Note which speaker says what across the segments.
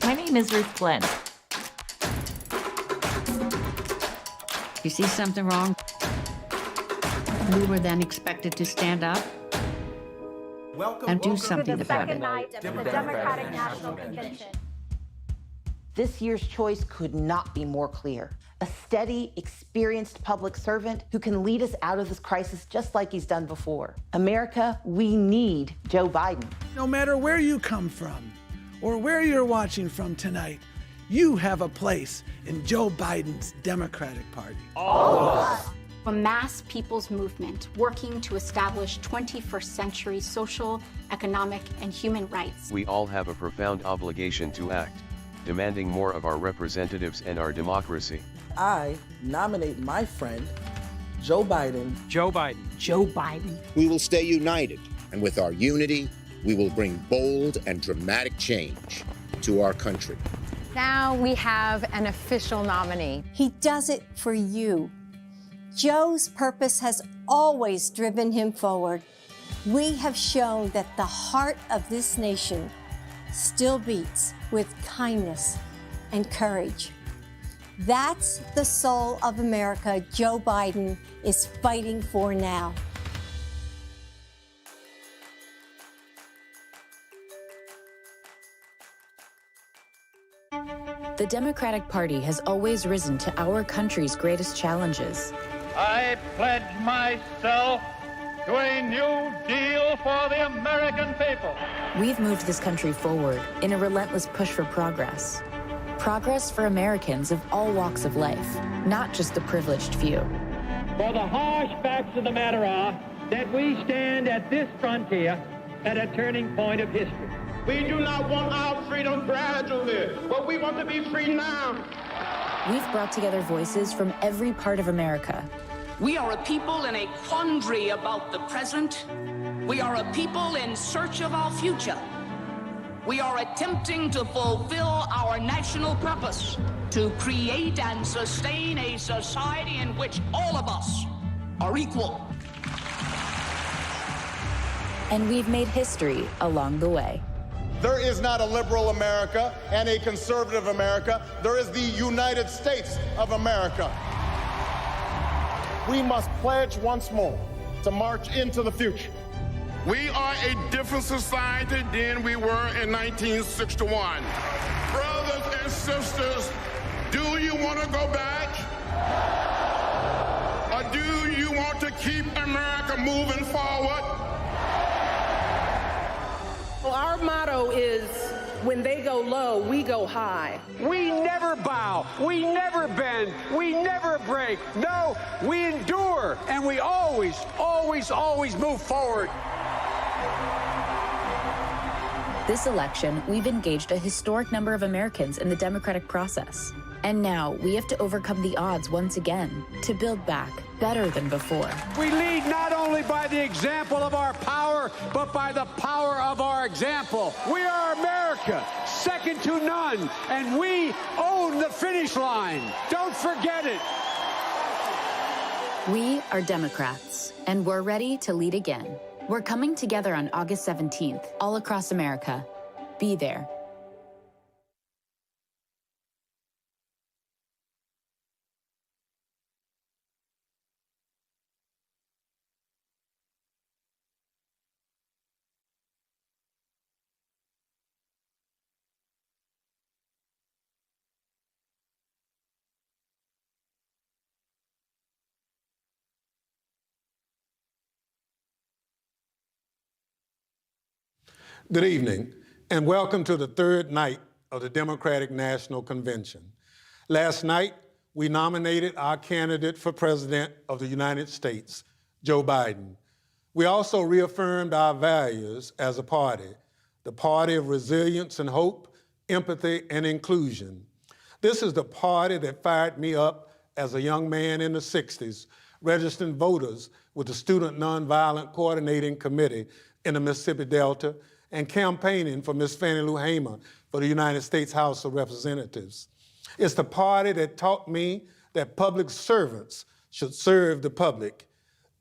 Speaker 1: My name is Ruth Glenn.
Speaker 2: You see something wrong? We were then expected to stand up and do something about it.
Speaker 3: Night of the Democratic National Convention.
Speaker 4: This year's choice could not be more clear. A steady, experienced public servant who can lead us out of this crisis just like he's done before. America, we need Joe Biden.
Speaker 5: No matter where you come from or where you're watching from tonight, you have a place in Joe Biden's Democratic Party.
Speaker 3: All of us. A mass people's movement working to establish 21st century social, economic, and human rights.
Speaker 6: We all have a profound obligation to act, demanding more of our representatives and our democracy.
Speaker 7: I nominate my friend, Joe Biden.
Speaker 8: Joe Biden.
Speaker 2: Joe Biden.
Speaker 9: We will stay united, and with our unity, we will bring bold and dramatic change to our country.
Speaker 10: Now we have an official nominee.
Speaker 11: He does it for you. Joe's purpose has always driven him forward. We have shown that the heart of this nation still beats with kindness and courage. That's the soul of America Joe Biden is fighting for now.
Speaker 12: The Democratic Party has always risen to our country's greatest challenges.
Speaker 13: I pledge myself to a new deal for the American people.
Speaker 12: We've moved this country forward in a relentless push for progress. Progress for Americans of all walks of life, not just the privileged few.
Speaker 13: For the harsh facts of the matter are that we stand at this frontier at a turning point of history. We do not want our freedom gradually, but we want to be free now.
Speaker 12: We've brought together voices from every part of America.
Speaker 14: We are a people in a quandary about the present. We are a people in search of our future. We are attempting to fulfill our national purpose to create and sustain a society in which all of us are equal.
Speaker 12: And we've made history along the way.
Speaker 15: There is not a liberal America and a conservative America. There is the United States of America. We must pledge once more to march into the future.
Speaker 16: We are a different society than we were in 1961. Brothers and sisters, do you want to go back? Or do you want to keep America moving forward?
Speaker 17: Well, our motto is, when they go low, we go high.
Speaker 8: We never bow, we never bend, we never break. No, we endure, and we always, always, always move forward.
Speaker 12: This election, we've engaged a historic number of Americans in the democratic process. And now we have to overcome the odds once again to build back better than before.
Speaker 8: We lead not only by the example of our power, but by the power of our example. We are America, second to none, and we own the finish line. Don't forget it.
Speaker 12: We are Democrats, and we're ready to lead again. We're coming together on August 17th, all across America. Be there.
Speaker 18: Good evening, and welcome to the third night of the Democratic National Convention. Last night, we nominated our candidate for President of the United States, Joe Biden. We also reaffirmed our values as a party, the party of resilience and hope, empathy and inclusion. This is the party that fired me up as a young man in the 60s, registering voters with the Student Nonviolent Coordinating Committee in the Mississippi Delta and campaigning for Ms. Fannie Lou Hamer for the United States House of Representatives. It's the party that taught me that public servants should serve the public,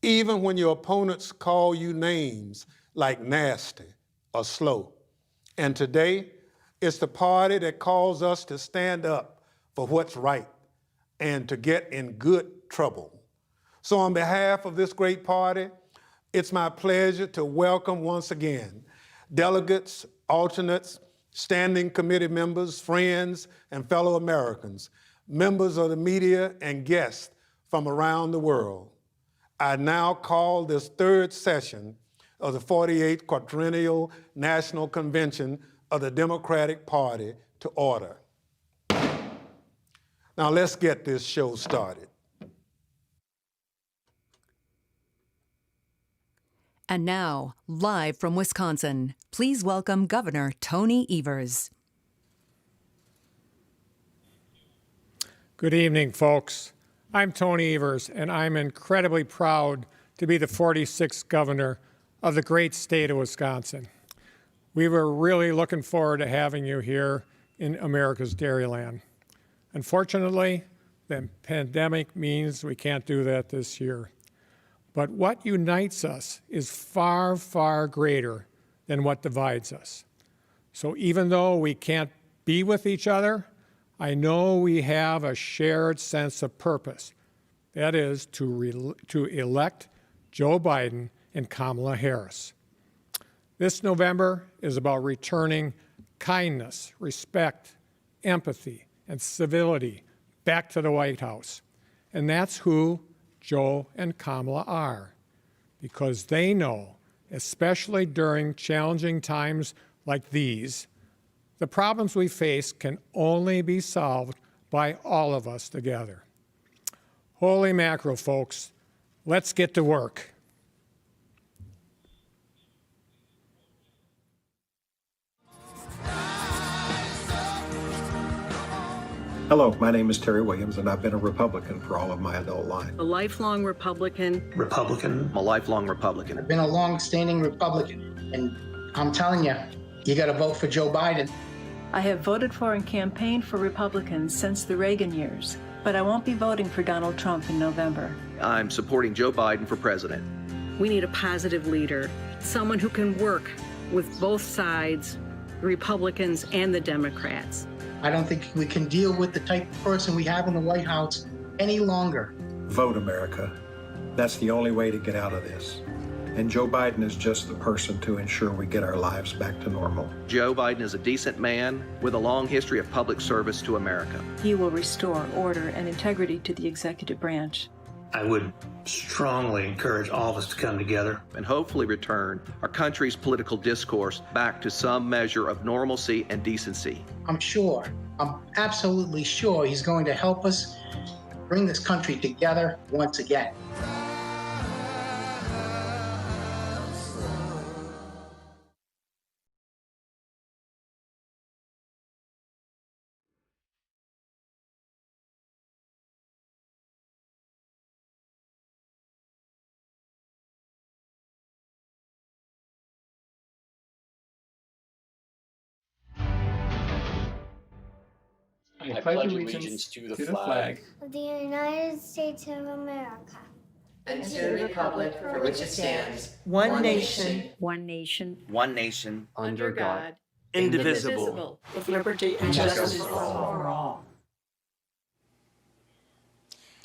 Speaker 18: even when your opponents call you names like nasty or slow. And today, It's the party that calls us to stand up for what's right and to get in good trouble. So on behalf of this great party, it's my pleasure to welcome once again delegates, alternates, standing committee members, friends, and fellow Americans, members of the media, and guests from around the world. I now call this third session of the 48th Quadrennial National Convention of the Democratic Party to order. Now let's get this show started.
Speaker 1: And now, live from Wisconsin, please welcome Governor Tony Evers.
Speaker 19: Good evening, folks. I'm Tony Evers, and I'm incredibly proud to be the 46th governor of the great state of Wisconsin. We were really looking forward to having you here in America's Dairyland. Unfortunately, the pandemic means we can't do that this year. But what unites us is far, far greater than what divides us. So even though we can't be with each other, I know we have a shared sense of purpose. That is to elect Joe Biden and Kamala Harris. This November is about returning kindness, respect, empathy, and civility back to the White House. And that's who Joe and Kamala are, because they know, especially during challenging times like these, the problems we face can only be solved by all of us together. Holy mackerel, folks, let's get to work.
Speaker 20: Hello, my name is Terry Williams, and I've been a Republican for all of my adult life.
Speaker 21: A lifelong Republican.
Speaker 20: I'm a lifelong Republican.
Speaker 22: I've been a long-standing Republican, and I'm telling you, you got to vote for Joe Biden.
Speaker 23: I have voted for and campaigned for Republicans since the Reagan years, but I won't be voting for Donald Trump in November.
Speaker 20: I'm supporting Joe Biden for president.
Speaker 21: We need a positive leader, someone who can work with both sides, the Republicans and the Democrats.
Speaker 22: I don't think we can deal with the type of person we have in the White House any longer.
Speaker 20: Vote, America. That's the only way to get out of this. And Joe Biden is just the person to ensure we get our lives back to normal. Joe Biden is a decent man with a long history of public service to America.
Speaker 23: He will restore order and integrity to the executive branch.
Speaker 24: I would strongly encourage all of us to come together
Speaker 20: and hopefully return our country's political discourse back to some measure of normalcy and decency.
Speaker 22: I'm absolutely sure he's going to help us bring this country together once again.
Speaker 25: I pledge allegiance to the flag
Speaker 26: of the United States of America
Speaker 27: and to the republic for which it stands,
Speaker 28: one nation,
Speaker 27: under God,
Speaker 28: indivisible, with liberty and justice for all.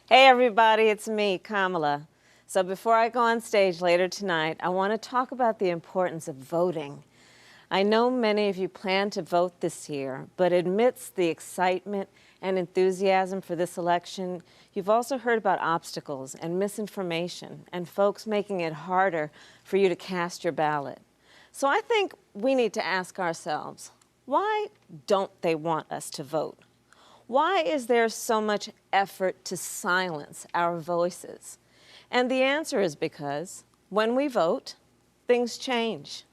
Speaker 29: Hey everybody, it's me, Kamala. So before I go on stage later tonight, I want to talk about the importance of voting. I know many of you plan to vote this year, but amidst the excitement and enthusiasm for this election, you've also heard about obstacles and misinformation and folks making it harder for you to cast your ballot. So I think we need to ask ourselves, why don't they want us to vote? Why is there so much effort to silence our voices? And the answer is because when we vote, things change.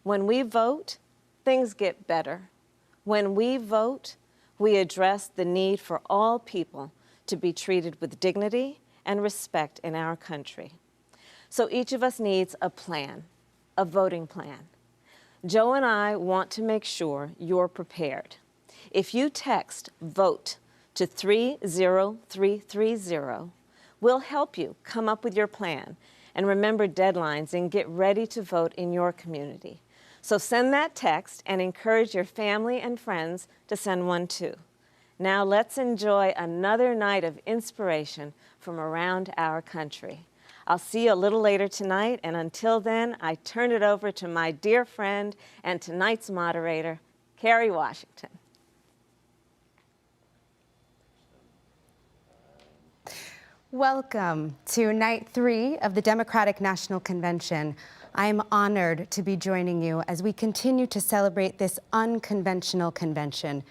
Speaker 29: When we vote, things get better. When we vote, we address the need for all people to be treated with dignity and respect in our country. So each of us needs a plan, a voting plan. Joe and I want to make sure you're prepared. If you text VOTE to 30330, we'll help you come up with your plan and remember deadlines and get ready to vote in your community. So send that text and encourage your family and friends to send one too. Now let's enjoy another night of inspiration from around our country. I'll see you a little later tonight, and until then, I turn it over to my dear friend and tonight's moderator, Kerry Washington.
Speaker 2: Welcome to night 3 of the Democratic National Convention. I am honored to be joining you as we continue to celebrate this unconventional convention.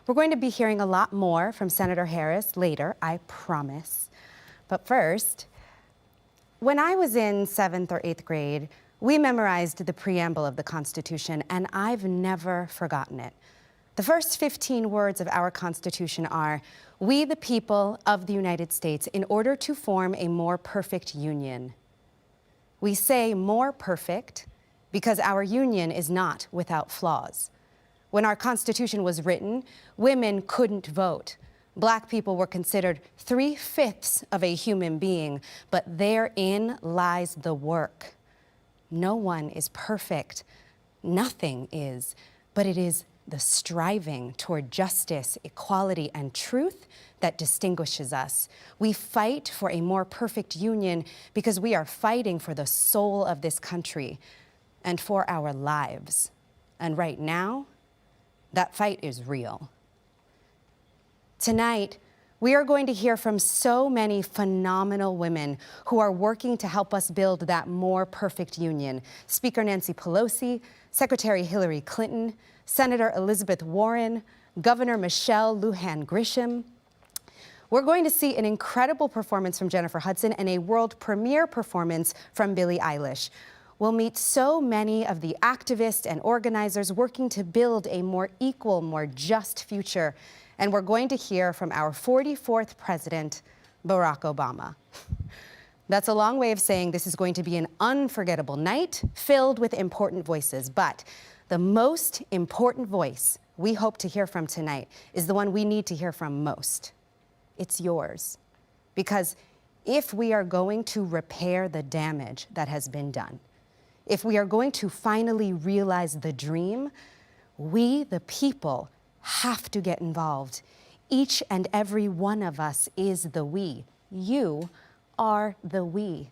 Speaker 2: We're going to be hearing a lot more from Senator Harris later, I promise. But first, when I was in 7th or 8th grade, we memorized the preamble of the Constitution, and I've never forgotten it. The first 15 words of our Constitution are, "We, the people of the United States, in order to form a more perfect union." We say more perfect because our union is not without flaws. When our Constitution was written, women couldn't vote. Black people were considered 3/5 of a human being, but therein lies the work. No one is perfect. Nothing is, but it is the striving toward justice, equality, and truth that distinguishes us. We fight for a more perfect union because we are fighting for the soul of this country and for our lives. And right now, that fight is real. Tonight, we are going to hear from so many phenomenal women who are working to help us build that more perfect union. Speaker Nancy Pelosi, Secretary Hillary Clinton, Senator Elizabeth Warren, Governor Michelle Lujan Grisham. We're going to see an incredible performance from Jennifer Hudson and a world premiere performance from Billie Eilish. We'll meet so many of the activists and organizers working to build a more equal, more just future. And we're going to hear from our 44th president, Barack Obama. That's a long way of saying this is going to be an unforgettable night filled with important voices. But the most important voice we hope to hear from tonight is the one we need to hear from most. It's yours. Because if we are going to repair the damage that has been done, if we are going to finally realize the dream, we, the people, have to get involved. Each and every one of us is the we. You are the we.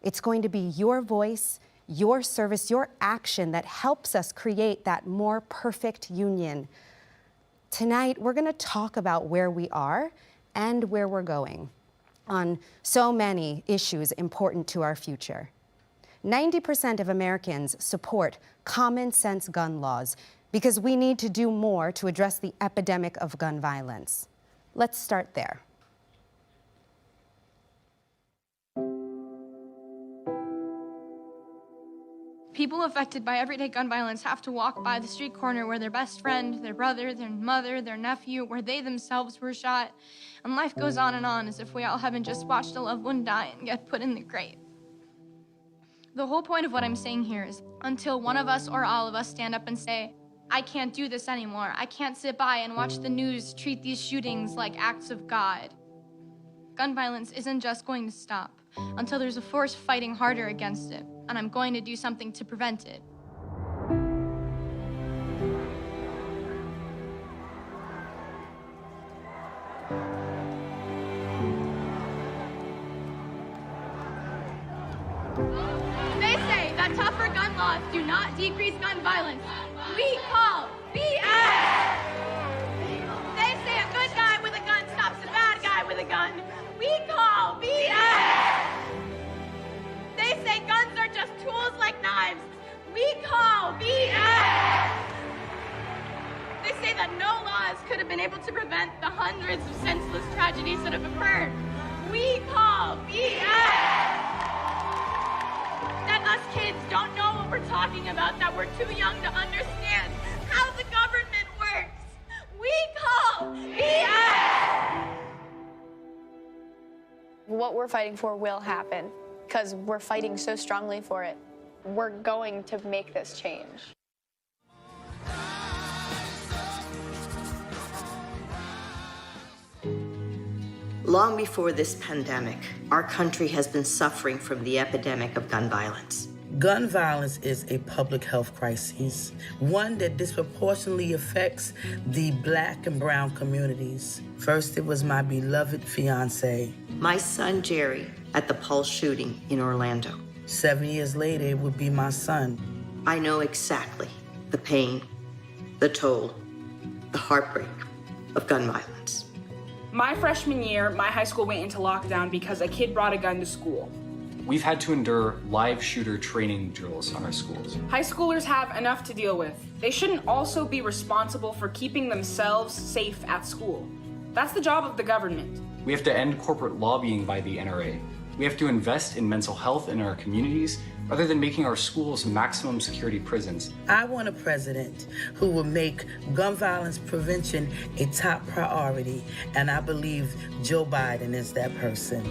Speaker 2: It's going to be your voice, your service, your action that helps us create that more perfect union. Tonight, we're going to talk about where we are and where we're going on so many issues important to our future. 90% of Americans support common sense gun laws because we need to do more to address the epidemic of gun violence. Let's start there.
Speaker 3: People affected by everyday gun violence have to walk by the street corner where their best friend, their brother, their mother, their nephew, where they themselves were shot. And life goes on and on as if we all haven't just watched a loved one die and get put in the grave. The whole point of what I'm saying here is until one of us or all of us stand up and say, I can't do this anymore. I can't sit by and watch the news treat these shootings like acts of God. Gun violence isn't just going to stop until there's a force fighting harder against it, and I'm going to do something to prevent it. They say that tougher gun laws do not decrease gun violence. We call BS! They say a good guy with a gun stops a bad guy with a gun. We call BS! They say guns are just tools like knives. We call BS! They say that no laws could have been able to prevent the hundreds of senseless tragedies that have occurred. We call BS! That us kids don't know what we're talking about, that we're too young to understand how the government works. We call BS!
Speaker 4: What we're fighting for will happen because we're fighting so strongly for it. We're going to make this change.
Speaker 5: Long before this pandemic, our country has been suffering from the epidemic of gun violence.
Speaker 6: Gun violence is a public health crisis, one that disproportionately affects the Black and brown communities. First, it was my beloved fiance.
Speaker 5: My son, Jerry, at the Pulse shooting in Orlando.
Speaker 6: 7 years later, it would be my son.
Speaker 5: I know exactly the pain, the toll, the heartbreak of gun violence.
Speaker 7: My freshman year, my high school went into lockdown because a kid brought a gun to school.
Speaker 9: We've had to endure live shooter training drills on our schools.
Speaker 7: High schoolers have enough to deal with. They shouldn't also be responsible for keeping themselves safe at school. That's the job of the government.
Speaker 9: We have to end corporate lobbying by the NRA. We have to invest in mental health in our communities rather than making our schools maximum security prisons.
Speaker 6: I want a president who will make gun violence prevention a top priority, and I believe Joe Biden is that person.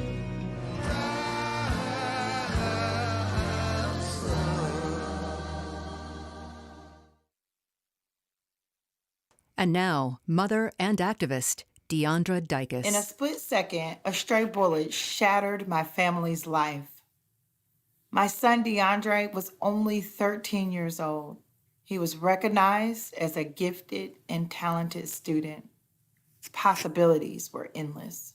Speaker 1: And now, mother and activist, Deandra Dykes.
Speaker 10: In a split second, a stray bullet shattered my family's life. My son DeAndre was only 13 years old. He was recognized as a gifted and talented student. His possibilities were endless.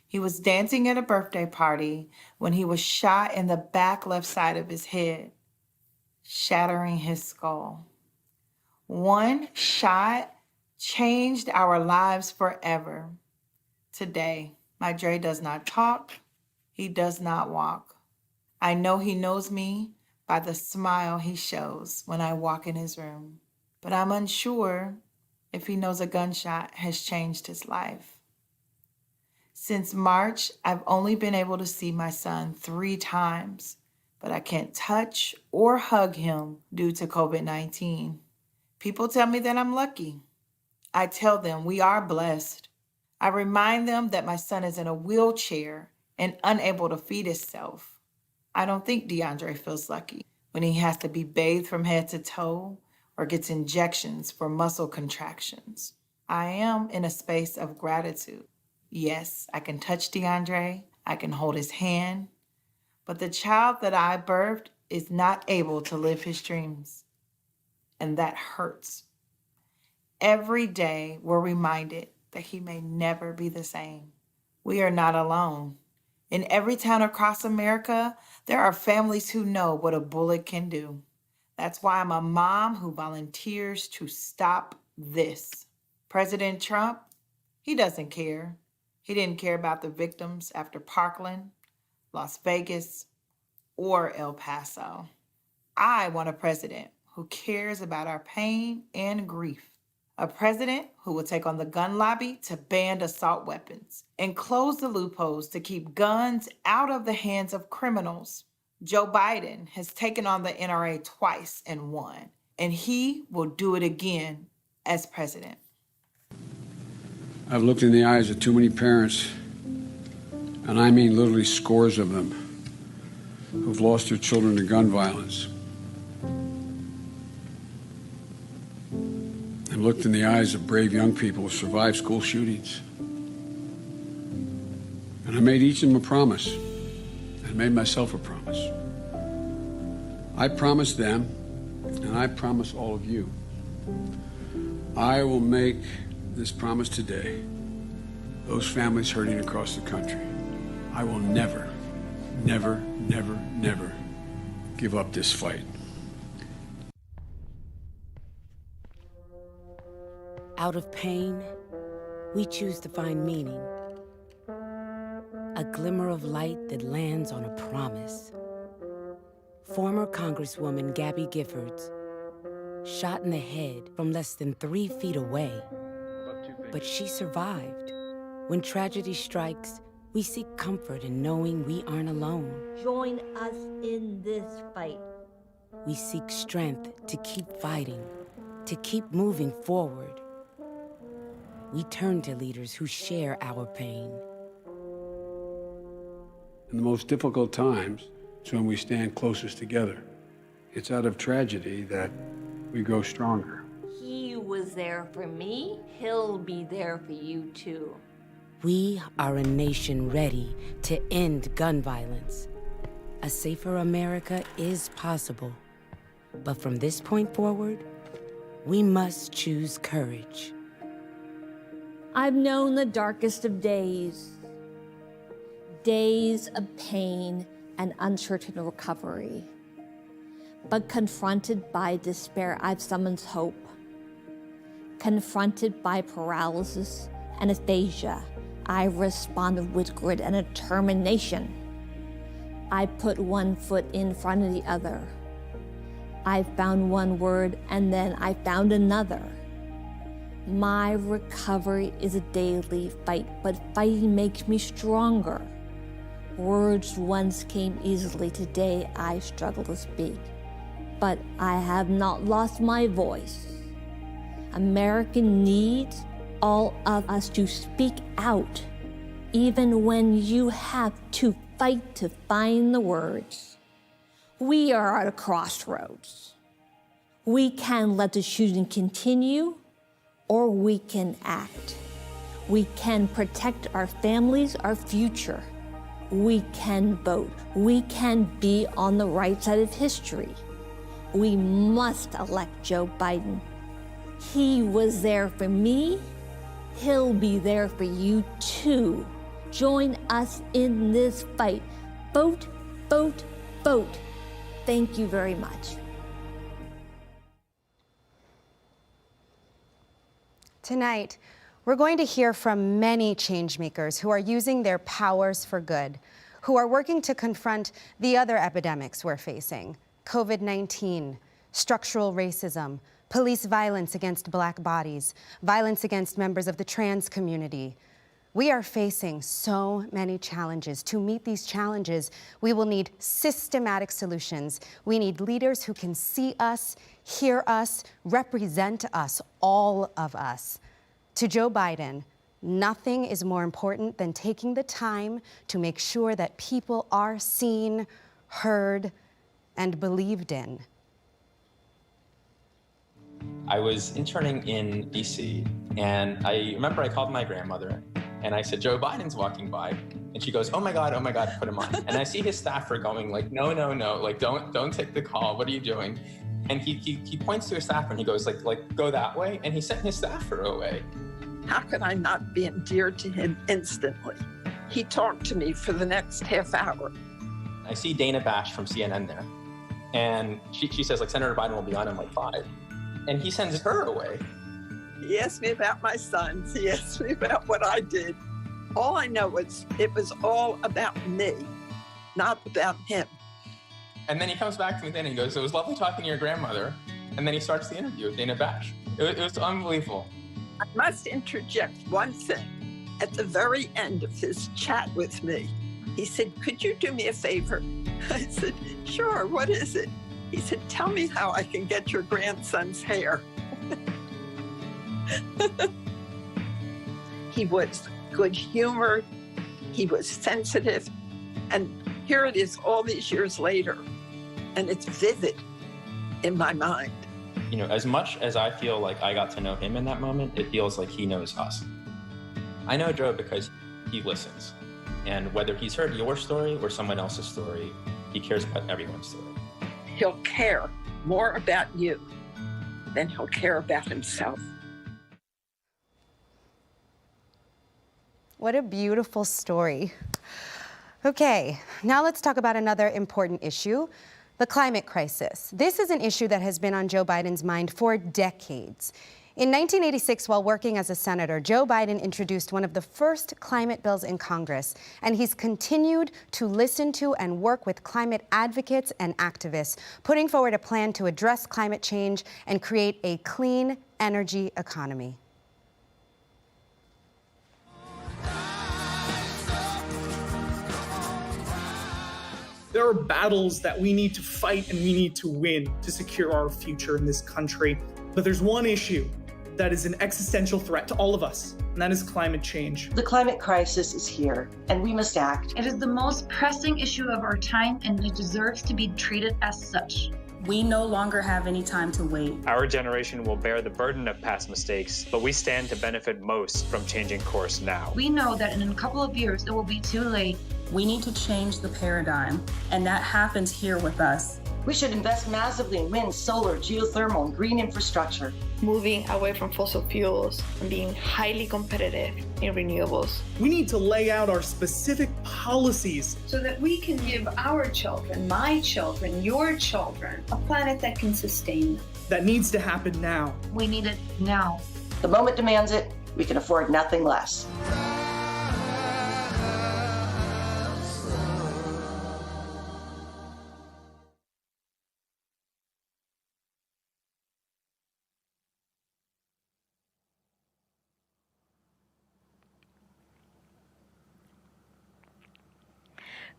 Speaker 10: He was dancing at a birthday party when he was shot in the back left side of his head, shattering his skull. One shot changed our lives forever. Today, my Dre does not talk, he does not walk. I know he knows me by the smile he shows when I walk in his room, but I'm unsure if he knows a gunshot has changed his life. Since March, I've only been able to see my son 3 times, but I can't touch or hug him due to COVID-19. People tell me that I'm lucky. I tell them we are blessed. I remind them that my son is in a wheelchair and unable to feed himself. I don't think DeAndre feels lucky when he has to be bathed from head to toe or gets injections for muscle contractions. I am in a space of gratitude. Yes, I can touch DeAndre, I can hold his hand, but the child that I birthed is not able to live his dreams. And that hurts. Every day we're reminded that he may never be the same. We are not alone. In every town across America, there are families who know what a bullet can do. That's why I'm a mom who volunteers to stop this. President Trump, he doesn't care. He didn't care about the victims after Parkland, Las Vegas, or El Paso. I want a president who cares about our pain and grief. A president who will take on the gun lobby to ban assault weapons and close the loopholes to keep guns out of the hands of criminals. Joe Biden has taken on the NRA twice and won, and he will do it again as president.
Speaker 11: I've looked in the eyes of too many parents, and I mean literally scores of them, who've lost their children to gun violence. I've looked in the eyes of brave young people who survived school shootings. And I made each of them a promise. I made myself a promise. I promised them, and I promise all of you, I will make this promise today. Those families hurting across the country, I will never, never, never, never give up this fight.
Speaker 13: Out of pain, we choose to find meaning. A glimmer of light that lands on a promise. Former Congresswoman Gabby Giffords, shot in the head from less than 3 feet away. But she survived. When tragedy strikes, we seek comfort in knowing we aren't alone.
Speaker 14: Join us in this fight.
Speaker 13: We seek strength to keep fighting, to keep moving forward. We turn to leaders who share our pain.
Speaker 11: In the most difficult times, it's when we stand closest together. It's out of tragedy that we grow stronger.
Speaker 14: He was there for me. He'll be there for you too.
Speaker 13: We are a nation ready to end gun violence. A safer America is possible. But from this point forward, we must choose courage.
Speaker 8: I've known the darkest of days, days of pain and uncertain recovery. But confronted by despair, I've summoned hope. Confronted by paralysis and aphasia, I responded with grit and determination. I put one foot in front of the other. I found one word and then I found another. My recovery is a daily fight, but fighting makes me stronger. Words once came easily, today I struggle to speak. But I have not lost my voice. America needs all of us to speak out, even when you have to fight to find the words. We are at a crossroads. We can let the shooting continue, or we can act. We can protect our families, our future. We can vote. We can be on the right side of history. We must elect Joe Biden. He was there for me. He'll be there for you too. Join us in this fight. Vote, vote, vote. Thank you very much.
Speaker 2: Tonight, we're going to hear from many changemakers who are using their powers for good, who are working to confront the other epidemics we're facing: COVID-19, structural racism, police violence against Black bodies, violence against members of the trans community. We are facing so many challenges. To meet these challenges, we will need systematic solutions. We need leaders who can see us, hear us, represent us, all of us. To Joe Biden, nothing is more important than taking the time to make sure that people are seen, heard, and believed in.
Speaker 12: I was interning in DC, and I remember I called my grandmother, and I said, Joe Biden's walking by. And she goes, oh my God, put him on. And I see his staffer going like, no, like, don't take the call. What are you doing? And he points to his staffer and he goes like, go that way. And he sent his staffer away.
Speaker 15: How could I not be endeared to him instantly? He talked to me for the next half hour.
Speaker 12: I see Dana Bash from CNN there. And she says like, Senator Biden will be on in like 5. And he sends her away.
Speaker 15: He asked me about my sons. He asked me about what I did. All I know is it was all about me, not about him.
Speaker 12: And then he comes back to me then and he goes, it was lovely talking to your grandmother. And then he starts the interview with Dana Bash. It was unbelievable.
Speaker 15: I must interject one thing. At the very end of his chat with me, he said, could you do me a favor? I said, sure, what is it? He said, tell me how I can get your grandson's hair. He was good-humored, he was sensitive, and here it is all these years later, and it's vivid in my mind.
Speaker 12: You know, as much as I feel like I got to know him in that moment, it feels like he knows us. I know Joe because he listens, and whether he's heard your story or someone else's story, he cares about everyone's story.
Speaker 15: He'll care more about you than he'll care about himself.
Speaker 2: What a beautiful story. Okay, now let's talk about another important issue, the climate crisis. This is an issue that has been on Joe Biden's mind for decades. In 1986, while working as a senator, Joe Biden introduced one of the first climate bills in Congress, and he's continued to listen to and work with climate advocates and activists, putting forward a plan to address climate change and create a clean energy economy.
Speaker 16: There are battles that we need to fight and we need to win to secure our future in this country. But there's one issue that is an existential threat to all of us, and that is climate change.
Speaker 17: The climate crisis is here, and we must act.
Speaker 18: It is the most pressing issue of our time, and it deserves to be treated as such.
Speaker 19: We no longer have any time to wait.
Speaker 21: Our generation will bear the burden of past mistakes, but we stand to benefit most from changing course now.
Speaker 18: We know that in a couple of years, it will be too late.
Speaker 19: We need to change the paradigm, and that happens here with us.
Speaker 17: We should invest massively in wind, solar, geothermal, and green infrastructure.
Speaker 4: Moving away from fossil fuels and being highly competitive in renewables.
Speaker 16: We need to lay out our specific policies
Speaker 18: so that we can give our children, my children, your children, a planet that can sustain them.
Speaker 16: That needs to happen now.
Speaker 18: We need it now.
Speaker 17: The moment demands it. We can afford nothing less.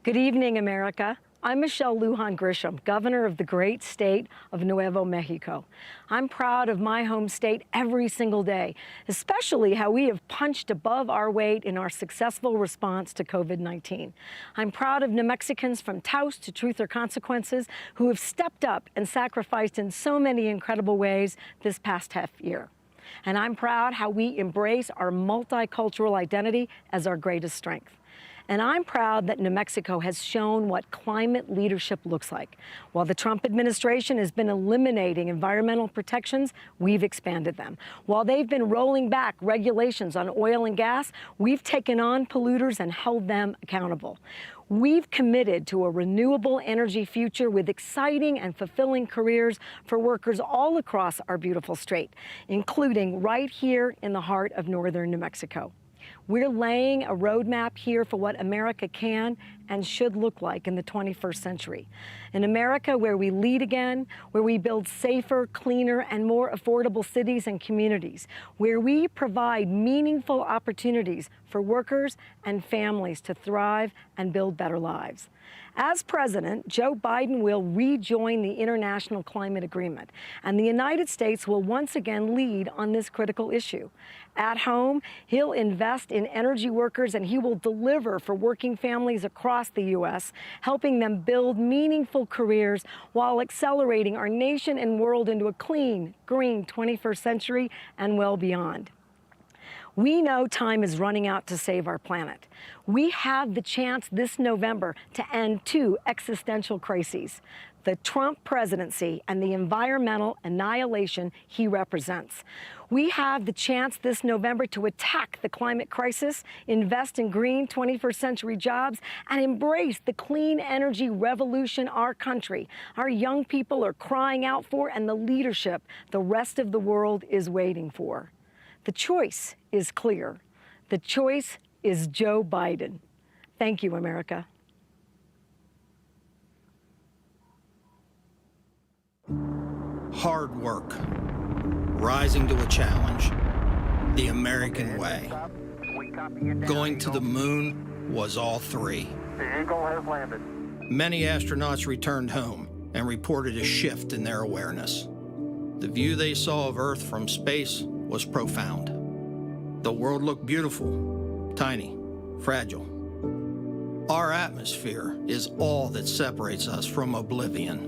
Speaker 20: Good evening, America. I'm Michelle Lujan Grisham, governor of the great state of Nuevo Mexico. I'm proud of my home state every single day, especially how we have punched above our weight in our successful response to COVID-19. I'm proud of New Mexicans from Taos to Truth or Consequences who have stepped up and sacrificed in so many incredible ways this past half year. And I'm proud how we embrace our multicultural identity as our greatest strength. And I'm proud that New Mexico has shown what climate leadership looks like. While the Trump administration has been eliminating environmental protections, we've expanded them. While they've been rolling back regulations on oil and gas, we've taken on polluters and held them accountable. We've committed to a renewable energy future with exciting and fulfilling careers for workers all across our beautiful state, including right here in the heart of northern New Mexico. We're laying a roadmap here for what America can and should look like in the 21st century. An America where we lead again, where we build safer, cleaner, and more affordable cities and communities, where we provide meaningful opportunities for workers and families to thrive and build better lives. As president, Joe Biden will rejoin the international climate agreement, and the United States will once again lead on this critical issue. At home, he'll invest in energy workers, and he will deliver for working families across the U.S., helping them build meaningful careers while accelerating our nation and world into a clean, green 21st century and well beyond. We know time is running out to save our planet. We have the chance this November to end two existential crises: the Trump presidency and the environmental annihilation he represents. We have the chance this November to attack the climate crisis, invest in green 21st century jobs, and embrace the clean energy revolution our country, our young people are crying out for, and the leadership the rest of the world is waiting for. The choice is clear. The choice is Joe Biden. Thank you, America.
Speaker 22: Hard work, rising to a challenge, the American way. Going to the moon was all three.
Speaker 23: The Eagle has landed.
Speaker 22: Many astronauts returned home and reported a shift in their awareness. The view they saw of Earth from space was profound. The world looked beautiful, tiny, fragile. Our atmosphere is all that separates us from oblivion.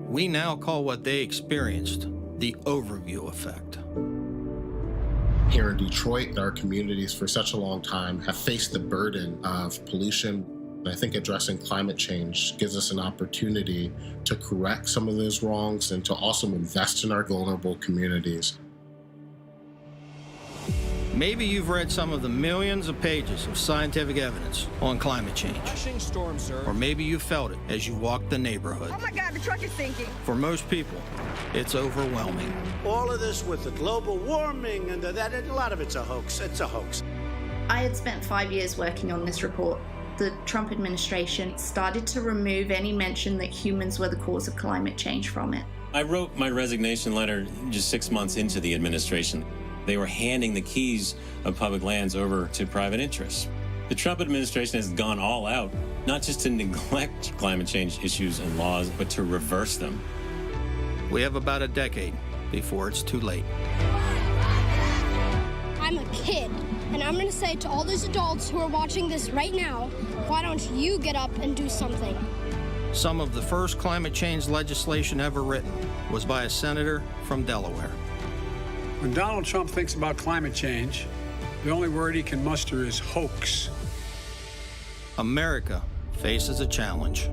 Speaker 22: We now call what they experienced the overview effect.
Speaker 24: Here in Detroit, our communities for such a long time have faced the burden of pollution. And I think addressing climate change gives us an opportunity to correct some of those wrongs and to also invest in our vulnerable communities.
Speaker 22: Maybe you've read some of the millions of pages of scientific evidence on climate change.
Speaker 23: Storm, sir.
Speaker 22: Or maybe you felt it as you walked the neighborhood.
Speaker 23: Oh my God, the truck is sinking.
Speaker 22: For most people, it's overwhelming.
Speaker 25: All of this with the global warming and a lot of it's a hoax. It's a hoax.
Speaker 26: I had spent 5 years working on this report. The Trump administration started to remove any mention that humans were the cause of climate change from it.
Speaker 27: I wrote my resignation letter just 6 months into the administration. They were handing the keys of public lands over to private interests. The Trump administration has gone all out, not just to neglect climate change issues and laws, but to reverse them.
Speaker 22: We have about a decade before it's too late.
Speaker 28: I'm a kid, and I'm going to say to all those adults who are watching this right now, why don't you get up and do something?
Speaker 22: Some of the first climate change legislation ever written was by a senator from Delaware.
Speaker 11: When Donald Trump thinks about climate change, the only word he can muster is hoax.
Speaker 22: America faces a challenge.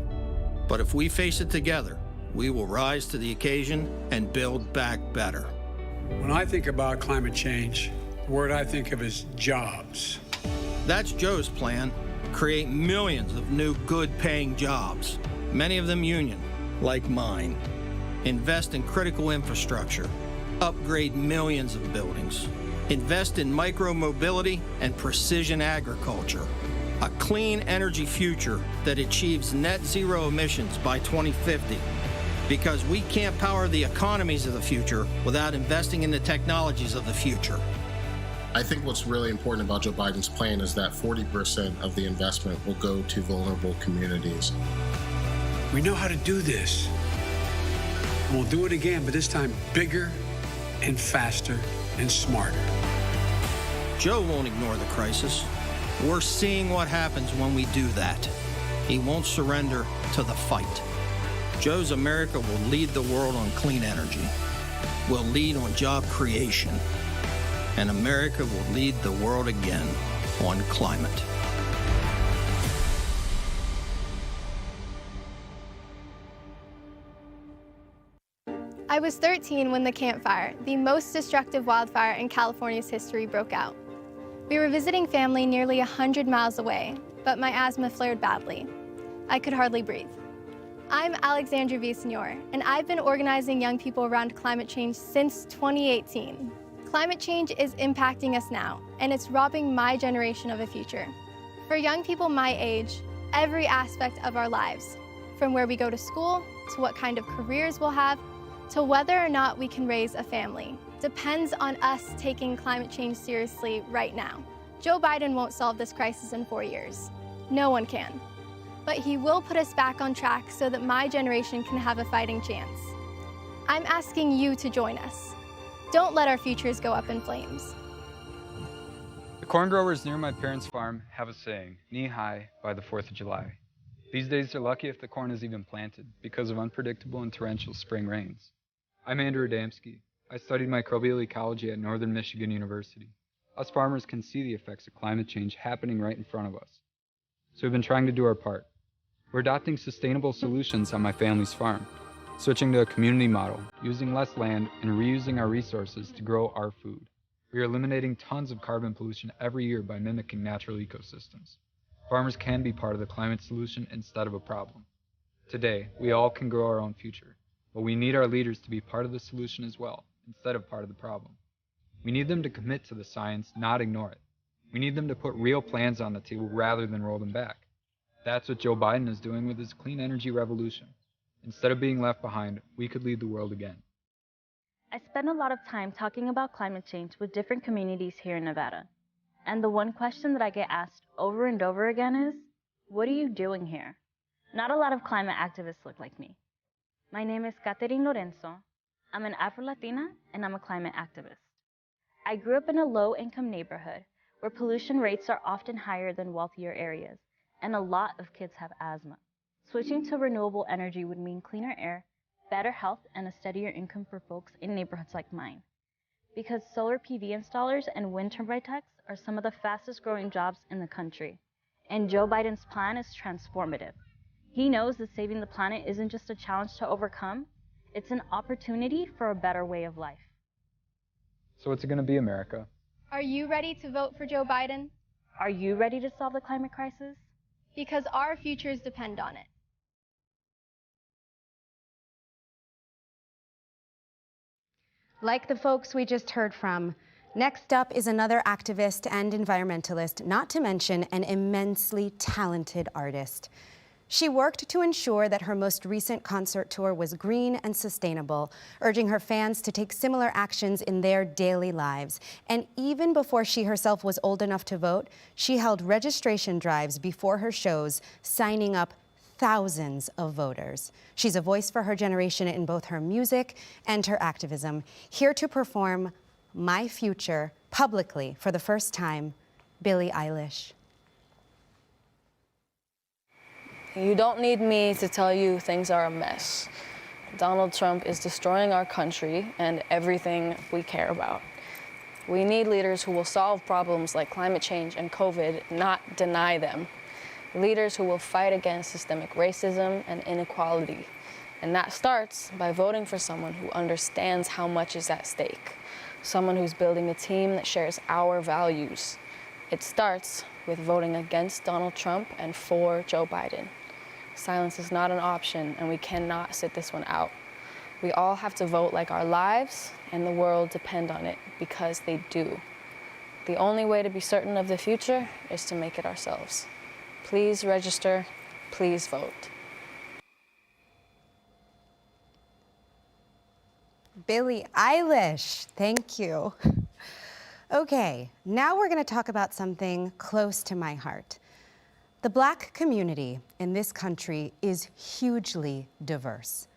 Speaker 22: But if we face it together, we will rise to the occasion and build back better.
Speaker 11: When I think about climate change, the word I think of is jobs.
Speaker 22: That's Joe's plan. Create millions of new good-paying jobs, many of them union, like mine. Invest in critical infrastructure. Upgrade millions of buildings. Invest in micro-mobility and precision agriculture. A clean energy future that achieves net zero emissions by 2050. Because we can't power the economies of the future without investing in the technologies of the future.
Speaker 24: I think what's really important about Joe Biden's plan is that 40% of the investment will go to vulnerable communities.
Speaker 11: We know how to do this. And we'll do it again, but this time bigger and faster and smarter.
Speaker 22: Joe won't ignore the crisis. We're seeing what happens when we do that. He won't surrender to the fight. Joe's America will lead the world on clean energy. We'll lead on job creation. And America will lead the world again on climate.
Speaker 1: I was 13 when the Camp Fire, the most destructive wildfire in California's history, broke out. We were visiting family nearly 100 miles away, but my asthma flared badly. I could hardly breathe. I'm Alexandra Villasenor, and I've been organizing young people around climate change since 2018. Climate change is impacting us now, and it's robbing my generation of a future. For young people my age, every aspect of our lives, from where we go to school, to what kind of careers we'll have, to whether or not we can raise a family, depends on us taking climate change seriously right now. Joe Biden won't solve this crisis in 4 years. No one can. But he will put us back on track so that my generation can have a fighting chance. I'm asking you to join us. Don't let our futures go up in flames.
Speaker 3: The corn growers near my parents' farm have a saying, knee-high by the 4th of July. These days they're lucky if the corn is even planted because of unpredictable and torrential spring rains. I'm Andrew Adamski. I studied microbial ecology at Northern Michigan University. Us farmers can see the effects of climate change happening right in front of us. So we've been trying to do our part. We're adopting sustainable solutions on my family's farm, switching to a community model, using less land, and reusing our resources to grow our food. We are eliminating tons of carbon pollution every year by mimicking natural ecosystems. Farmers can be part of the climate solution instead of a problem. Today, we all can grow our own future, but we need our leaders to be part of the solution as well, instead of part of the problem. We need them to commit to the science, not ignore it. We need them to put real plans on the table rather than roll them back. That's what Joe Biden is doing with his clean energy revolution. Instead of being left behind, we could lead the world again.
Speaker 5: I spend a lot of time talking about climate change with different communities here in Nevada. And the one question that I get asked over and over again is, what are you doing here? Not a lot of climate activists look like me. My name is Catherine Lorenzo. I'm an Afro-Latina and I'm a climate activist. I grew up in a low-income neighborhood where pollution rates are often higher than wealthier areas, and a lot of kids have asthma. Switching to renewable energy would mean cleaner air, better health, and a steadier income for folks in neighborhoods like mine. Because solar PV installers and wind turbine techs are some of the fastest growing jobs in the country. And Joe Biden's plan is transformative. He knows that saving the planet isn't just a challenge to overcome, it's an opportunity for a better way of life.
Speaker 3: So what's it going to be, America?
Speaker 1: Are you ready to vote for Joe Biden?
Speaker 5: Are you ready to solve the climate crisis?
Speaker 1: Because our futures depend on it.
Speaker 2: Like the folks we just heard from, next up is another activist and environmentalist, not to mention an immensely talented artist. She worked to ensure that her most recent concert tour was green and sustainable, urging her fans to take similar actions in their daily lives. And even before she herself was old enough to vote, she held registration drives before her shows, signing up thousands of voters. She's a voice for her generation in both her music and her activism. Here to perform My Future publicly for the first time, Billie Eilish.
Speaker 6: You don't need me to tell you things are a mess. Donald Trump is destroying our country and everything we care about. We need leaders who will solve problems like climate change and COVID, not deny them. leaders who will fight against systemic racism and inequality. And that starts by voting for someone who understands how much is at stake, someone who's building a team that shares our values. It starts with voting against Donald Trump and for Joe Biden. Silence is not an option, and we cannot sit this one out. We all have to vote like our lives and the world depend on it, because they do. The only way to be certain of the future is to make it ourselves. Please register, please vote.
Speaker 2: Billie Eilish, thank you. Okay, now we're going to talk about something close to my heart. The Black community in this country is hugely diverse.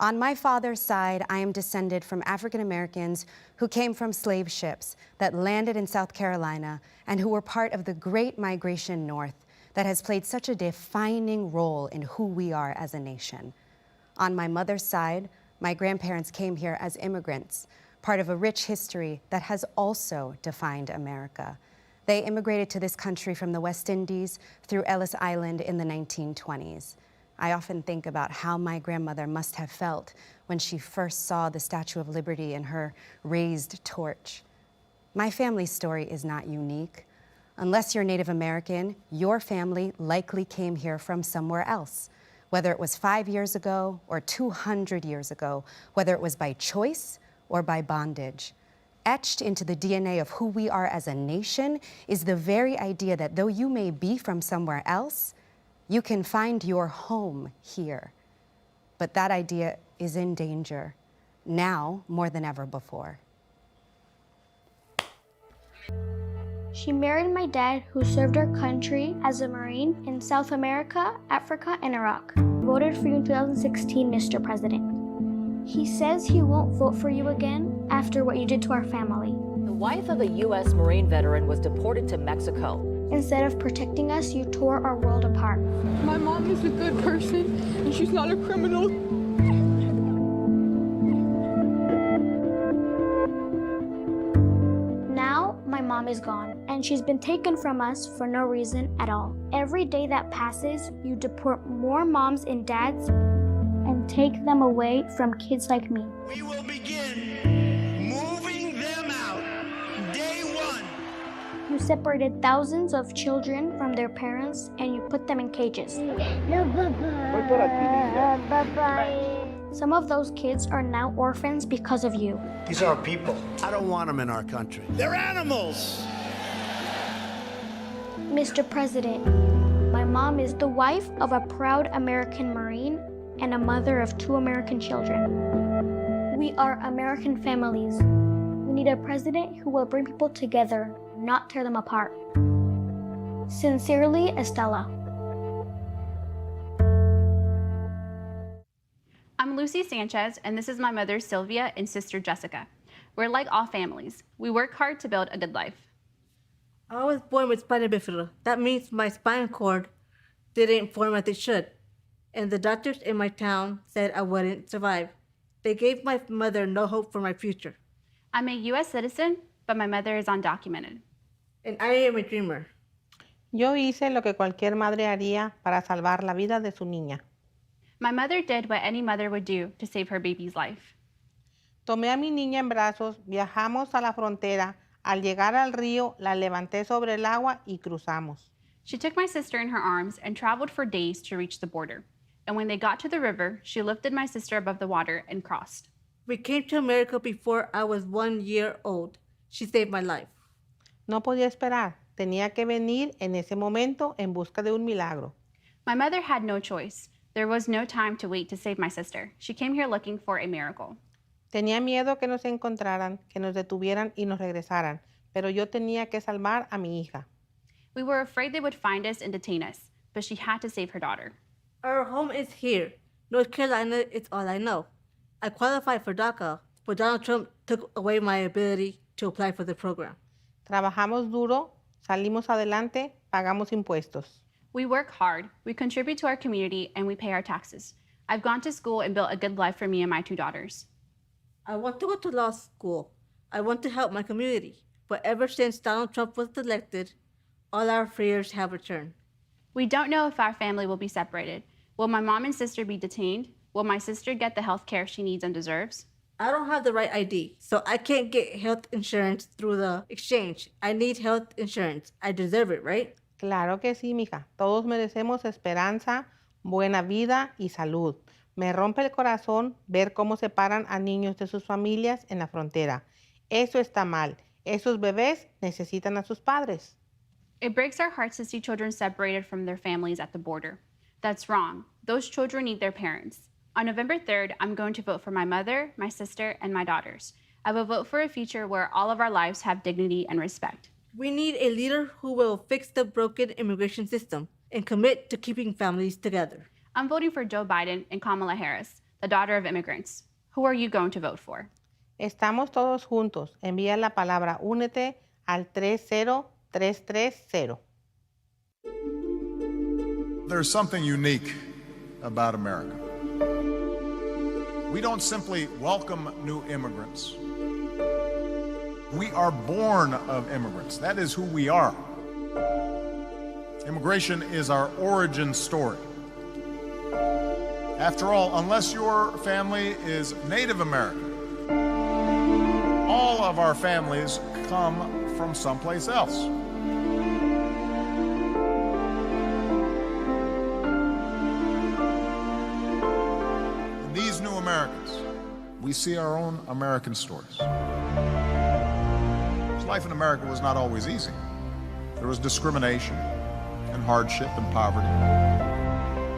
Speaker 2: On my father's side, I am descended from African Americans who came from slave ships that landed in South Carolina and who were part of the Great Migration North that has played such a defining role in who we are as a nation. On my mother's side, my grandparents came here as immigrants, part of a rich history that has also defined America. They immigrated to this country from the West Indies through Ellis Island in the 1920s. I often think about how my grandmother must have felt when she first saw the Statue of Liberty in her raised torch. My family's story is not unique. Unless you're Native American, your family likely came here from somewhere else, whether it was 5 years ago or 200 years ago, whether it was by choice or by bondage. Etched into the DNA of who we are as a nation is the very idea that though you may be from somewhere else, you can find your home here. But that idea is in danger, now more than ever before.
Speaker 28: She married my dad, who served our country as a Marine in South America, Africa, and Iraq. Voted for you in 2016, Mr. President. He says he won't vote for you again after what you did to our family.
Speaker 7: The wife of a U.S. Marine veteran was deported to Mexico.
Speaker 28: Instead of protecting us, you tore our world apart.
Speaker 23: My mom is a good person, and she's not a criminal.
Speaker 28: Now, my mom is gone, and she's been taken from us for no reason at all. Every day that passes, you deport more moms and dads and take them away from kids like me.
Speaker 25: We will begin moving them out day one.
Speaker 28: You separated thousands of children from their parents and you put them in cages. Some of those kids are now orphans because of you.
Speaker 25: These are our people. I don't want them in our country. They're animals.
Speaker 28: Mr. President, my mom is the wife of a proud American Marine and a mother of 2 American children. We are American families. We need a president who will bring people together, not tear them apart. Sincerely, Estella.
Speaker 8: I'm Lucy Sanchez, and this is my mother, Sylvia, and sister, Jessica. We're like all families. We work hard to build a good life.
Speaker 9: I was born with spina bifida. That means my spinal cord didn't form as it should. And the doctors in my town said I wouldn't survive. They gave my mother no hope for my future.
Speaker 8: I'm a U.S. citizen, but my mother is undocumented.
Speaker 9: And I am a dreamer.
Speaker 10: Yo hice lo que cualquier madre haría para salvar la vida de su niña.
Speaker 8: My mother did what any mother would do to save her baby's life.
Speaker 10: Tomé a mi niña en brazos, viajamos a la frontera. Al llegar al río, la levanté sobre el agua y cruzamos.
Speaker 8: She took my sister in her arms and traveled for days to reach the border. And when they got to the river, she lifted my sister above the water and crossed.
Speaker 9: We came to America before I was 1 year old. She saved my life.
Speaker 10: No podía esperar. Tenía que venir en ese momento en busca de un milagro.
Speaker 8: My mother had no choice. There was no time to wait to save my sister. She came here looking for a miracle.
Speaker 10: Tenía miedo que nos encontraran, que nos detuvieran y nos regresaran, pero yo tenía que salvar a mi hija.
Speaker 8: We were afraid they would find us and detain us, but she had to save her daughter.
Speaker 9: Our home is here. North Carolina is all I know. I qualified for DACA, but Donald Trump took away my ability to apply for the program.
Speaker 10: Trabajamos duro, salimos adelante, pagamos impuestos.
Speaker 8: We work hard, we contribute to our community, and we pay our taxes. I've gone to school and built a good life for me and my 2 daughters.
Speaker 9: I want to go to law school. I want to help my community. But ever since Donald Trump was elected, all our fears have returned.
Speaker 8: We don't know if our family will be separated. Will my mom and sister be detained? Will my sister get the health care she needs and deserves?
Speaker 9: I don't have the right ID, so I can't get health insurance through the exchange. I need health insurance. I deserve it, right?
Speaker 10: Claro que sí, mija. Todos merecemos esperanza, buena vida y salud. Me rompe el corazón ver cómo separan a niños de sus familias en la frontera. Eso está mal. Esos bebés necesitan a sus padres.
Speaker 8: It breaks our hearts to see children separated from their families at the border. That's wrong. Those children need their parents. On November 3rd, I'm going to vote for my mother, my sister, and my daughters. I will vote for a future where all of our lives have dignity and respect.
Speaker 9: We need a leader who will fix the broken immigration system and commit to keeping families together.
Speaker 8: I'm voting for Joe Biden and Kamala Harris, the daughter of immigrants. Who are you going to vote for?
Speaker 10: Estamos todos juntos. Envía la palabra únete al 30330.
Speaker 4: There's something unique about America. We don't simply welcome new immigrants. We are born of immigrants. That is who we are. Immigration is our origin story. After all, unless your family is Native American, all of our families come from someplace else. In these new Americans, we see our own American stories. Life in America was not always easy. There was discrimination and hardship and poverty.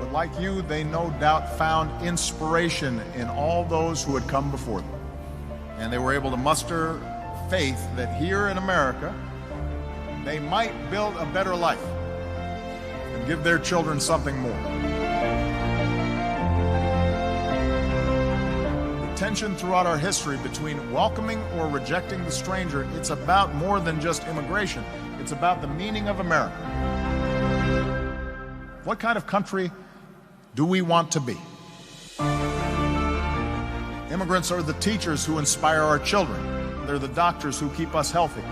Speaker 4: But like you, they no doubt found inspiration in all those who had come before them. And they were able to muster faith that here in America, they might build a better life and give their children something more. Tension throughout our history between welcoming or rejecting the stranger, it's about more than just immigration. It's about the meaning of America. What kind of country do we want to be? Immigrants are the teachers who inspire our children. They're the doctors who keep us healthy.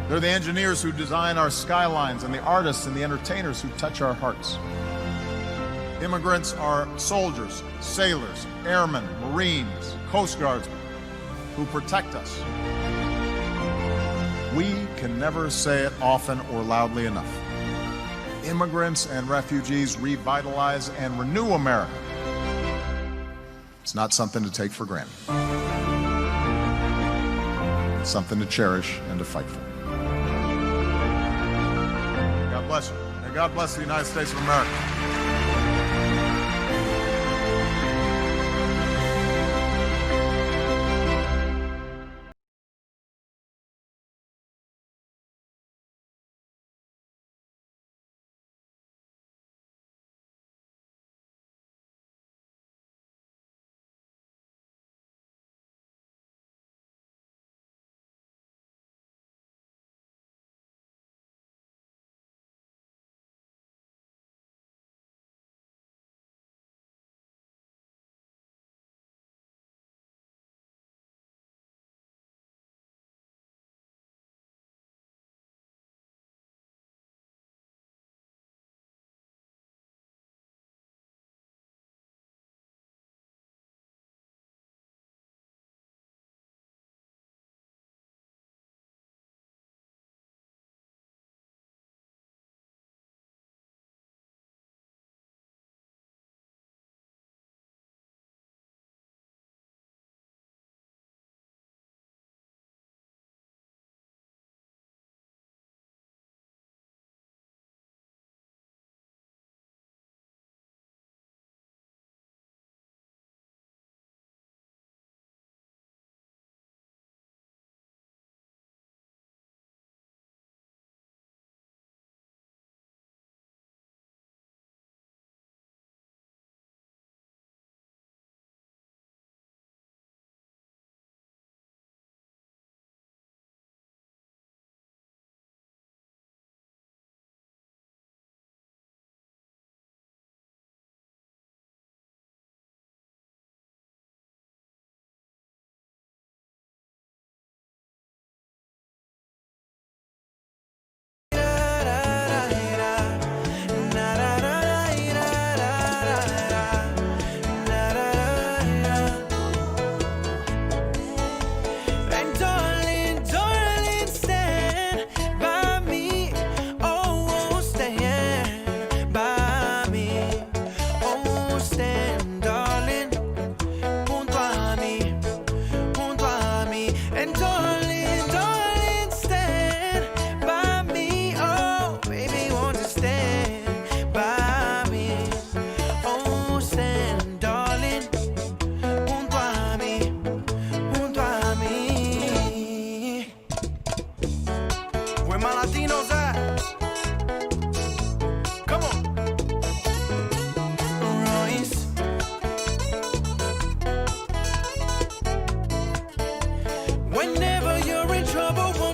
Speaker 4: They're the engineers who design our skylines and the artists and the entertainers who touch our hearts. Immigrants are soldiers, sailors, airmen, Marines, Coast Guardsmen who protect us. We can never say it often or loudly enough. Immigrants and refugees revitalize and renew America. It's not something to take for granted. It's something to cherish and to fight for. God bless you. And God bless the United States of America.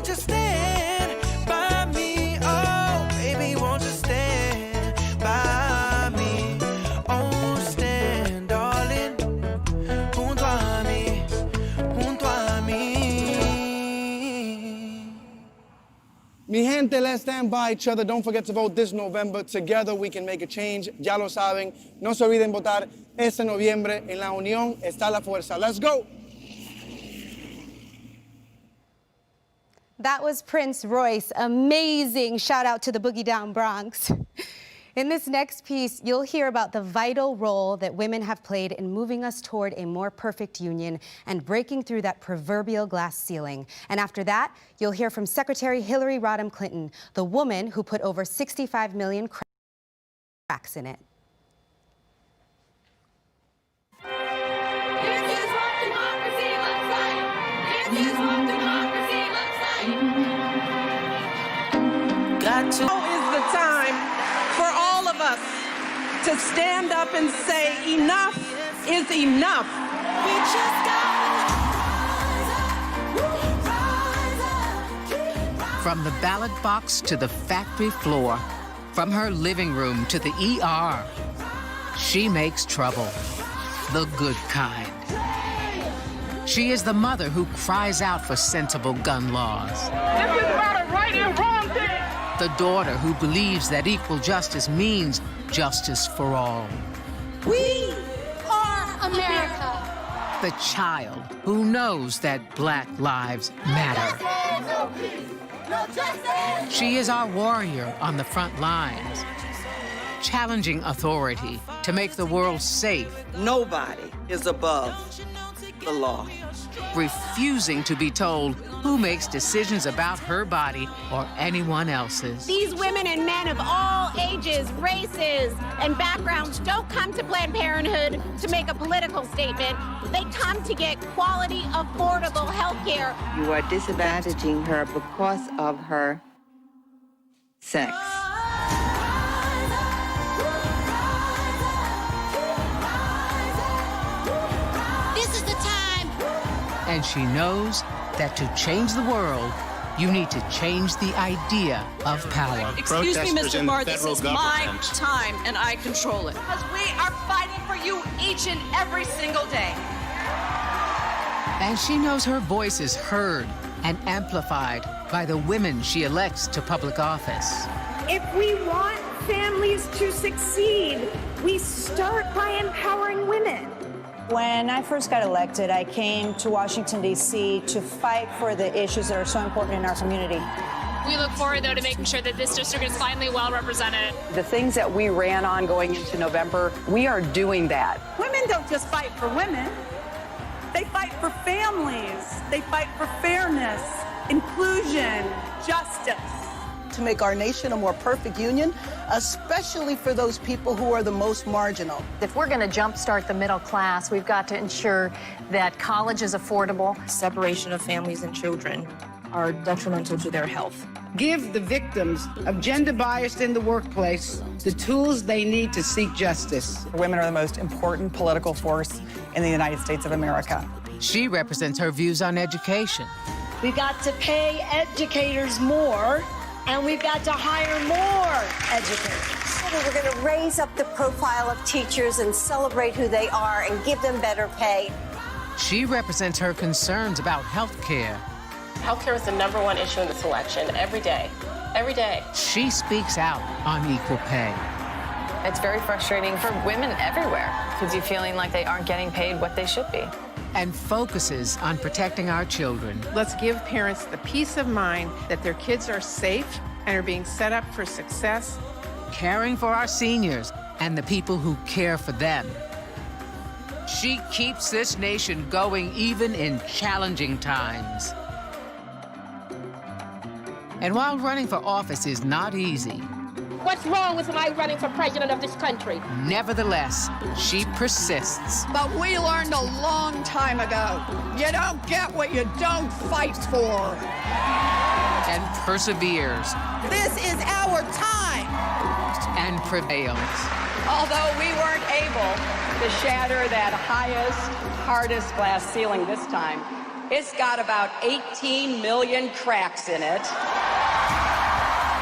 Speaker 12: you stand by me? Oh, baby, won't you stand by me? Oh, stand, darling, junto a mí, junto a mí.
Speaker 13: Mi gente, let's stand by each other. Don't forget to vote this November. Together we can make a change. Ya lo saben. No se olviden votar este noviembre. En la unión está la fuerza. Let's go.
Speaker 2: That was Prince Royce. Amazing. Shout out to the Boogie Down Bronx. In this next piece, you'll hear about the vital role that women have played in moving us toward a more perfect union and breaking through that proverbial glass ceiling. And after that, you'll hear from Secretary Hillary Rodham Clinton, the woman who put over 65 million cracks in it.
Speaker 14: Now is the time for all of us to stand up and say enough is enough. We just
Speaker 15: From the ballot box to the factory floor, from her living room to the ER, she makes trouble, the good kind. She is the mother who cries out for sensible gun laws.
Speaker 14: This is about a right and wrong thing.
Speaker 15: The daughter who believes that equal justice means justice for all.
Speaker 14: We are America.
Speaker 15: The child who knows that Black lives matter. She is our warrior on the front lines, challenging authority to make the world safe.
Speaker 14: Nobody is above the law.
Speaker 15: Refusing to be told who makes decisions about her body or anyone else's.
Speaker 16: These women and men of all ages, races, and backgrounds don't come to Planned Parenthood to make a political statement. They come to get quality, affordable health care.
Speaker 18: You are disadvantaging her because of her sex.
Speaker 16: This is the time.
Speaker 15: And she knows that to change the world, you need to change the idea of power.
Speaker 14: Excuse me, Mr. Barr, this is my time, and I control it.
Speaker 19: Because we are fighting for you each and every single day.
Speaker 15: And she knows her voice is heard and amplified by the women she elects to public office.
Speaker 16: If we want families to succeed, we start by empowering women.
Speaker 21: When I first got elected, I came to Washington, D.C. to fight for the issues that are so important in our community.
Speaker 29: We look forward, though, to making sure that this district is finally well represented.
Speaker 30: The things that we ran on going into November, we are doing that.
Speaker 14: Women don't just fight for women. They fight for families. They fight for fairness, inclusion, justice.
Speaker 19: To make our nation a more perfect union, especially for those people who are the most marginal.
Speaker 31: If we're going to jumpstart the middle class, we've got to ensure that college is affordable.
Speaker 6: Separation of families and children are detrimental to their health.
Speaker 14: Give the victims of gender bias in the workplace the tools they need to seek justice.
Speaker 30: Women are the most important political force in the United States of America.
Speaker 15: She represents her views on education.
Speaker 16: We've got to pay educators more, and we've got to hire more educators.
Speaker 32: We're going to raise up the profile of teachers and celebrate who they are and give them better pay.
Speaker 15: She represents her concerns about health care.
Speaker 33: Healthcare is the #1 issue in this election, every day. Every day.
Speaker 15: She speaks out on equal pay.
Speaker 6: It's very frustrating for women everywhere, kids are feeling like they aren't getting paid what they should be.
Speaker 15: And focuses on protecting our children.
Speaker 10: Let's give parents the peace of mind that their kids are safe and are being set up for success.
Speaker 15: Caring for our seniors and the people who care for them. She keeps this nation going even in challenging times. And while running for office is not easy,
Speaker 16: What's wrong with my running for president of this country?
Speaker 15: nevertheless, she persists.
Speaker 14: But we learned a long time ago, you don't get what you don't fight for.
Speaker 15: And perseveres.
Speaker 14: This is our time.
Speaker 15: And prevails.
Speaker 33: Although we weren't able to shatter that highest, hardest glass ceiling this time,
Speaker 1: It's got about 18 million cracks in it.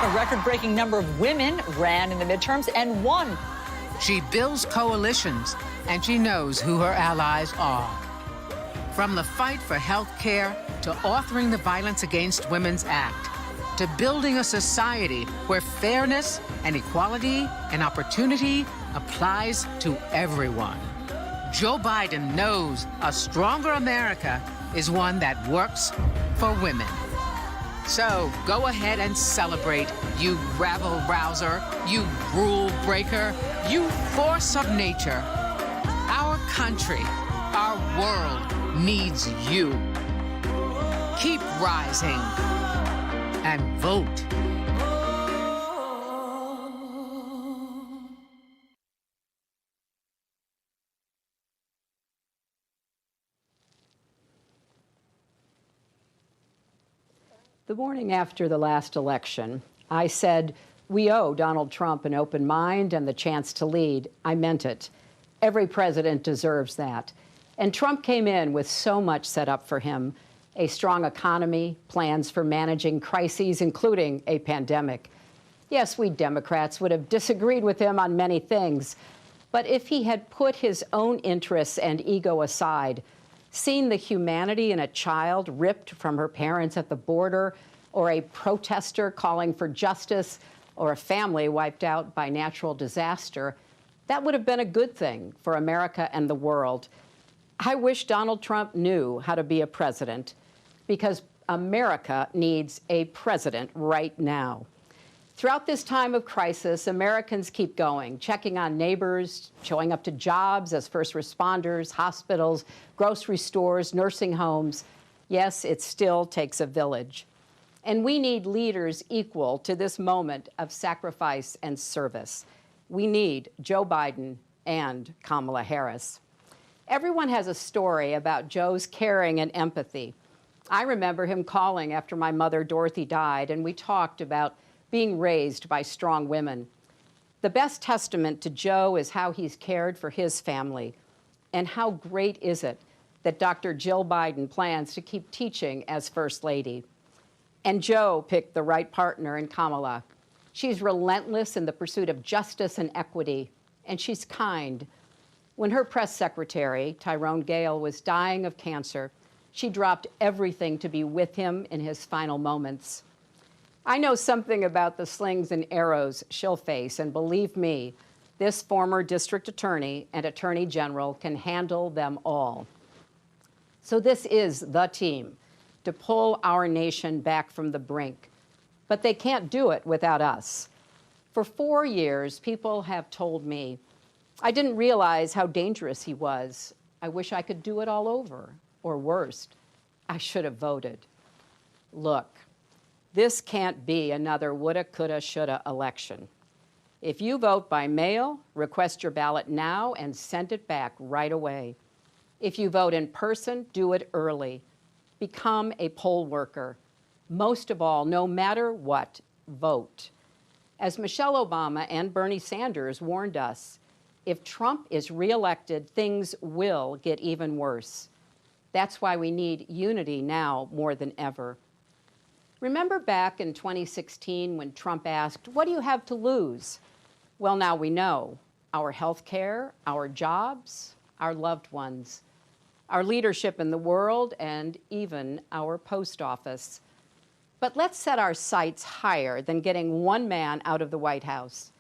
Speaker 3: A record-breaking number of women ran in the midterms and won.
Speaker 15: She builds coalitions, and she knows who her allies are. From the fight for health care to authoring the Violence Against Women's Act, to building a society where fairness and equality and opportunity applies to everyone. Joe Biden knows a stronger America is one that works for women. So go ahead and celebrate, you rabble-rouser, you rule breaker, you force of nature. Our country, our world needs you. Keep rising and vote.
Speaker 30: The morning after the last election, I said, we owe Donald Trump an open mind and the chance to lead. I meant it. Every president deserves that. And Trump came in with so much set up for him: a strong economy, plans for managing crises, including a pandemic. Yes, we Democrats would have disagreed with him on many things, but if he had put his own interests and ego aside, seen the humanity in a child ripped from her parents at the border, or a protester calling for justice, or a family wiped out by natural disaster, that would have been a good thing for America and the world. I wish Donald Trump knew how to be a president, because America needs a president right now. Throughout this time of crisis, Americans keep going, checking on neighbors, showing up to jobs as first responders, hospitals, grocery stores, nursing homes. Yes, it still takes a village. And we need leaders equal to this moment of sacrifice and service. We need Joe Biden and Kamala Harris. Everyone has a story about Joe's caring and empathy. I remember him calling after my mother, Dorothy, died, and we talked about being raised by strong women. The best testament to Joe is how he's cared for his family. And how great is it that Dr. Jill Biden plans to keep teaching as First Lady. And Joe picked the right partner in Kamala. She's relentless in the pursuit of justice and equity, and she's kind. When her press secretary, Tyrone Gale, was dying of cancer, she dropped everything to be with him in his final moments. I know something about the slings and arrows she'll face, and believe me, this former district attorney and attorney general can handle them all. So this is the team to pull our nation back from the brink. But they can't do it without us. For 4 years, people have told me, I didn't realize how dangerous he was. I wish I could do it all over. Or worse, I should have voted. Look, this can't be another woulda, coulda, shoulda election. If you vote by mail, request your ballot now and send it back right away. If you vote in person, do it early. Become a poll worker. Most of all, no matter what, vote. As Michelle Obama and Bernie Sanders warned us, if Trump is reelected, things will get even worse. That's why we need unity now more than ever. Remember back in 2016 when Trump asked, what do you have to lose? Well, now we know. Our health care, our jobs, our loved ones, our leadership in the world, and even our post office. But let's set our sights higher than getting one man out of the White House.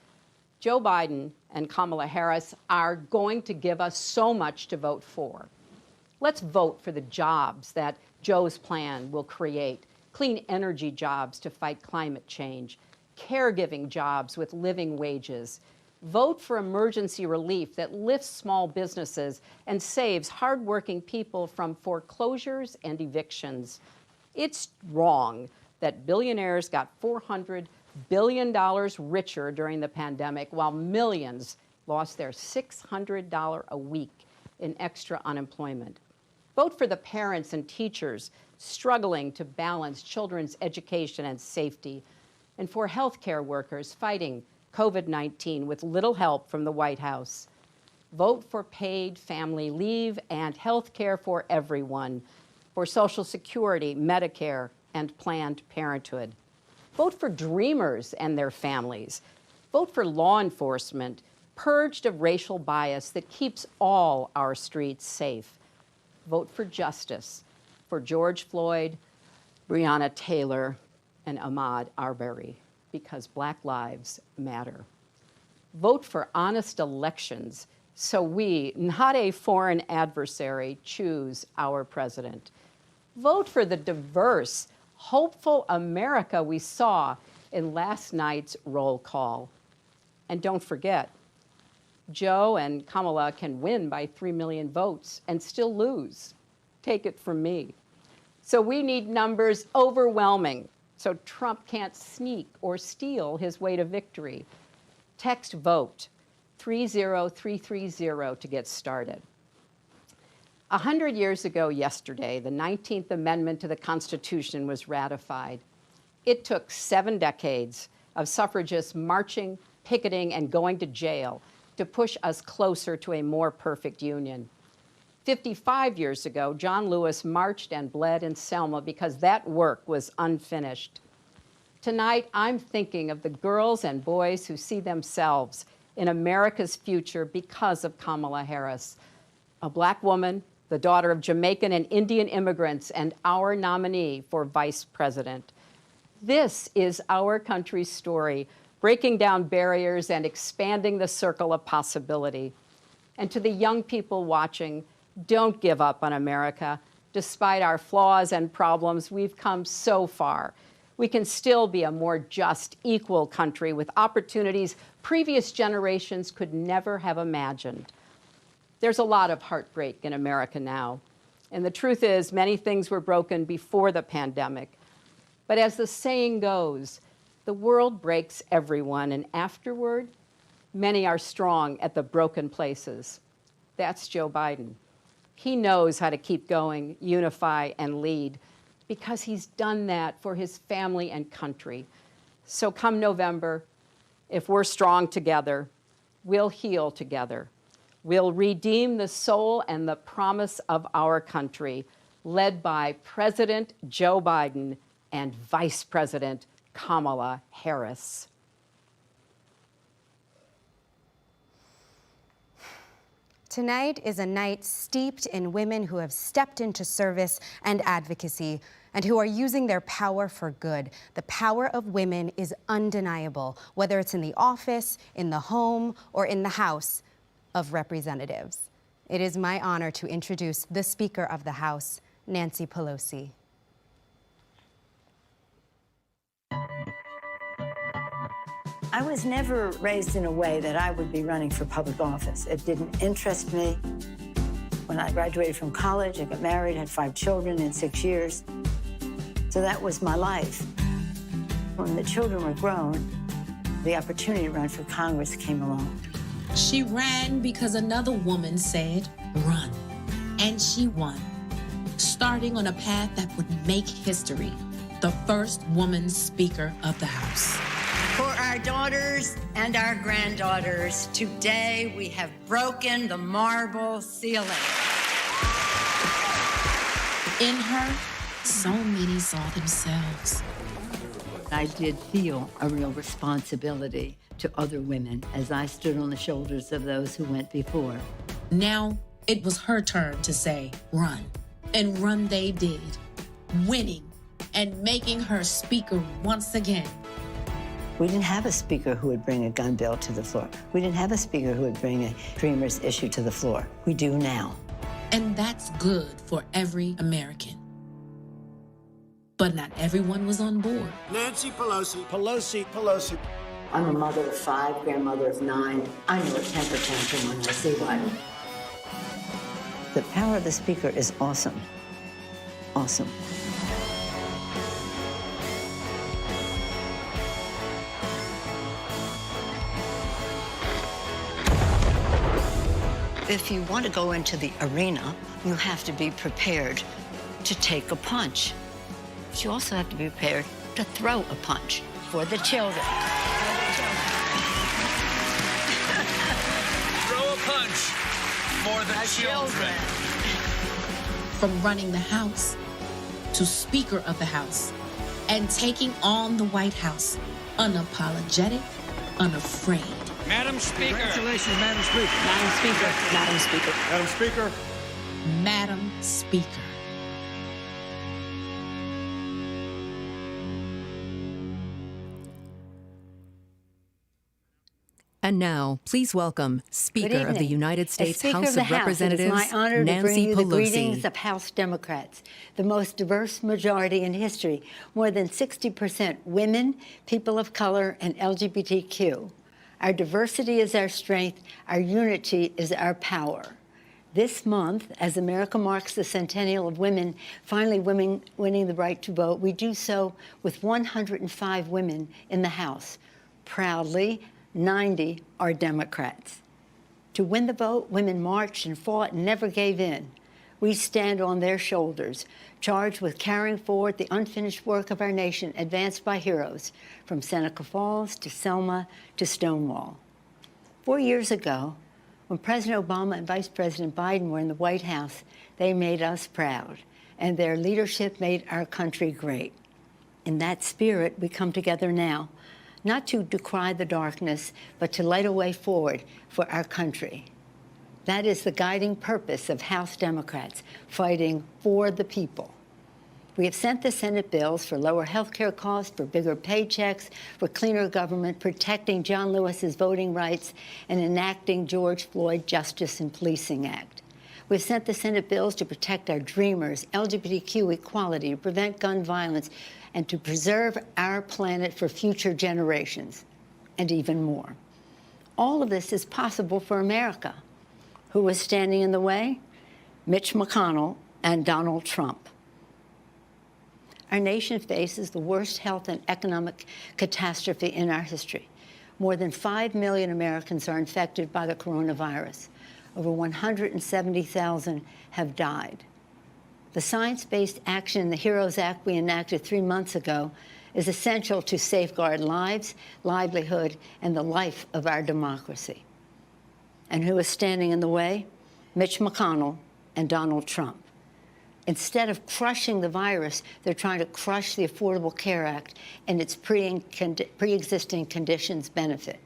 Speaker 30: Joe Biden and Kamala Harris are going to give us so much to vote for. Let's vote for the jobs that Joe's plan will create. Clean energy jobs to fight climate change, caregiving jobs with living wages. Vote for emergency relief that lifts small businesses and saves hardworking people from foreclosures and evictions. It's wrong that billionaires got $400 billion richer during the pandemic while millions lost their $600 a week in extra unemployment. Vote for the parents and teachers struggling to balance children's education and safety, and for healthcare workers fighting COVID-19 with little help from the White House. Vote for paid family leave and health care for everyone. for Social Security, Medicare, and Planned Parenthood. Vote for dreamers and their families. Vote for law enforcement purged of racial bias that keeps all our streets safe. Vote for justice for George Floyd, Breonna Taylor, and Ahmaud Arbery, because Black lives matter. Vote for honest elections so we, not a foreign adversary, choose our president. Vote for the diverse, hopeful America we saw in last night's roll call. And don't forget, Joe and Kamala can win by 3 million votes and still lose. Take it from me. So we need numbers overwhelming so Trump can't sneak or steal his way to victory. Text VOTE 30330 to get started. 100 years ago yesterday, the 19th Amendment to the Constitution was ratified. It took 7 decades of suffragists marching, picketing, and going to jail to push us closer to a more perfect union. 55 years ago, John Lewis marched and bled in Selma because that work was unfinished. Tonight, I'm thinking of the girls and boys who see themselves in America's future because of Kamala Harris, a Black woman, the daughter of Jamaican and Indian immigrants, and our nominee for vice president. This is our country's story, breaking down barriers and expanding the circle of possibility. And to the young people watching, don't give up on America. Despite our flaws and problems, we've come so far. We can still be a more just, equal country with opportunities previous generations could never have imagined. There's a lot of heartbreak in America now. And the truth is, many things were broken before the pandemic. But as the saying goes, the world breaks everyone, and afterward, many are strong at the broken places. That's Joe Biden. He knows how to keep going, unify, and lead, because he's done that for his family and country. So come November, if we're strong together, we'll heal together. We'll redeem the soul and the promise of our country, led by President Joe Biden and Vice President Kamala Harris.
Speaker 2: Tonight is a night steeped in women who have stepped into service and advocacy and who are using their power for good. The power of women is undeniable, whether it's in the office, in the home, or in the House of Representatives. It is my honor to introduce the Speaker of the House, Nancy Pelosi.
Speaker 5: I was never raised in a way that I would be running for public office. It didn't interest me. When I graduated from college, I got married, had 5 children in 6 years. So that was my life. When the children were grown, the opportunity to run for Congress came along.
Speaker 7: She ran because another woman said, run. And she won, starting on a path that would make history, the first woman Speaker of the House.
Speaker 9: For our daughters and our granddaughters, today we have broken the marble ceiling.
Speaker 7: In her, so many saw themselves.
Speaker 11: I did feel a real responsibility to other women as I stood on the shoulders of those who went before.
Speaker 7: Now it was her turn to say, run. And run they did, winning and making her Speaker once again.
Speaker 5: We didn't have a speaker who would bring a gun bill to the floor. We didn't have a speaker who would bring a Dreamers issue to the floor. We do now.
Speaker 7: And that's good for every American. But not everyone was on board.
Speaker 17: Nancy Pelosi, Pelosi, Pelosi.
Speaker 5: I'm a mother of 5, grandmother of 9. I know a temper tantrum when I see one. The power of the speaker is awesome. Awesome. If you want to go into the arena, you have to be prepared to take a punch. But you also have to be prepared to throw a punch for the children.
Speaker 17: Throw a punch for the children.
Speaker 7: From running the House to Speaker of the House and taking on the White House unapologetic, unafraid.
Speaker 17: Madam Speaker. Congratulations, Madam Speaker.
Speaker 3: Madam Speaker. Madam Speaker.
Speaker 17: Madam Speaker.
Speaker 7: Madam Speaker.
Speaker 4: And now, please welcome Speaker of the United States House of Representatives,
Speaker 5: it is my honor
Speaker 4: Nancy
Speaker 5: to bring you the
Speaker 4: Pelosi.
Speaker 5: greetings of House Democrats, the most diverse majority in history, more than 60% women, people of color, and LGBTQ. Our diversity is our strength. Our unity is our power. This month, as America marks the centennial of women finally winning the right to vote, we do so with 105 women in the House. Proudly, 90 are Democrats. To win the vote, women marched and fought and never gave in. We stand on their shoulders, charged with carrying forward the unfinished work of our nation advanced by heroes, from Seneca Falls to Selma to Stonewall. 4 years ago, when President Obama and Vice President Biden were in the White House, they made us proud, and their leadership made our country great. In that spirit, we come together now, not to decry the darkness, but to light a way forward for our country. That is the guiding purpose of House Democrats, fighting for the people. We have sent the Senate bills for lower health care costs, for bigger paychecks, for cleaner government, protecting John Lewis's voting rights, and enacting George Floyd Justice and Policing Act. We've sent the Senate bills to protect our dreamers, LGBTQ equality, to prevent gun violence, and to preserve our planet for future generations, and even more. All of this is possible for America. Who was standing in the way? Mitch McConnell and Donald Trump. Our nation faces the worst health and economic catastrophe in our history. More than 5 million Americans are infected by the coronavirus. Over 170,000 have died. The science-based action in the HEROES Act we enacted 3 months ago is essential to safeguard lives, livelihood, and the life of our democracy. And who is standing in the way? Mitch McConnell and Donald Trump. Instead of crushing the virus, they're trying to crush the Affordable Care Act and its pre-existing conditions benefit.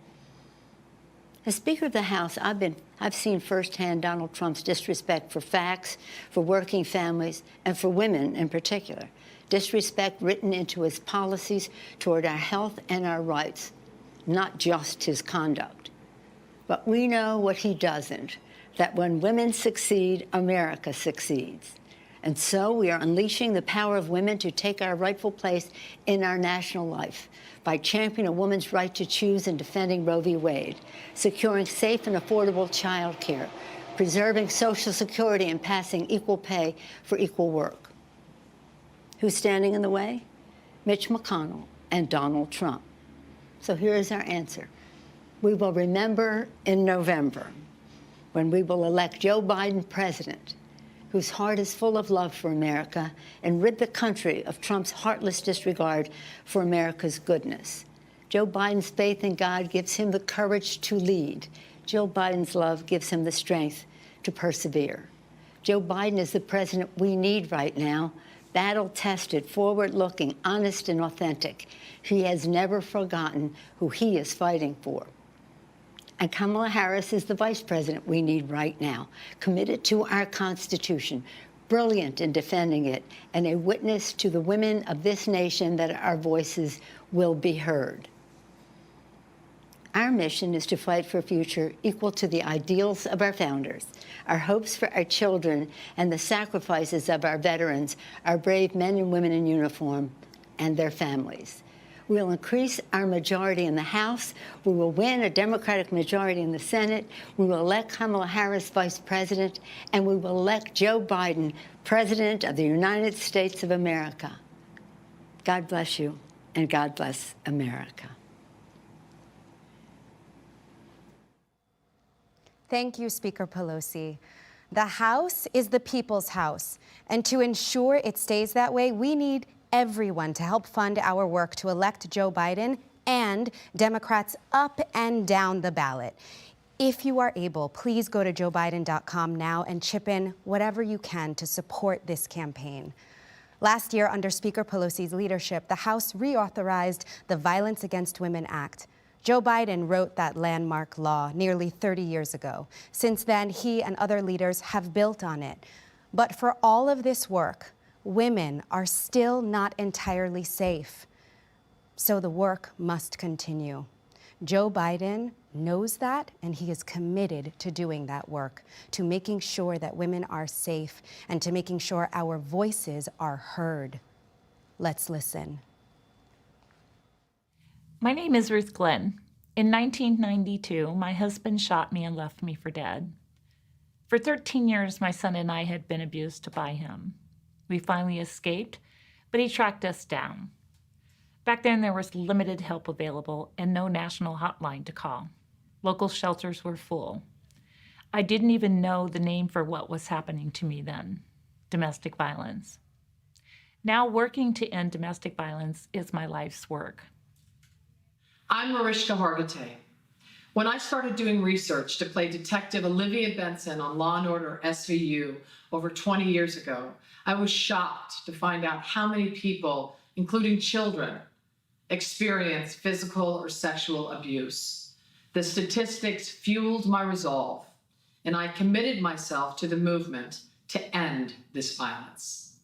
Speaker 5: As Speaker of the House, I've seen firsthand Donald Trump's disrespect for facts, for working families, and for women in particular. Disrespect written into his policies toward our health and our rights, not just his conduct. But we know what he doesn't, that when women succeed, America succeeds. And so we are unleashing the power of women to take our rightful place in our national life by championing a woman's right to choose and defending Roe v. Wade, securing safe and affordable child care, preserving Social Security, and passing equal pay for equal work. Who's standing in the way? Mitch McConnell and Donald Trump. So here is our answer. We will remember in November when we will elect Joe Biden president, whose heart is full of love for America, and rid the country of Trump's heartless disregard for America's goodness. Joe Biden's faith in God gives him the courage to lead. Joe Biden's love gives him the strength to persevere. Joe Biden is the president we need right now, battle-tested, forward-looking, honest, and authentic. He has never forgotten who he is fighting for. And Kamala Harris is the vice president we need right now, committed to our Constitution, brilliant in defending it, and a witness to the women of this nation that our voices will be heard. Our mission is to fight for a future equal to the ideals of our founders, our hopes for our children, and the sacrifices of our veterans, our brave men and women in uniform, and their families. We will increase our majority in the House. We will win a Democratic majority in the Senate. We will elect Kamala Harris vice president, and we will elect Joe Biden president of the United States of America. God bless you, and God bless America.
Speaker 2: Thank you, Speaker Pelosi. The House is the people's house, and to ensure it stays that way, we need everyone to help fund our work to elect Joe Biden and Democrats up and down the ballot. If you are able, please go to joebiden.com now and chip in whatever you can to support this campaign. Last year, under Speaker Pelosi's leadership, the House reauthorized the Violence Against Women Act. Joe Biden wrote that landmark law nearly 30 years ago. Since then, he and other leaders have built on it. But for all of this work, women are still not entirely safe. So the work must continue. Joe Biden knows that, and he is committed to doing that work, to making sure that women are safe and to making sure our voices are heard. Let's listen.
Speaker 8: My name is Ruth Glenn. In 1992, my husband shot me and left me for dead. For 13 years, my son and I had been abused by him. We finally escaped, but he tracked us down. Back then, there was limited help available and no national hotline to call. Local shelters were full. I didn't even know the name for what was happening to me then: domestic violence. Now, working to end domestic violence is my life's work.
Speaker 12: I'm Mariska Hargitay. When I started doing research to play Detective Olivia Benson on Law & Order SVU over 20 years ago, I was shocked to find out how many people, including children, experience physical or sexual abuse. The statistics fueled my resolve, and I committed myself to the movement to end this violence.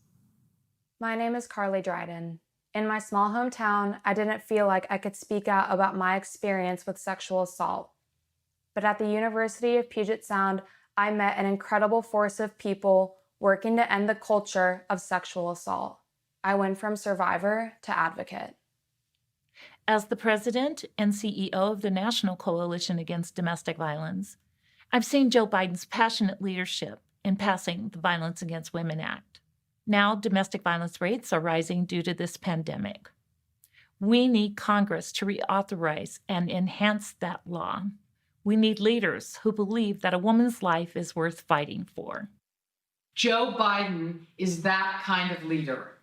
Speaker 6: My name is Carly Dryden. In my small hometown, I didn't feel like I could speak out about my experience with sexual assault. But at the University of Puget Sound, I met an incredible force of people working to end the culture of sexual assault. I went from survivor to advocate.
Speaker 8: As the president and CEO of the National Coalition Against Domestic Violence, I've seen Joe Biden's passionate leadership in passing the Violence Against Women Act. Now, domestic violence rates are rising due to this pandemic. We need Congress to reauthorize and enhance that law. We need leaders who believe that a woman's life is worth fighting for.
Speaker 12: Joe Biden is that kind of leader.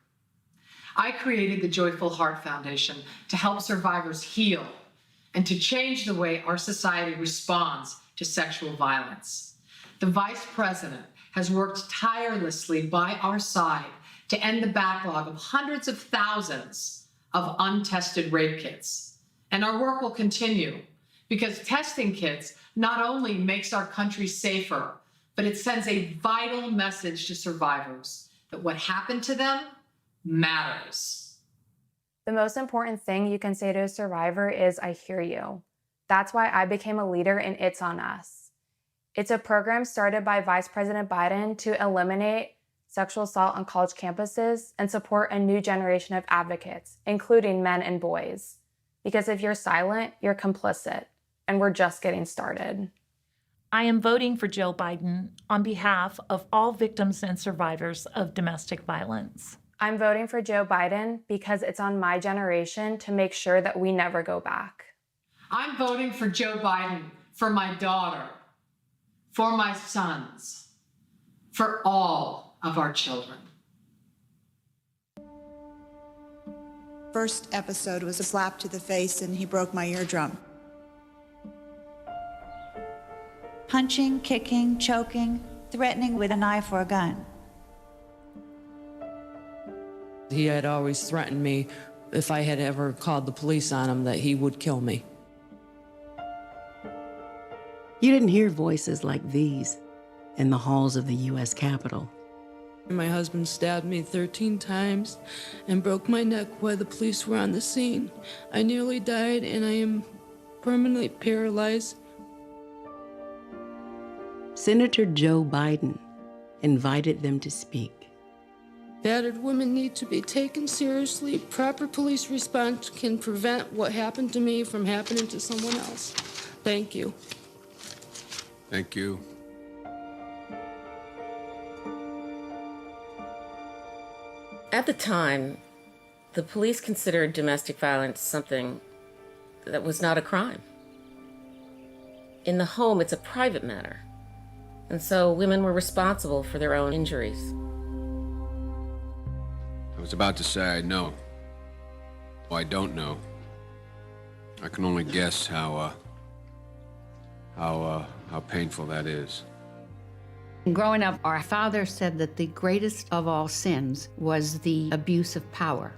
Speaker 12: I created the Joyful Heart Foundation to help survivors heal and to change the way our society responds to sexual violence. The Vice President has worked tirelessly by our side to end the backlog of hundreds of thousands of untested rape kits. And our work will continue because testing kits not only makes our country safer, but it sends a vital message to survivors that what happened to them matters.
Speaker 6: The most important thing you can say to a survivor is, "I hear you." That's why I became a leader in It's on Us. It's a program started by Vice President Biden to eliminate sexual assault on college campuses and support a new generation of advocates, including men and boys. Because if you're silent, you're complicit, and we're just getting started.
Speaker 8: I am voting for Joe Biden on behalf of all victims and survivors of domestic violence.
Speaker 6: I'm voting for Joe Biden because it's on my generation to make sure that we never go back.
Speaker 12: I'm voting for Joe Biden for my daughter, for my sons, for all of our children.
Speaker 13: First episode was a slap to the face and he broke my eardrum. Punching, kicking, choking, threatening with a knife or a gun.
Speaker 18: He had always threatened me if I had ever called the police on him that he would kill me.
Speaker 20: You didn't hear voices like these in the halls of the U.S. Capitol.
Speaker 18: My husband stabbed me 13 times and broke my neck while the police were on the scene. I nearly died and I am permanently paralyzed.
Speaker 20: Senator Joe Biden invited them to speak.
Speaker 18: Battered women need to be taken seriously. Proper police response can prevent what happened to me from happening to someone else. Thank you.
Speaker 21: Thank you.
Speaker 22: At the time, the police considered domestic violence something that was not a crime. In the home, it's a private matter. And so women were responsible for their own injuries.
Speaker 21: I was about to say I know. Well, I don't know. I can only guess how painful that is.
Speaker 10: Growing up, our father said that the greatest of all sins was the abuse of power.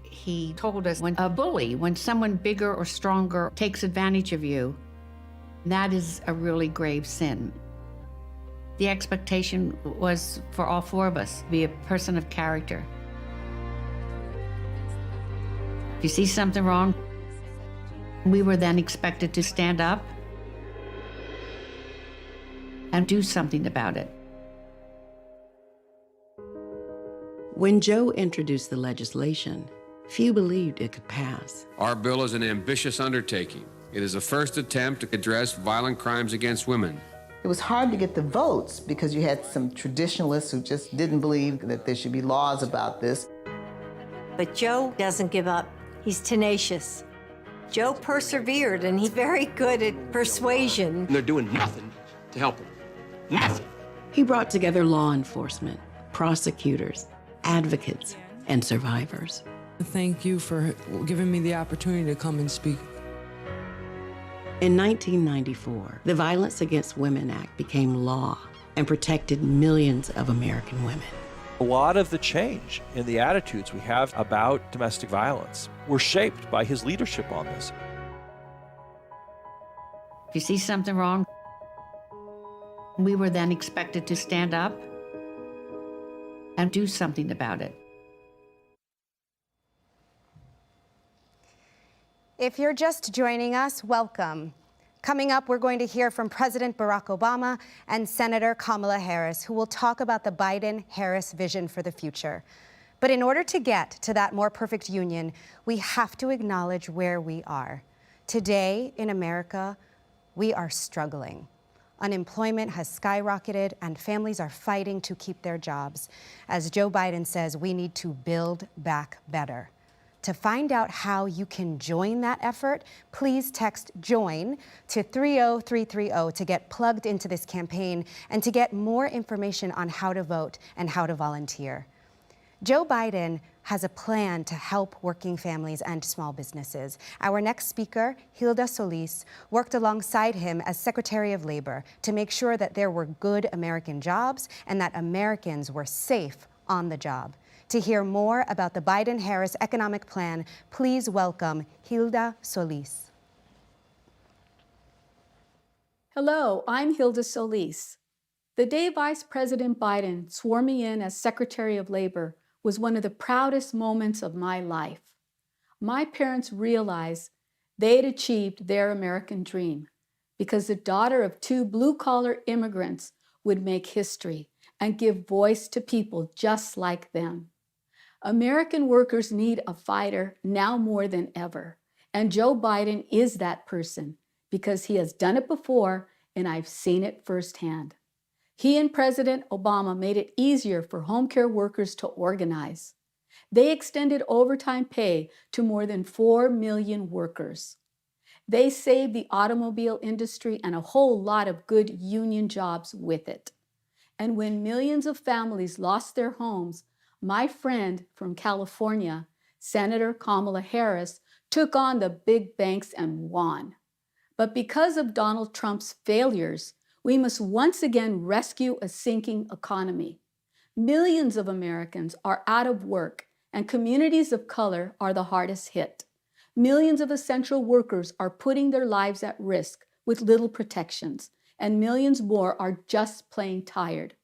Speaker 10: He told us when a bully, when someone bigger or stronger takes advantage of you, that is a really grave sin. The expectation was for all four of us to be a person of character. If you see something wrong, we were then expected to stand up and do something about it.
Speaker 20: When Joe introduced the legislation, few believed it could pass.
Speaker 21: Our bill is an ambitious undertaking. It is the first attempt to address violent crimes against women.
Speaker 14: It was hard to get the votes because you had some traditionalists who just didn't believe that there should be laws about this.
Speaker 16: But Joe doesn't give up. He's tenacious. Joe persevered, and he's very good at persuasion.
Speaker 17: They're doing nothing to help him. Nothing.
Speaker 20: He brought together law enforcement, prosecutors, advocates, and survivors.
Speaker 18: Thank you for giving me the opportunity to come and speak.
Speaker 20: In 1994, the Violence Against Women Act became law and protected millions of American women.
Speaker 19: A lot of the change in the attitudes we have about domestic violence were shaped by his leadership on this.
Speaker 10: If you see something wrong, we were then expected to stand up and do something about it.
Speaker 2: If you're just joining us, welcome. Coming up, we're going to hear from President Barack Obama and Senator Kamala Harris, who will talk about the Biden-Harris vision for the future. But in order to get to that more perfect union, we have to acknowledge where we are. Today in America, we are struggling. Unemployment has skyrocketed and families are fighting to keep their jobs. As Joe Biden says, we need to build back better. To find out how you can join that effort, please text JOIN to 30330 to get plugged into this campaign and to get more information on how to vote and how to volunteer. Joe Biden has a plan to help working families and small businesses. Our next speaker, Hilda Solis, worked alongside him as Secretary of Labor to make sure that there were good American jobs and that Americans were safe on the job. To hear more about the Biden-Harris economic plan, please welcome Hilda Solis.
Speaker 23: Hello, I'm Hilda Solis. The day Vice President Biden swore me in as Secretary of Labor was one of the proudest moments of my life. My parents realized they had achieved their American dream because the daughter of two blue-collar immigrants would make history and give voice to people just like them. American workers need a fighter now more than ever, and Joe Biden is that person because he has done it before and I've seen it firsthand. He and President Obama made it easier for home care workers to organize. They extended overtime pay to more than 4 million workers. They saved the automobile industry and a whole lot of good union jobs with it. And when millions of families lost their homes, my friend from California, Senator Kamala Harris, took on the big banks and won. But because of Donald Trump's failures, we must once again rescue a sinking economy. Millions of Americans are out of work, and communities of color are the hardest hit. Millions of essential workers are putting their lives at risk with little protections, and millions more are just plain tired.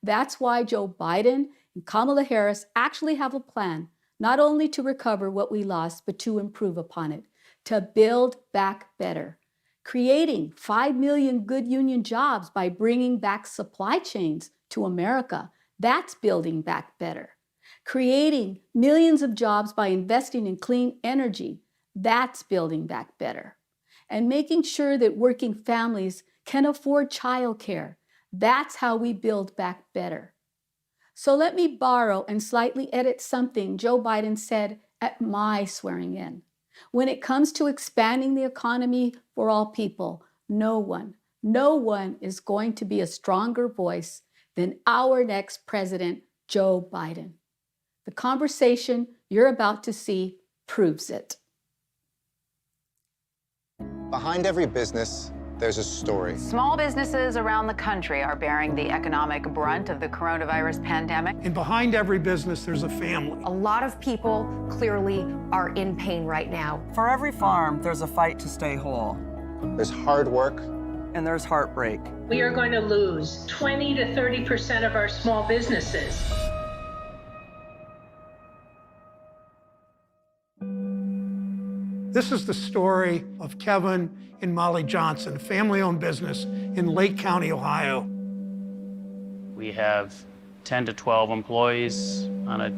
Speaker 23: That's why Joe Biden and Kamala Harris actually have a plan, not only to recover what we lost, but to improve upon it, to build back better. Creating 5 million good union jobs by bringing back supply chains to America, that's building back better. Creating millions of jobs by investing in clean energy, that's building back better. And making sure that working families can afford childcare, that's how we build back better. So let me borrow and slightly edit something Joe Biden said at my swearing in. When it comes to expanding the economy for all people, no one is going to be a stronger voice than our next president, Joe Biden. The conversation you're about to see proves it.
Speaker 24: Behind every business,
Speaker 1: there's a story.
Speaker 9: Small businesses around the country are bearing the economic brunt of the coronavirus pandemic.
Speaker 15: And behind every business, there's a family.
Speaker 24: A lot of people clearly are in pain right now.
Speaker 25: For every farm, there's a fight to stay whole.
Speaker 1: There's hard work.
Speaker 25: And there's heartbreak.
Speaker 26: We are going to lose 20 to 30% of our small businesses.
Speaker 15: This is the story of Kevin and Molly Johnson, a family-owned business in Lake County, Ohio.
Speaker 27: We have 10 to 12 employees on a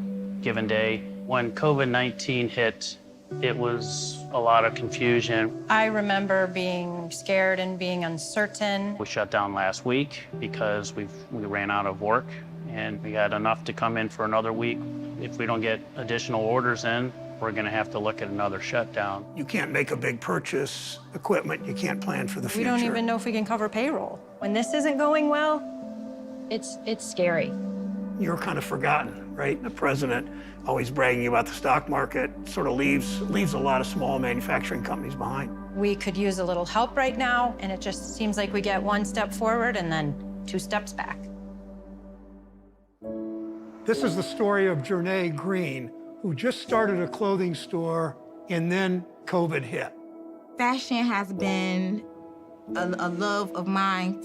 Speaker 27: given day. When COVID-19 hit, it was a lot of confusion.
Speaker 28: I remember being scared and being uncertain.
Speaker 27: We shut down last week because we ran out of work, and we had enough to come in for another week. If we don't get additional orders in, we're going to have to look at another shutdown.
Speaker 15: You can't make a big purchase, equipment, you can't plan for the future.
Speaker 28: We don't even know if we can cover payroll. When this isn't going well, it's scary.
Speaker 15: You're kind of forgotten, right? The president always bragging about the stock market sort of leaves a lot of small manufacturing companies behind.
Speaker 28: We could use a little help right now, and it just seems like we get one step forward and then 2 steps back.
Speaker 15: This is the story of Jernay Green, who just started a clothing store, and then COVID hit.
Speaker 29: Fashion has been a love of mine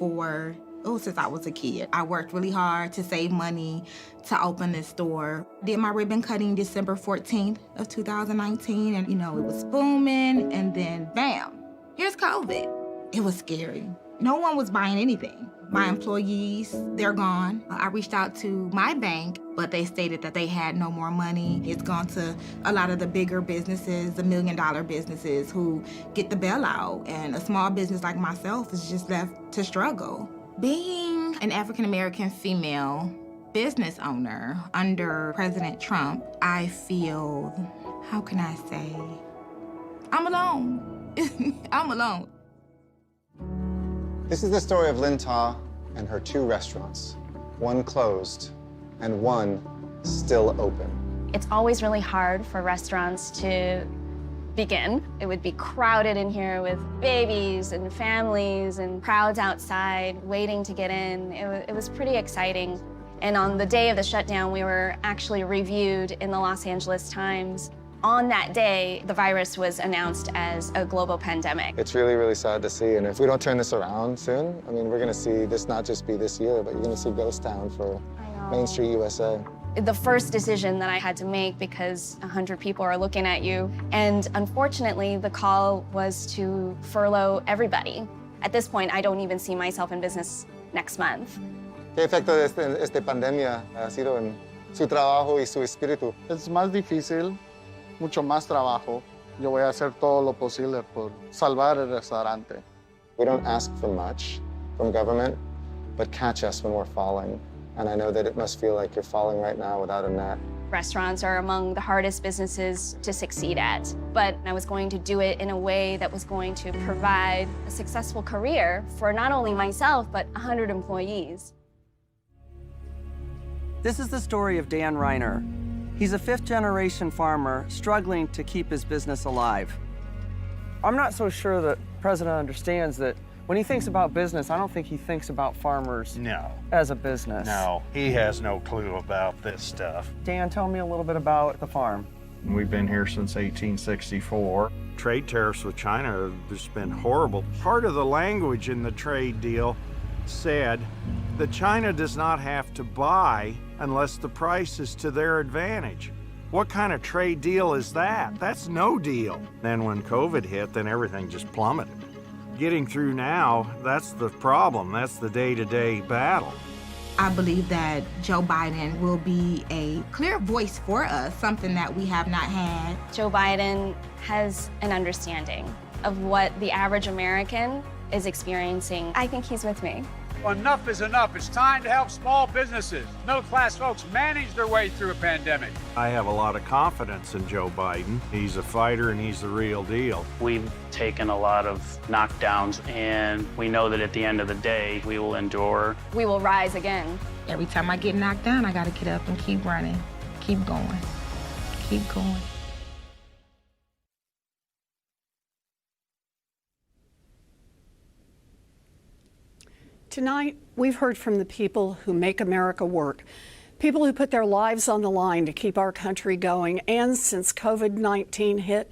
Speaker 29: since I was a kid. I worked really hard to save money to open this store. Did my ribbon cutting December 14th of 2019, and it was booming, and then bam, here's COVID. It was scary. No one was buying anything. My employees, they're gone. I reached out to my bank, but they stated that they had no more money. It's gone to a lot of the bigger businesses, the $1 million businesses who get the bailout, and a small business like myself is just left to struggle. Being an African-American female business owner under President Trump, I feel, how can I say, I'm alone. I'm alone.
Speaker 1: This is the story of Lynn Ta and her 2 restaurants, one closed and one still open.
Speaker 30: It's always really hard for restaurants to begin. It would be crowded in here with babies and families and crowds outside waiting to get in. It was pretty exciting. And on the day of the shutdown, we were actually reviewed in the Los Angeles Times. On that day, the virus was announced as a global pandemic.
Speaker 1: It's really, really sad to see, and if we don't turn this around soon, I mean, we're gonna see this not just be this year, but you're gonna see ghost town for Main Street USA.
Speaker 30: The first decision that I had to make, because 100 people are looking at you, and unfortunately, the call was to furlough everybody. At this point, I don't even see myself in business next month.
Speaker 1: ¿Qué efecto de esta pandemia ha sido en su trabajo y su espíritu?
Speaker 31: Es más difícil. Mucho más trabajo. Yo voy a hacer todo lo posible por salvar el restaurante.
Speaker 1: We don't ask for much from government, but catch us when we're falling. And I know that it must feel like you're falling right now without a net.
Speaker 30: Restaurants are among the hardest businesses to succeed at, but I was going to do it in a way that was going to provide a successful career for not only myself, but 100 employees.
Speaker 25: This is the story of Dan Reiner. He's a 5th-generation farmer struggling to keep his business alive. I'm not so sure that the president understands that when he thinks about business, I don't think he thinks about farmers as a business.
Speaker 32: No, he has no clue about this stuff.
Speaker 25: Dan, tell me a little bit about the farm.
Speaker 32: We've been here since 1864. Trade tariffs with China have just been horrible. Part of the language in the trade deal said that China does not have to buy unless the price is to their advantage. What kind of trade deal is that? That's no deal. Then when COVID hit, then everything just plummeted. Getting through now, that's the problem. That's the day-to-day battle.
Speaker 29: I believe that Joe Biden will be a clear voice for us, something that we have not had.
Speaker 30: Joe Biden has an understanding of what the average American is experiencing. I think he's with me.
Speaker 33: Enough is enough. It's time to help small businesses, middle-class folks manage their way through a pandemic.
Speaker 32: I have a lot of confidence in Joe Biden. He's a fighter and he's the real deal.
Speaker 27: We've taken a lot of knockdowns, and we know that at the end of the day, we will endure.
Speaker 30: We will rise again.
Speaker 29: Every time I get knocked down, I gotta get up and keep running, keep going, keep going.
Speaker 3: Tonight, we've heard from the people who make America work, people who put their lives on the line to keep our country going, and since COVID-19 hit,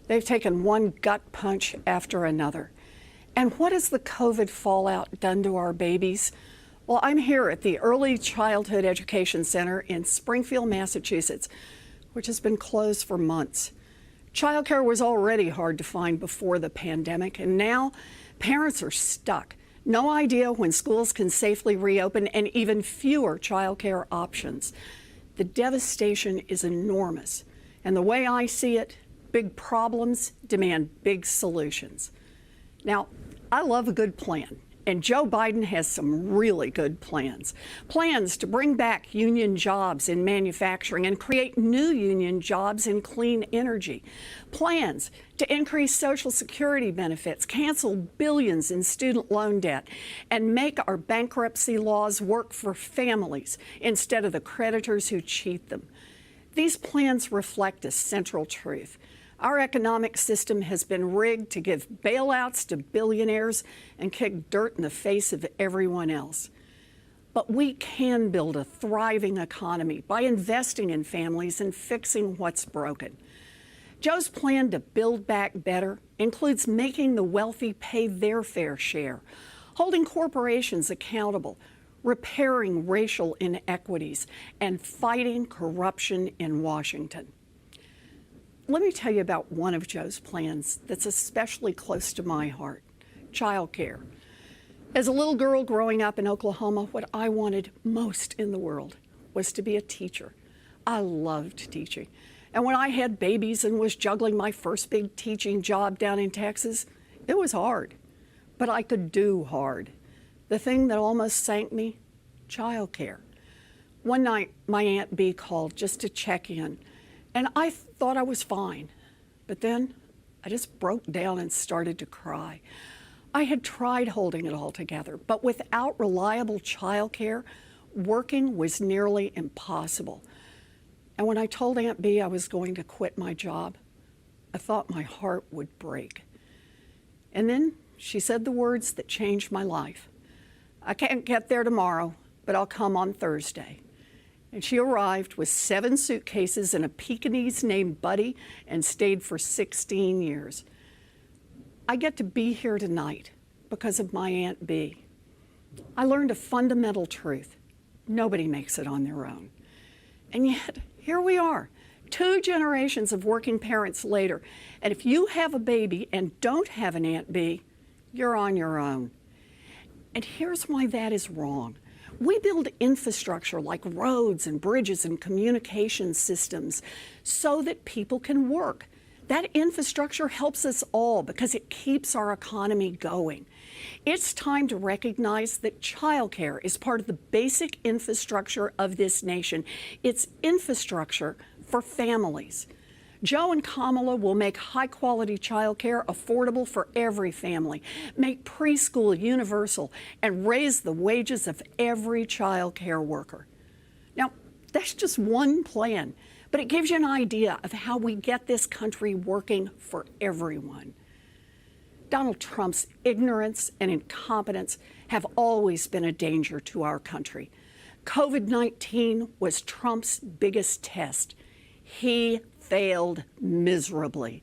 Speaker 3: they've taken one gut punch after another. And what has the COVID fallout done to our babies? Well, I'm here at the Early Childhood Education Center in Springfield, Massachusetts, which has been closed for months. Childcare was already hard to find before the pandemic, and now parents are stuck. No idea when schools can safely reopen, and even fewer childcare options. The devastation is enormous, and the way I see it, big problems demand big solutions. Now, I love a good plan, and Joe Biden has some really good plans. Plans to bring back union jobs in manufacturing and create new union jobs in clean energy. Plans to increase Social Security benefits, cancel billions in student loan debt, and make our bankruptcy laws work for families instead of the creditors who cheat them. These plans reflect a central truth. Our economic system has been rigged to give bailouts to billionaires and kick dirt in the face of everyone else. But we can build a thriving economy by investing in families and fixing what's broken. Joe's plan to build back better includes making the wealthy pay their fair share, holding corporations accountable, repairing racial inequities, and fighting corruption in Washington. Let me tell you about one of Joe's plans that's especially close to my heart: childcare. As a little girl growing up in Oklahoma, what I wanted most in the world was to be a teacher. I loved teaching. And when I had babies and was juggling my first big teaching job down in Texas, it was hard. But I could do hard. The thing that almost sank me: childcare. One night, my Aunt Bee called just to check in. And I thought I was fine. But then I just broke down and started to cry. I had tried holding it all together, but without reliable childcare, working was nearly impossible. And when I told Aunt Bee I was going to quit my job, I thought my heart would break. And then she said the words that changed my life: "I can't get there tomorrow, but I'll come on Thursday." And she arrived with 7 suitcases and a Pekingese named Buddy and stayed for 16 years. I get to be here tonight because of my Aunt Bee. I learned a fundamental truth: nobody makes it on their own. And yet, here we are, 2 generations of working parents later, and if you have a baby and don't have an Aunt Bee, you're on your own. And here's why that is wrong. We build infrastructure like roads and bridges and communication systems so that people can work. That infrastructure helps us all because it keeps our economy going. It's time to recognize that childcare is part of the basic infrastructure of this nation. It's infrastructure for families. Joe and Kamala will make high-quality childcare affordable for every family, make preschool universal, and raise the wages of every childcare worker. Now, that's just one plan, but it gives you an idea of how we get this country working for everyone. Donald Trump's ignorance and incompetence have always been a danger to our country. COVID-19 was Trump's biggest test. He failed miserably.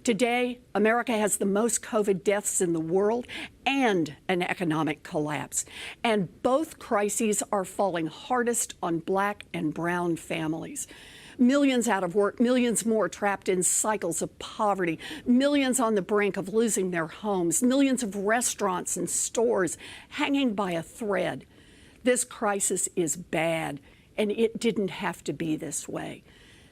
Speaker 3: Today, America has the most COVID deaths in the world and an economic collapse. And both crises are falling hardest on Black and brown families. Millions out of work, millions more trapped in cycles of poverty, millions on the brink of losing their homes, millions of restaurants and stores hanging by a thread. This crisis is bad, and it didn't have to be this way.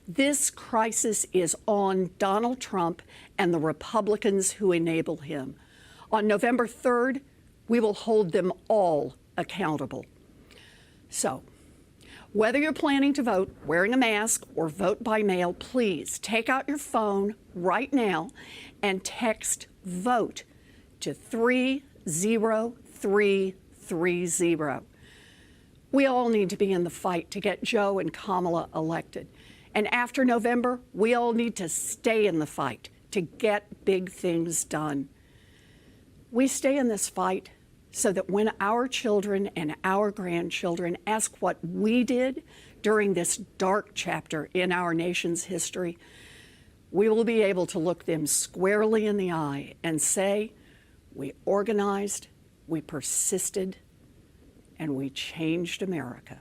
Speaker 3: This crisis is on Donald Trump and the Republicans who enable him. On November 3rd, we will hold them all accountable. So, whether you're planning to vote wearing a mask or vote by mail, please take out your phone right now and text VOTE to 30330. We all need to be in the fight to get Joe and Kamala elected. And after November, we all need to stay in the fight to get big things done. We stay in this fight so that when our children and our grandchildren ask what we did during this dark chapter in our nation's history, we will be able to look them squarely in the eye and say, we organized, we persisted, and we changed America.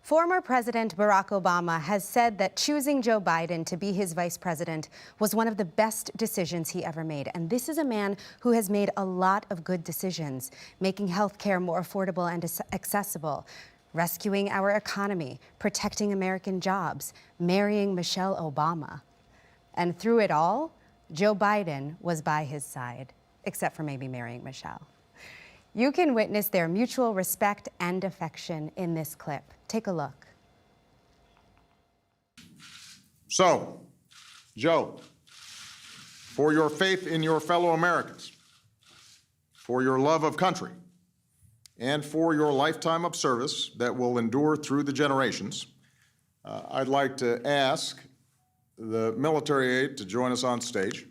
Speaker 2: Former President Barack Obama has said that choosing Joe Biden to be his vice president was one of the best decisions he ever made. And this is a man who has made a lot of good decisions, making health care more affordable and accessible, rescuing our economy, protecting American jobs, marrying Michelle Obama. And through it all, Joe Biden was by his side, except for maybe marrying Michelle. You can witness their mutual respect and affection in this clip. Take a look.
Speaker 4: So, Joe, for your faith in your fellow Americans, for your love of country, and for your lifetime of service that will endure through the generations, I'd like to ask the military aide to join us on stage.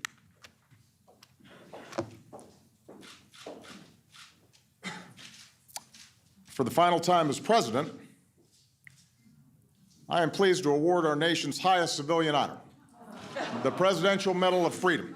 Speaker 4: For the final time as president, I am pleased to award our nation's highest civilian honor, the Presidential Medal of Freedom.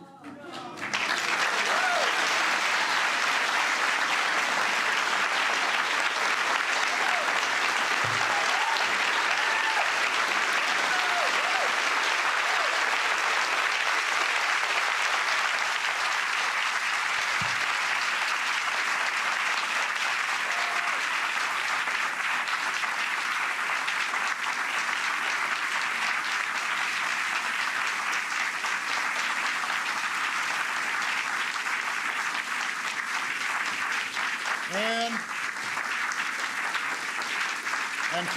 Speaker 4: And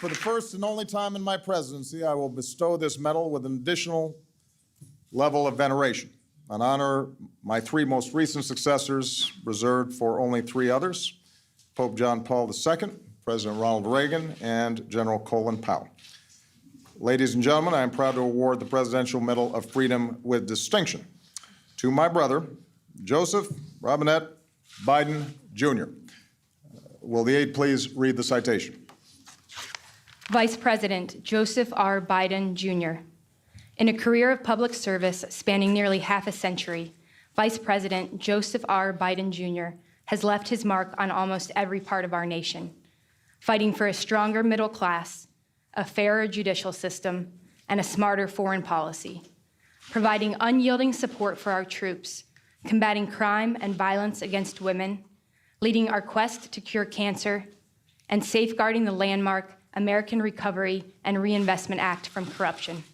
Speaker 4: for the first and only time in my presidency, I will bestow this medal with an additional level of veneration, an honor my three most recent successors reserved for only three others: Pope John Paul II, President Ronald Reagan, and General Colin Powell. Ladies and gentlemen, I am proud to award the Presidential Medal of Freedom with distinction to my brother, Joseph Robinette Biden, Jr. Will the aide please read the citation?
Speaker 5: Vice President Joseph R. Biden, Jr. In a career of public service spanning nearly half a century, Vice President Joseph R. Biden, Jr. has left his mark on almost every part of our nation, fighting for a stronger middle class, a fairer judicial system, and a smarter foreign policy, providing unyielding support for our troops, combating crime and violence against women, leading our quest to cure cancer, and safeguarding the landmark American Recovery and Reinvestment Act from corruption.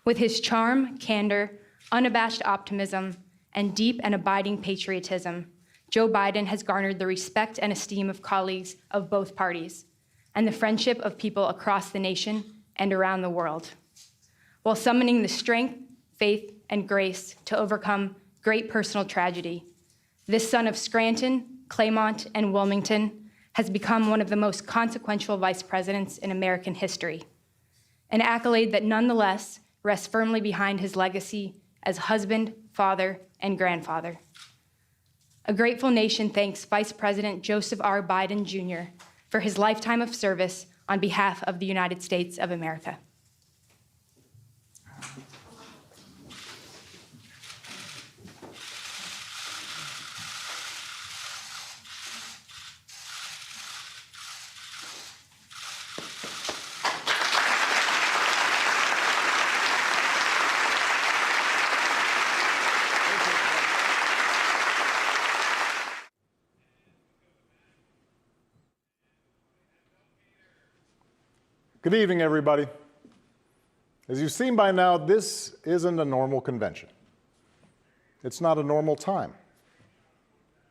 Speaker 5: With his charm, candor, unabashed optimism, and deep and abiding patriotism, Joe Biden has garnered the respect and esteem of colleagues of both parties, and the friendship of people across the nation and around the world, while summoning the strength, faith, and grace to overcome great personal tragedy. This son of Scranton, Claymont, and Wilmington has become one of the most consequential vice presidents in American history, an accolade that nonetheless rests firmly behind his legacy as husband, father, and grandfather. A grateful nation thanks Vice President Joseph R. Biden, Jr. for his lifetime of service on behalf of the United States of America.
Speaker 6: Good evening, everybody. As you've seen by now, this isn't a normal convention. It's not a normal time.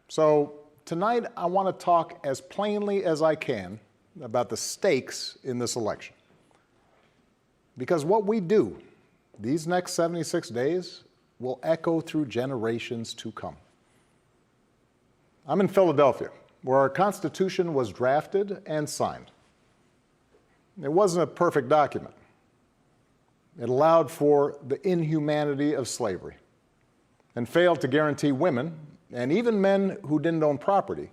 Speaker 6: So tonight, I want to talk as plainly as I can about the stakes in this election. Because what we do these next 76 days will echo through generations to come. I'm in Philadelphia, where our Constitution was drafted and signed. It wasn't a perfect document. It allowed for the inhumanity of slavery and failed to guarantee women, and even men who didn't own property,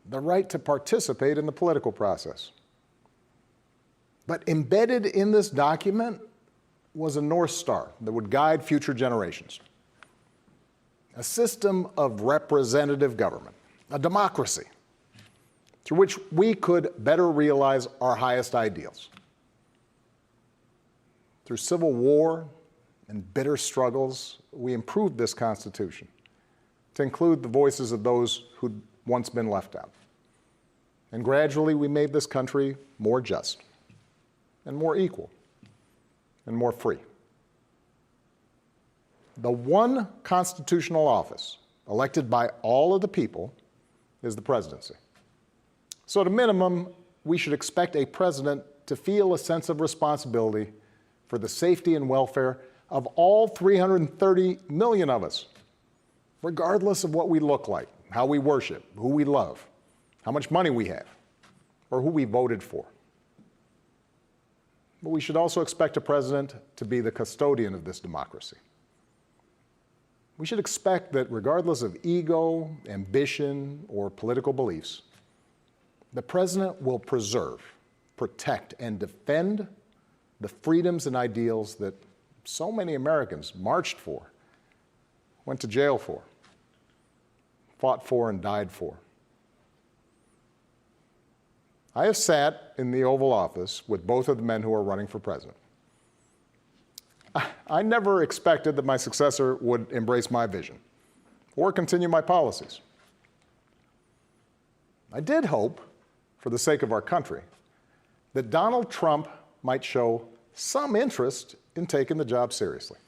Speaker 6: the right to participate in the political process. But embedded in this document was a North Star that would guide future generations. A system of representative government, a democracy, through which we could better realize our highest ideals. Through civil war and bitter struggles, we improved this Constitution to include the voices of those who'd once been left out. And gradually, we made this country more just and more equal and more free. The one constitutional office elected by all of the people is the presidency. So at a minimum, we should expect a president to feel a sense of responsibility for the safety and welfare of all 330 million of us, regardless of what we look like, how we worship, who we love, how much money we have, or who we voted for. But we should also expect a president to be the custodian of this democracy. We should expect that regardless of ego, ambition, or political beliefs, the president will preserve, protect, and defend the freedoms and ideals that so many Americans marched for, went to jail for, fought for, and died for. I have sat in the Oval Office with both of the men who are running for president. I never expected that my successor would embrace my vision or continue my policies. I did hope, for the sake of our country, that Donald Trump might show some interest in taking the job seriously,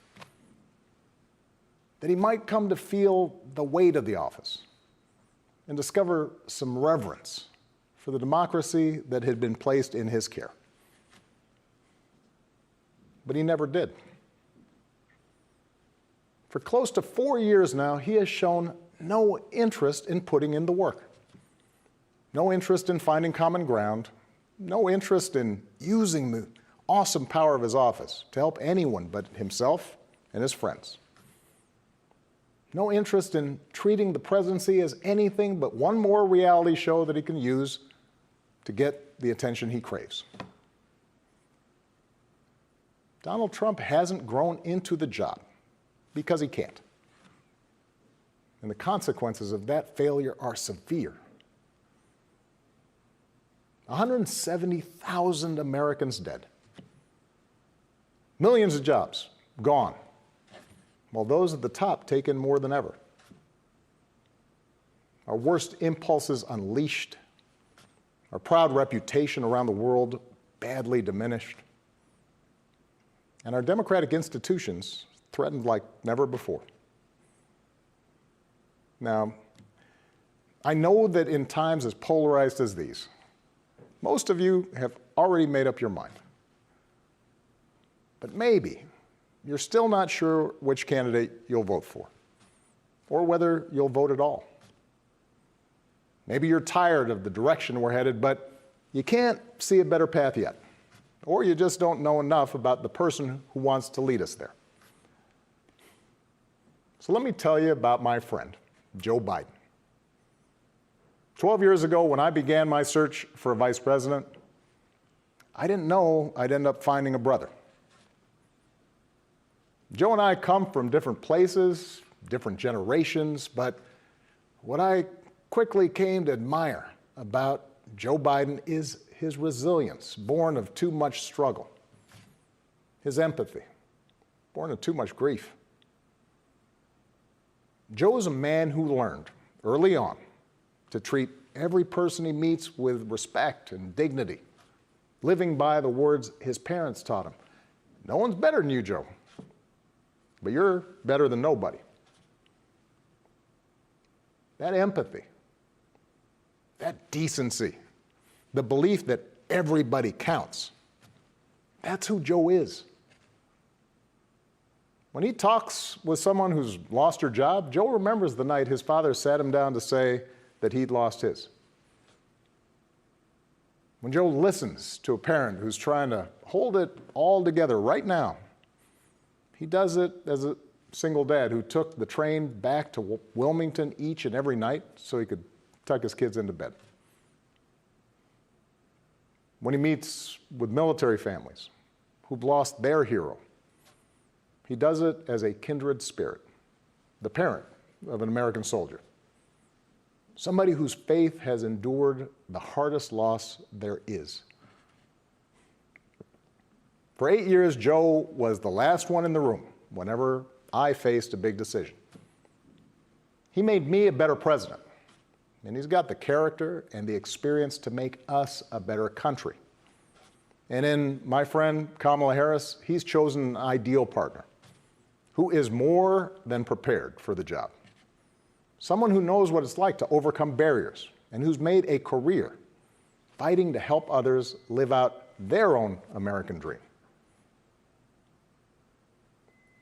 Speaker 6: that he might come to feel the weight of the office and discover some reverence for the democracy that had been placed in his care. But he never did. For close to 4 years now, he has shown no interest in putting in the work, no interest in finding common ground, no interest in using the awesome power of his office to help anyone but himself and his friends. No interest in treating the presidency as anything but one more reality show that he can use to get the attention he craves. Donald Trump hasn't grown into the job because he can't. And the consequences of that failure are severe. 170,000 Americans dead. Millions of jobs gone, while those at the top take in more than ever. Our worst impulses unleashed, our proud reputation around the world badly diminished, and our democratic institutions threatened like never before. Now, I know that in times as polarized as these, most of you have already made up your mind. But maybe you're still not sure which candidate you'll vote for, or whether you'll vote at all. Maybe you're tired of the direction we're headed, but you can't see a better path yet, or you just don't know enough about the person who wants to lead us there. So let me tell you about my friend, Joe Biden. 12 years ago, when I began my search for a vice president, I didn't know I'd end up finding a brother. Joe and I come from different places, different generations, but what I quickly came to admire about Joe Biden is his resilience, born of too much struggle, his empathy, born of too much grief. Joe is a man who learned early on to treat every person he meets with respect and dignity, living by the words his parents taught him. No one's better than you, Joe, but you're better than nobody. That empathy, that decency, the belief that everybody counts, that's who Joe is. When he talks with someone who's lost her job, Joe remembers the night his father sat him down to say, that he'd lost his. When Joe listens to a parent who's trying to hold it all together right now, he does it as a single dad who took the train back to Wilmington each and every night so he could tuck his kids into bed. When he meets with military families who've lost their hero, he does it as a kindred spirit, the parent of an American soldier, somebody whose faith has endured the hardest loss there is. For 8 years, Joe was the last one in the room whenever I faced a big decision. He made me a better president, and he's got the character and the experience to make us a better country. And in my friend Kamala Harris, he's chosen an ideal partner who is more than prepared for the job. Someone who knows what it's like to overcome barriers and who's made a career fighting to help others live out their own American dream.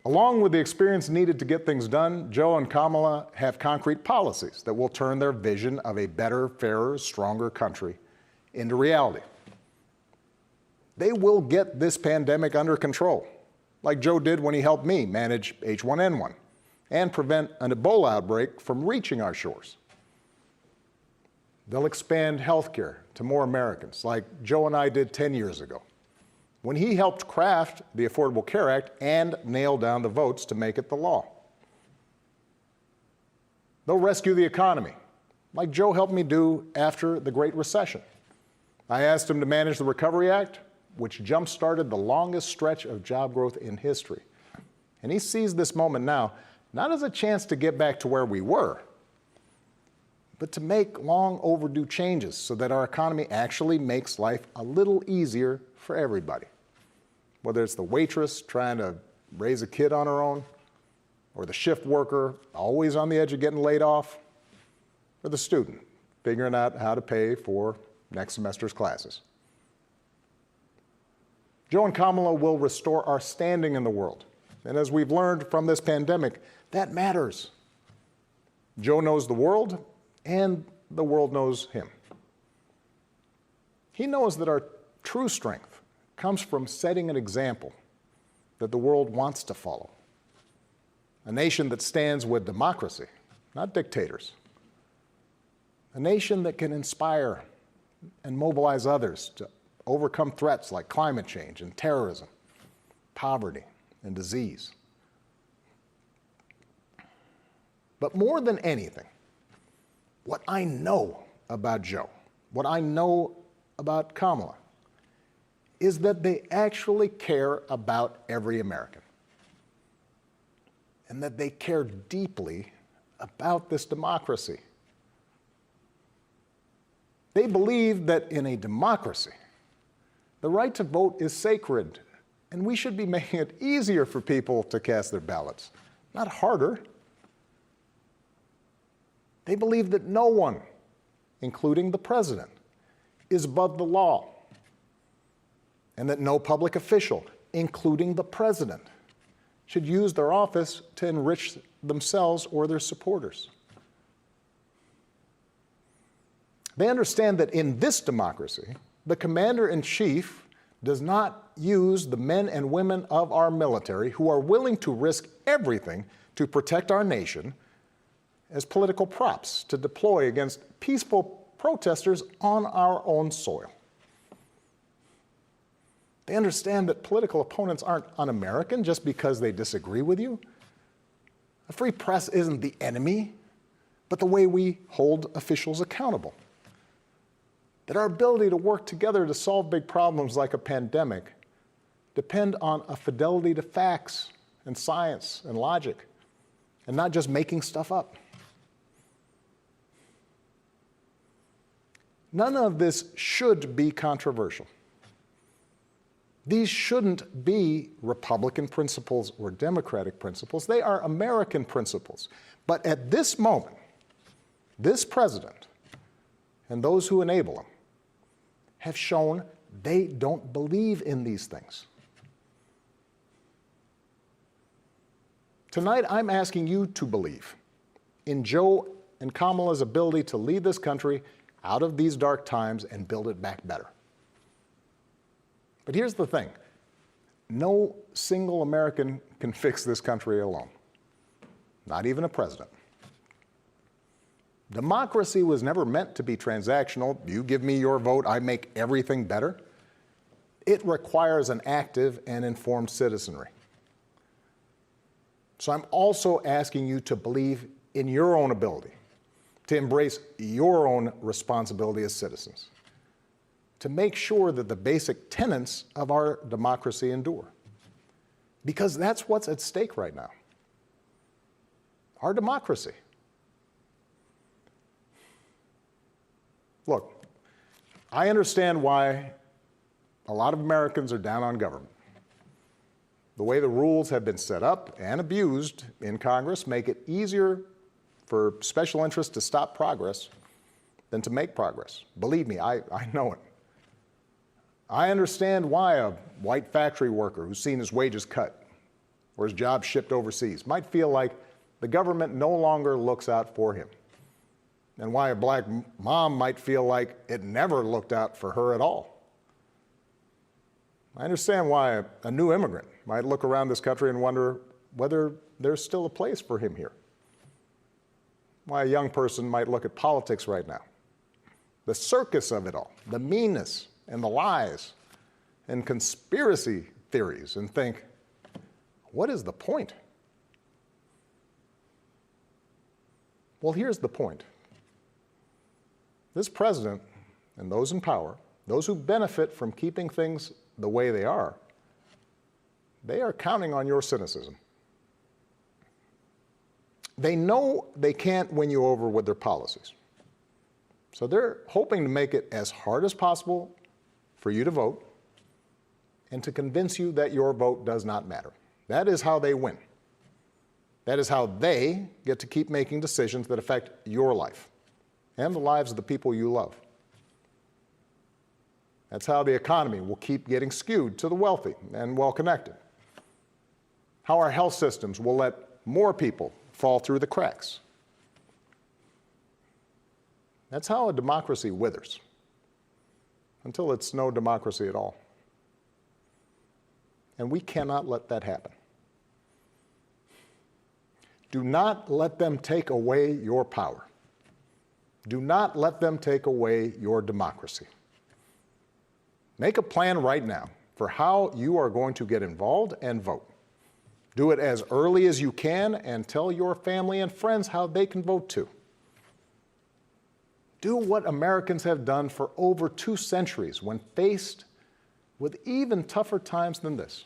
Speaker 6: Along with the experience needed to get things done, Joe and Kamala have concrete policies that will turn their vision of a better, fairer, stronger country into reality. They will get this pandemic under control, like Joe did when he helped me manage H1N1 and prevent an Ebola outbreak from reaching our shores. They'll expand health care to more Americans, like Joe and I did 10 years ago, when he helped craft the Affordable Care Act and nail down the votes to make it the law. They'll rescue the economy, like Joe helped me do after the Great Recession. I asked him to manage the Recovery Act, which jump-started the longest stretch of job growth in history. And he sees this moment now not as a chance to get back to where we were, but to make long overdue changes so that our economy actually makes life a little easier for everybody. Whether it's the waitress trying to raise a kid on her own, or the shift worker always on the edge of getting laid off, or the student figuring out how to pay for next semester's classes. Joe and Kamala will restore our standing in the world. And as we've learned from this pandemic, that matters. Joe knows the world, and the world knows him. He knows that our true strength comes from setting an example that the world wants to follow. A nation that stands with democracy, not dictators. A nation that can inspire and mobilize others to overcome threats like climate change and terrorism, poverty and disease. But more than anything, what I know about Joe, what I know about Kamala, is that they actually care about every American, and that they care deeply about this democracy. They believe that in a democracy, the right to vote is sacred, and we should be making it easier for people to cast their ballots, not harder. They believe that no one, including the president, is above the law, and that no public official, including the president, should use their office to enrich themselves or their supporters. They understand that in this democracy, the commander-in-chief does not use the men and women of our military who are willing to risk everything to protect our nation as political props to deploy against peaceful protesters on our own soil. They understand that political opponents aren't un-American just because they disagree with you. A free press isn't the enemy, but the way we hold officials accountable. That our ability to work together to solve big problems like a pandemic depend on a fidelity to facts and science and logic, and not just making stuff up. None of this should be controversial. These shouldn't be Republican principles or Democratic principles. They are American principles. But at this moment, this president and those who enable him have shown they don't believe in these things. Tonight, I'm asking you to believe in Joe in Kamala's ability to lead this country out of these dark times and build it back better. But here's the thing. No single American can fix this country alone, not even a president. Democracy was never meant to be transactional. You give me your vote, I make everything better. It requires an active and informed citizenry. So I'm also asking you to believe in your own ability, to embrace your own responsibility as citizens, to make sure that the basic tenets of our democracy endure. Because that's what's at stake right now. Our democracy. Look, I understand why a lot of Americans are down on government. The way the rules have been set up and abused in Congress make it easier for special interests to stop progress than to make progress. Believe me, I know it. I understand why a white factory worker who's seen his wages cut or his job shipped overseas might feel like the government no longer looks out for him, and why a black mom might feel like it never looked out for her at all. I understand why a new immigrant might look around this country and wonder whether there's still a place for him here. Why a young person might look at politics right now, the circus of it all, the meanness and the lies and conspiracy theories, and think, what is the point? Well, here's the point. This president and those in power, those who benefit from keeping things the way they are counting on your cynicism. They know they can't win you over with their policies. So they're hoping to make it as hard as possible for you to vote and to convince you that your vote does not matter. That is how they win. That is how they get to keep making decisions that affect your life and the lives of the people you love. That's how the economy will keep getting skewed to the wealthy and well-connected. How our health systems will let more people fall through the cracks. That's how a democracy withers, until it's no democracy at all. And we cannot let that happen. Do not let them take away your power. Do not let them take away your democracy. Make a plan right now for how you are going to get involved and vote. Do it as early as you can and tell your family and friends how they can vote too. Do what Americans have done for over 2 centuries when faced with even tougher times than this.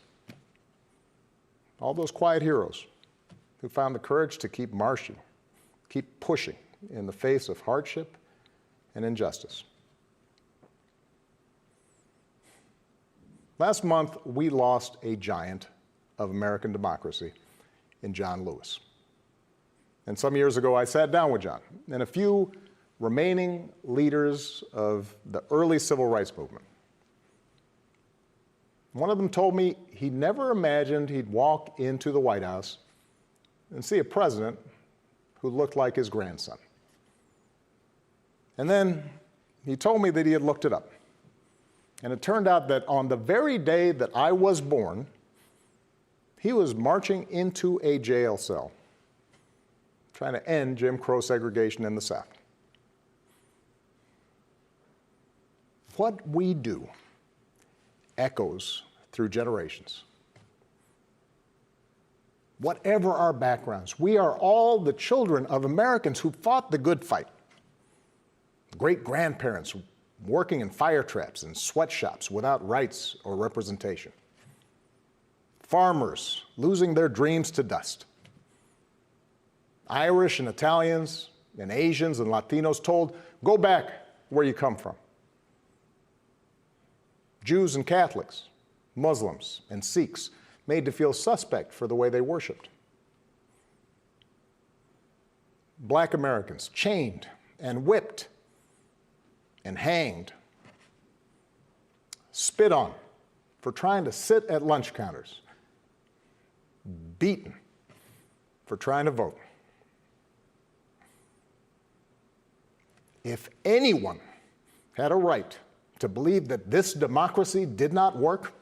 Speaker 6: All those quiet heroes who found the courage to keep marching, keep pushing in the face of hardship and injustice. Last month, we lost a giant of American democracy in John Lewis. And some years ago, I sat down with John and a few remaining leaders of the early civil rights movement. One of them told me he never imagined he'd walk into the White House and see a president who looked like his grandson. And then he told me that he had looked it up. And it turned out that on the very day that I was born, he was marching into a jail cell, trying to end Jim Crow segregation in the South. What we do echoes through generations. Whatever our backgrounds, we are all the children of Americans who fought the good fight. Great-grandparents working in fire traps and sweatshops without rights or representation. Farmers losing their dreams to dust. Irish and Italians and Asians and Latinos told, go back where you come from. Jews and Catholics, Muslims and Sikhs made to feel suspect for the way they worshiped. Black Americans chained and whipped and hanged, spit on for trying to sit at lunch counters, beaten for trying to vote. If anyone had a right to believe that this democracy did not work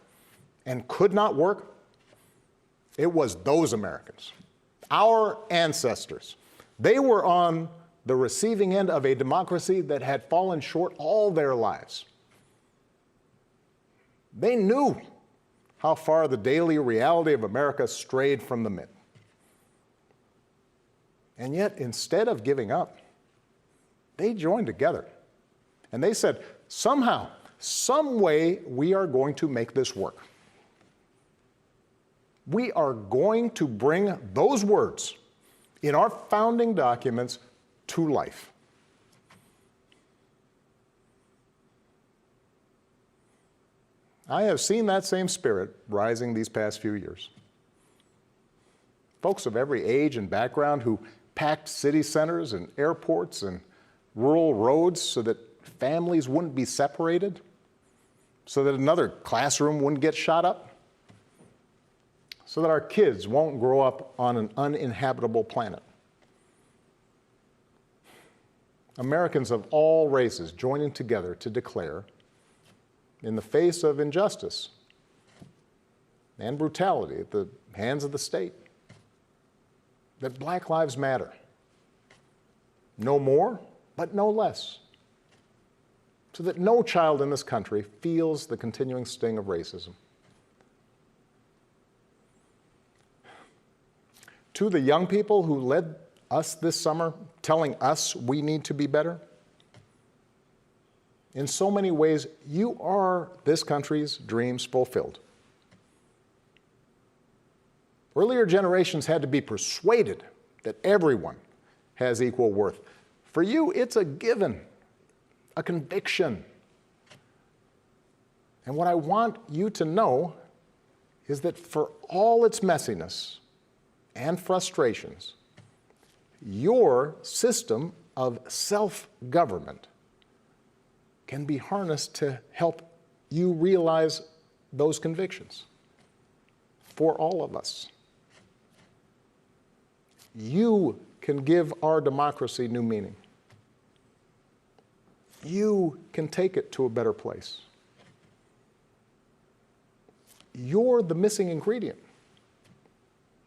Speaker 6: and could not work, it was those Americans, our ancestors. They were on the receiving end of a democracy that had fallen short all their lives. They knew how far the daily reality of America strayed from the myth. And yet, instead of giving up, they joined together. And they said, somehow, some way, we are going to make this work. We are going to bring those words in our founding documents to life. I have seen that same spirit rising these past few years. Folks of every age and background who packed city centers and airports and rural roads so that families wouldn't be separated, so that another classroom wouldn't get shot up, so that our kids won't grow up on an uninhabitable planet. Americans of all races joining together to declare, in the face of injustice and brutality at the hands of the state, that Black lives matter. No more, but no less. So that no child in this country feels the continuing sting of racism. To the young people who led us this summer, telling us we need to be better, in so many ways, you are this country's dreams fulfilled. Earlier generations had to be persuaded that everyone has equal worth. For you, it's a given, a conviction. And what I want you to know is that for all its messiness and frustrations, your system of self-government can be harnessed to help you realize those convictions for all of us. You can give our democracy new meaning. You can take it to a better place. You're the missing ingredient.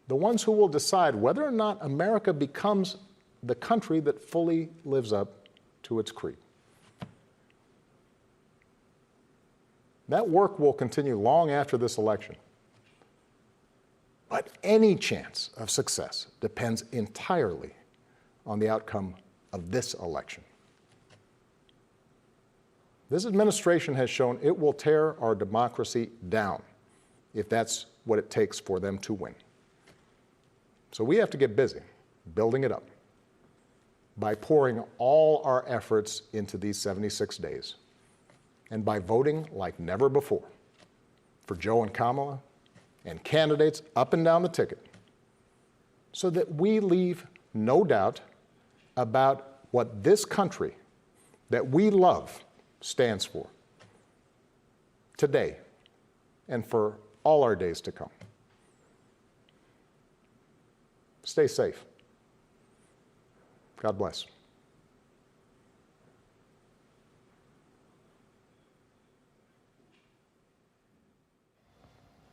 Speaker 6: The ones who will decide whether or not America becomes the country that fully lives up to its creed. That work will continue long after this election. But any chance of success depends entirely on the outcome of this election. This administration has shown it will tear our democracy down if that's what it takes for them to win. So we have to get busy building it up by pouring all our efforts into these 76 days and by voting like never before for Joe and Kamala and candidates up and down the ticket so that we leave no doubt about what this country that we love stands for today and for all our days to come. Stay safe. God bless.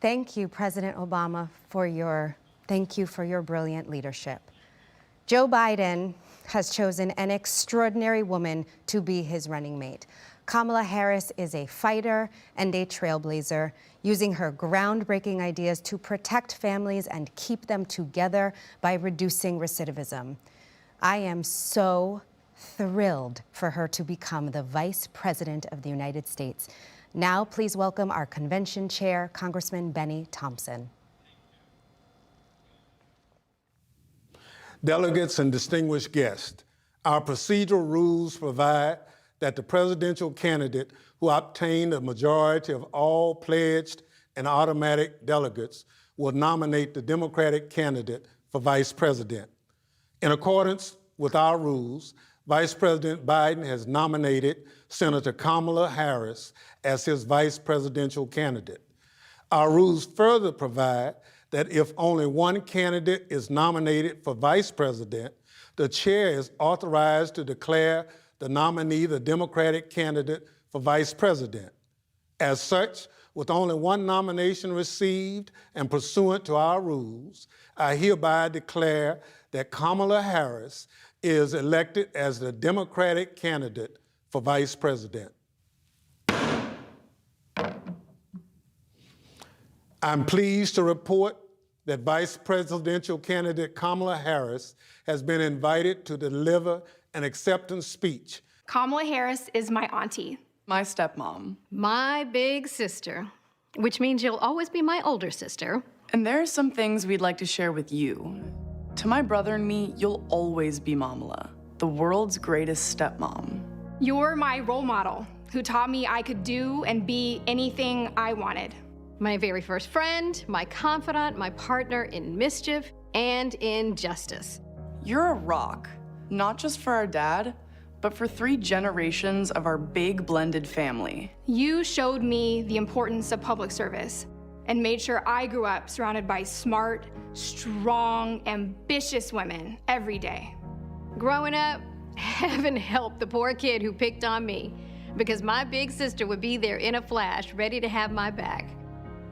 Speaker 2: Thank you, President Obama, thank you for your brilliant leadership. Joe Biden has chosen an extraordinary woman to be his running mate. Kamala Harris is a fighter and a trailblazer, using her groundbreaking ideas to protect families and keep them together by reducing recidivism. I am so thrilled for her to become the Vice President of the United States. Now, please welcome our convention chair, Congressman Benny Thompson.
Speaker 7: Delegates and distinguished guests, our procedural rules provide that the presidential candidate who obtained a majority of all pledged and automatic delegates will nominate the Democratic candidate for vice president. In accordance with our rules, Vice President Biden has nominated Senator Kamala Harris as his vice presidential candidate. Our rules further provide that if only one candidate is nominated for vice president, the chair is authorized to declare the nominee, the Democratic candidate for vice president. As such, with only one nomination received and pursuant to our rules, I hereby declare that Kamala Harris is elected as the Democratic candidate for vice president. I'm pleased to report that Vice Presidential candidate Kamala Harris has been invited to deliver an acceptance speech.
Speaker 8: Kamala Harris is my auntie.
Speaker 10: My stepmom.
Speaker 11: My big sister, which means you'll always be my older sister.
Speaker 10: And there are some things we'd like to share with you. To my brother and me, you'll always be Mamala, the world's greatest stepmom.
Speaker 8: You're my role model who taught me I could do and be anything I wanted.
Speaker 11: My very first friend, my confidant, my partner in mischief and in justice.
Speaker 10: You're a rock, not just for our dad, but for 3 generations of our big blended family.
Speaker 8: You showed me the importance of public service and made sure I grew up surrounded by smart, strong, ambitious women every day.
Speaker 11: Growing up, heaven help the poor kid who picked on me, because my big sister would be there in a flash, ready to have my back.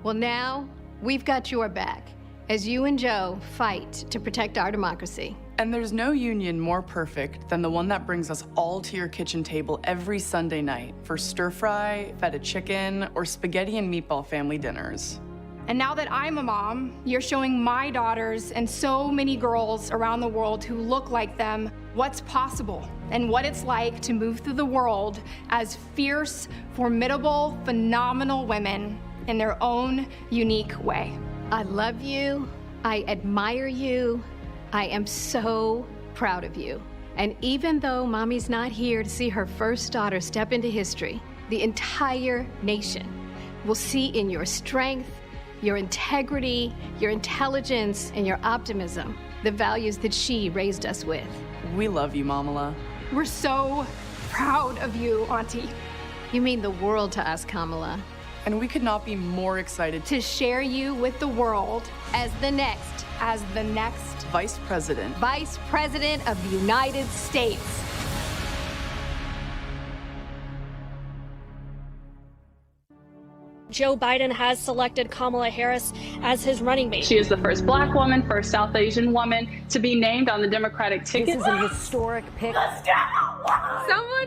Speaker 11: Well, now we've got your back as you and Joe fight to protect our democracy.
Speaker 10: And there's no union more perfect than the one that brings us all to your kitchen table every Sunday night for stir fry, feta chicken, or spaghetti and meatball family dinners.
Speaker 8: And now that I'm a mom, you're showing my daughters and so many girls around the world who look like them what's possible and what it's like to move through the world as fierce, formidable, phenomenal women in their own unique way.
Speaker 11: I love you. I admire you. I am so proud of you. And even though Mommy's not here to see her first daughter step into history, the entire nation will see in your strength, your integrity, your intelligence, and your optimism the values that she raised us with.
Speaker 10: We love you, Mamala.
Speaker 8: We're so proud of you, Auntie.
Speaker 11: You mean the world to us, Kamala.
Speaker 10: And we could not be more excited
Speaker 8: to share you with the world
Speaker 11: as the next
Speaker 10: Vice President
Speaker 11: of the United States.
Speaker 12: Joe Biden has selected Kamala Harris as his running mate.
Speaker 13: She is the first Black woman, first South Asian woman to be named on the Democratic ticket.
Speaker 11: This is a historic pick.
Speaker 13: Someone.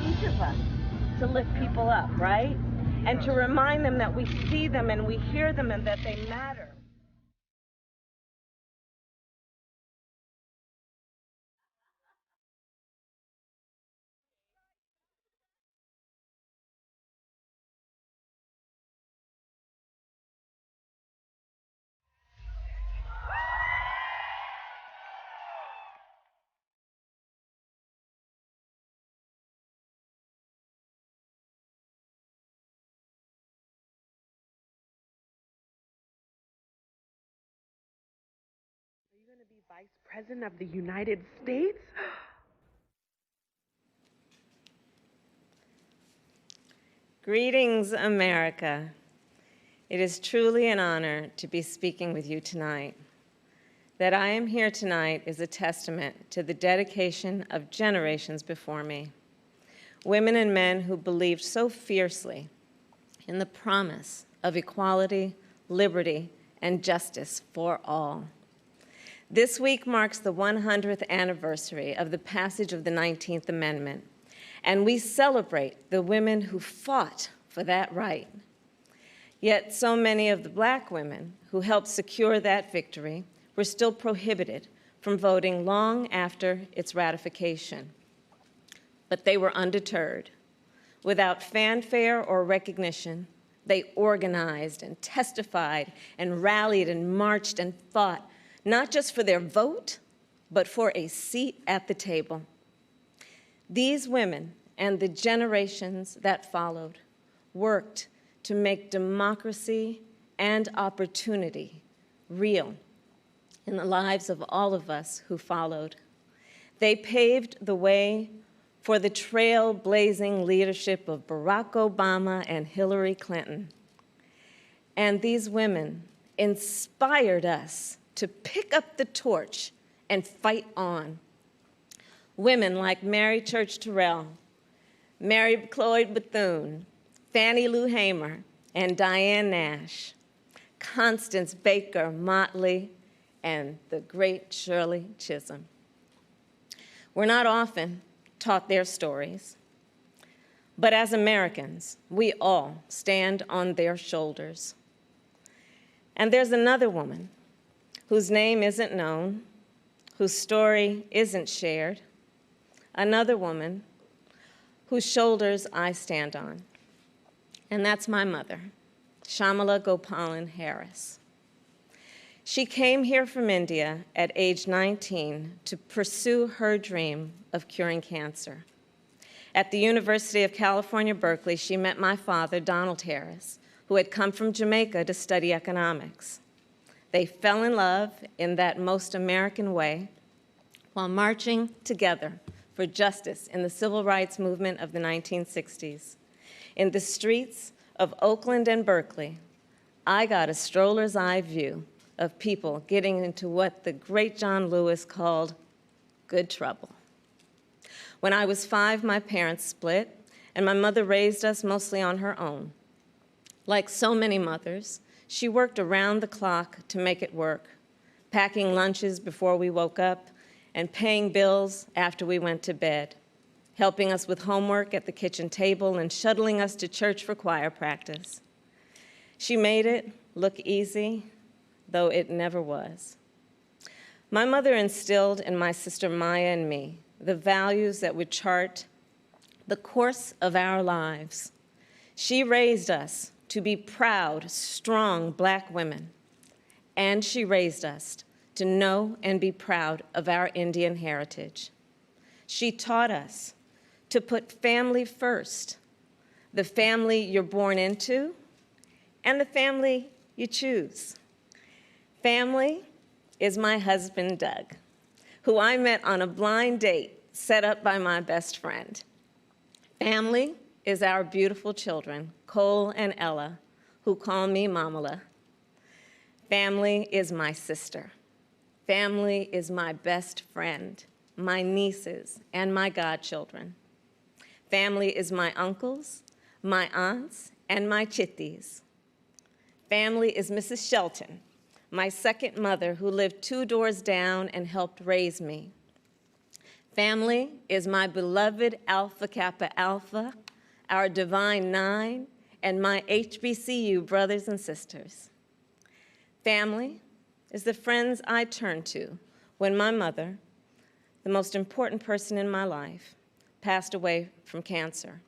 Speaker 14: Each of us to lift people up, right? And to remind them that we see them and we hear them and that they matter.
Speaker 16: To be Vice President of the United States?
Speaker 14: Greetings, America. It is truly an honor to be speaking with you tonight.
Speaker 9: that I am here tonight is a testament to the dedication of generations before me. Women and men who believed so fiercely in the promise of equality, liberty, and justice for all. This week marks the 100th anniversary of the passage of the 19th Amendment, and we celebrate the women who fought for that right. Yet so many of the Black women who helped secure that victory were still prohibited from voting long after its ratification. But they were undeterred. Without fanfare or recognition, they organized and testified and rallied and marched and fought, not just for their vote, but for a seat at the table. These women and the generations that followed worked to make democracy and opportunity real in the lives of all of us who followed. They paved the way for the trailblazing leadership of Barack Obama and Hillary Clinton. And these women inspired us to pick up the torch and fight on. Women like Mary Church Terrell, Mary Cloyd Bethune, Fannie Lou Hamer, and Diane Nash, Constance Baker Motley, and the great Shirley Chisholm. We're not often taught their stories, but as Americans, we all stand on their shoulders. And there's another woman whose name isn't known, whose story isn't shared, another woman whose shoulders I stand on. And that's my mother, Shamala Gopalan Harris. She came here from India at age 19 to pursue her dream of curing cancer. At the University of California, Berkeley, she met my father, Donald Harris, who had come from Jamaica to study economics. They fell in love in that most American way while marching together for justice in the civil rights movement of the 1960s. In the streets of Oakland and Berkeley, I got a stroller's eye view of people getting into what the great John Lewis called good trouble. When I was 5, my parents split, and my mother raised us mostly on her own. Like so many mothers, she worked around the clock to make it work, packing lunches before we woke up and paying bills after we went to bed, helping us with homework at the kitchen table and shuttling us to church for choir practice. She made it look easy, though it never was. My mother instilled in my sister Maya and me the values that would chart the course of our lives. She raised us to be proud, strong Black women, and she raised us to know and be proud of our Indian heritage. She taught us to put family first, the family you're born into and the family you choose. Family is my husband, Doug, who I met on a blind date set up by my best friend. Family is our beautiful children, Cole and Ella, who call me Mamala. Family is my sister. Family is my best friend, my nieces, and my godchildren. Family is my uncles, my aunts, and my chitties. Family is Mrs. Shelton, my second mother who lived 2 doors down and helped raise me. Family is my beloved Alpha Kappa Alpha, our Divine Nine, and my HBCU brothers and sisters. Family is the friends I turn to when my mother, the most important person in my life, passed away from cancer.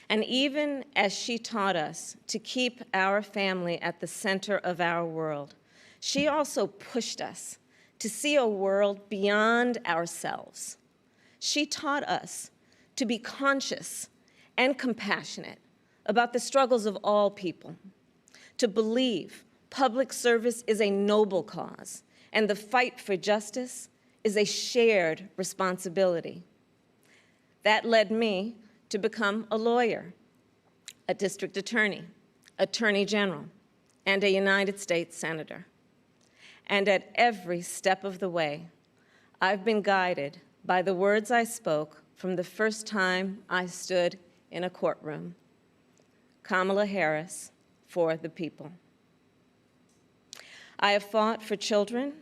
Speaker 9: And even as she taught us to keep our family at the center of our world, she also pushed us to see a world beyond ourselves. She taught us to be conscious and compassionate about the struggles of all people, to believe public service is a noble cause and the fight for justice is a shared responsibility. That led me to become a lawyer, a district attorney, attorney general, and a United States senator. And at every step of the way, I've been guided by the words I spoke from the first time I stood in a courtroom. Kamala Harris, for the people. I have fought for children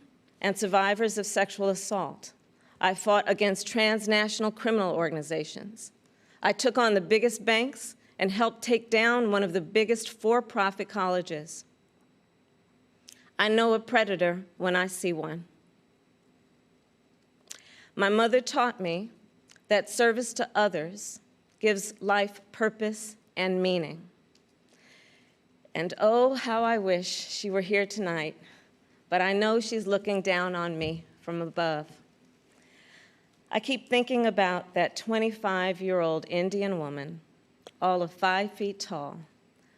Speaker 9: and survivors of sexual assault. I fought against transnational criminal organizations. I took on the biggest banks and helped take down one of the biggest for-profit colleges. I know a predator when I see one. My mother taught me that service to others gives life purpose and meaning. And oh, how I wish she were here tonight, but I know she's looking down on me from above. I keep thinking about that 25-year-old Indian woman, all of 5 feet tall,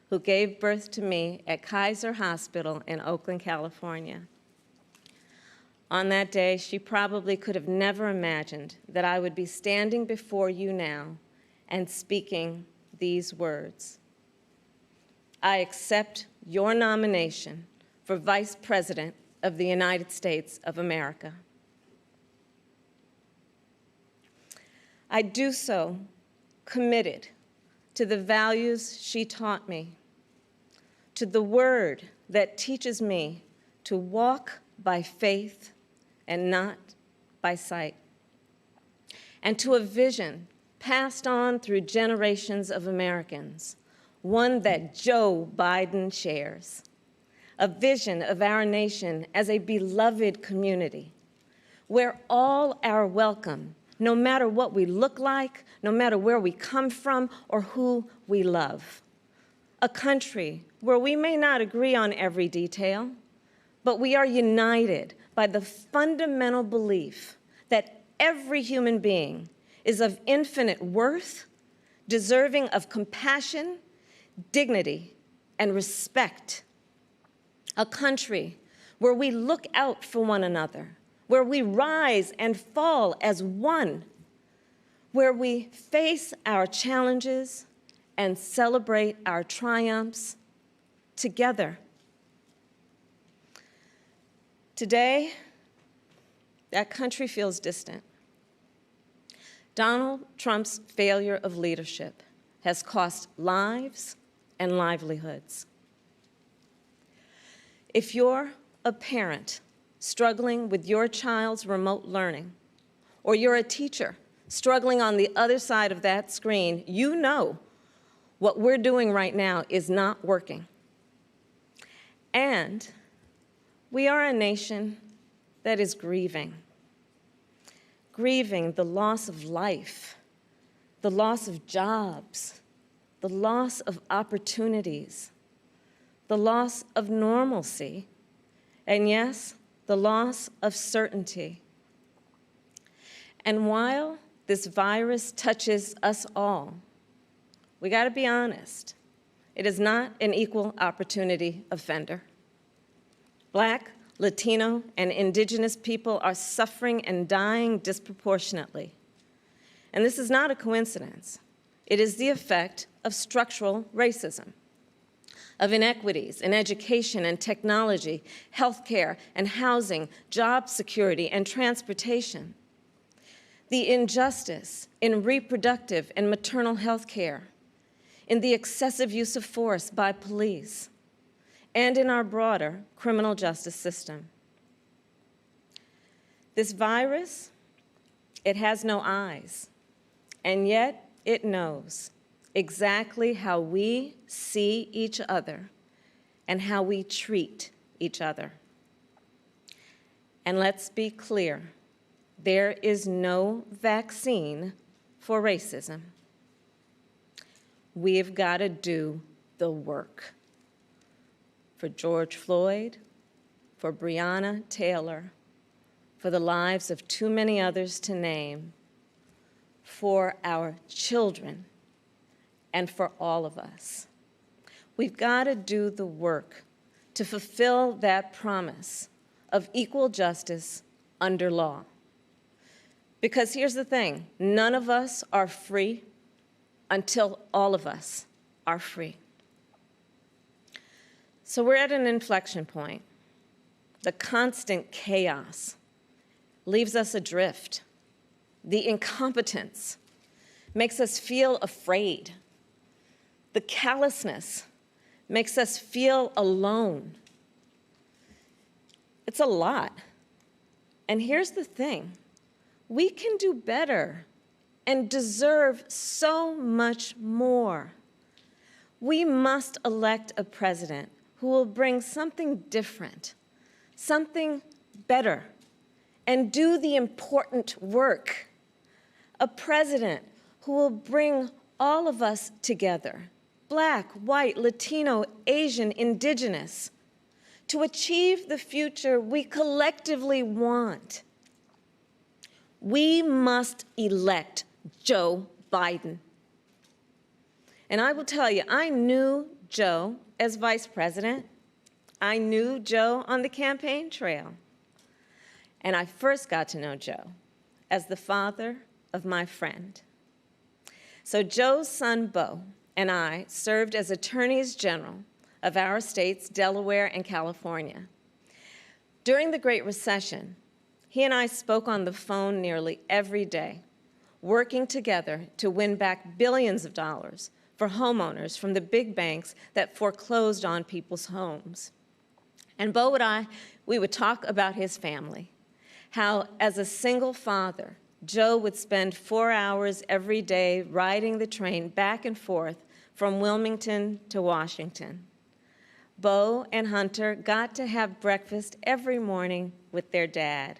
Speaker 9: who gave birth to me at Kaiser Hospital in Oakland, California. On that day, she probably could have never imagined that I would be standing before you now and speaking these words. I accept your nomination for Vice President of the United States of America. I do so committed to the values she taught me, to the word that teaches me to walk by faith and not by sight, and to a vision passed on through generations of Americans, one that Joe Biden shares, a vision of our nation as a beloved community where all are welcome, no matter what we look like, no matter where we come from or who we love. A country where we may not agree on every detail, but we are united by the fundamental belief that every human being is of infinite worth, deserving of compassion, dignity, and respect. A country where we look out for one another, where we rise and fall as one, where we face our challenges and celebrate our triumphs together. Today, that country feels distant. Donald Trump's failure of leadership has cost lives and livelihoods. If you're a parent struggling with your child's remote learning, or you're a teacher struggling on the other side of that screen, you know what we're doing right now is not working. And we are a nation that is grieving the loss of life, the loss of jobs, the loss of opportunities, the loss of normalcy, and yes, the loss of certainty. And while this virus touches us all, we got to be honest, it is not an equal opportunity offender. Black, Latino, and Indigenous people are suffering and dying disproportionately. And this is not a coincidence. It is the effect of structural racism, of inequities in education and technology, healthcare and housing, job security and transportation, the injustice in reproductive and maternal health care, in the excessive use of force by police, and in our broader criminal justice system. This virus, it has no eyes, and yet it knows exactly how we see each other and how we treat each other. And let's be clear, there is no vaccine for racism. We've got to do the work. For George Floyd, for Breonna Taylor, for the lives of too many others to name, for our children, and for all of us. We've got to do the work to fulfill that promise of equal justice under law. Because here's the thing, none of us are free until all of us are free. So we're at an inflection point. the constant chaos leaves us adrift. The incompetence makes us feel afraid. The callousness makes us feel alone. It's a lot. And here's the thing. We can do better and deserve so much more. We must elect a president who will bring something different, something better, and do the important work. A president who will bring all of us together, Black, white, Latino, Asian, Indigenous, to achieve the future we collectively want. We must elect Joe Biden. And I will tell you, I knew Joe as vice president. I knew Joe on the campaign trail. And I first got to know Joe as the father of my friend. So Joe's son, Beau, and I served as attorneys general of our states, Delaware and California. During the Great Recession, he and I spoke on the phone nearly every day, working together to win back billions of dollars for homeowners from the big banks that foreclosed on people's homes. And Beau and I, we would talk about his family, how as a single father, Joe would spend 4 hours every day riding the train back and forth from Wilmington to Washington. Beau and Hunter got to have breakfast every morning with their dad.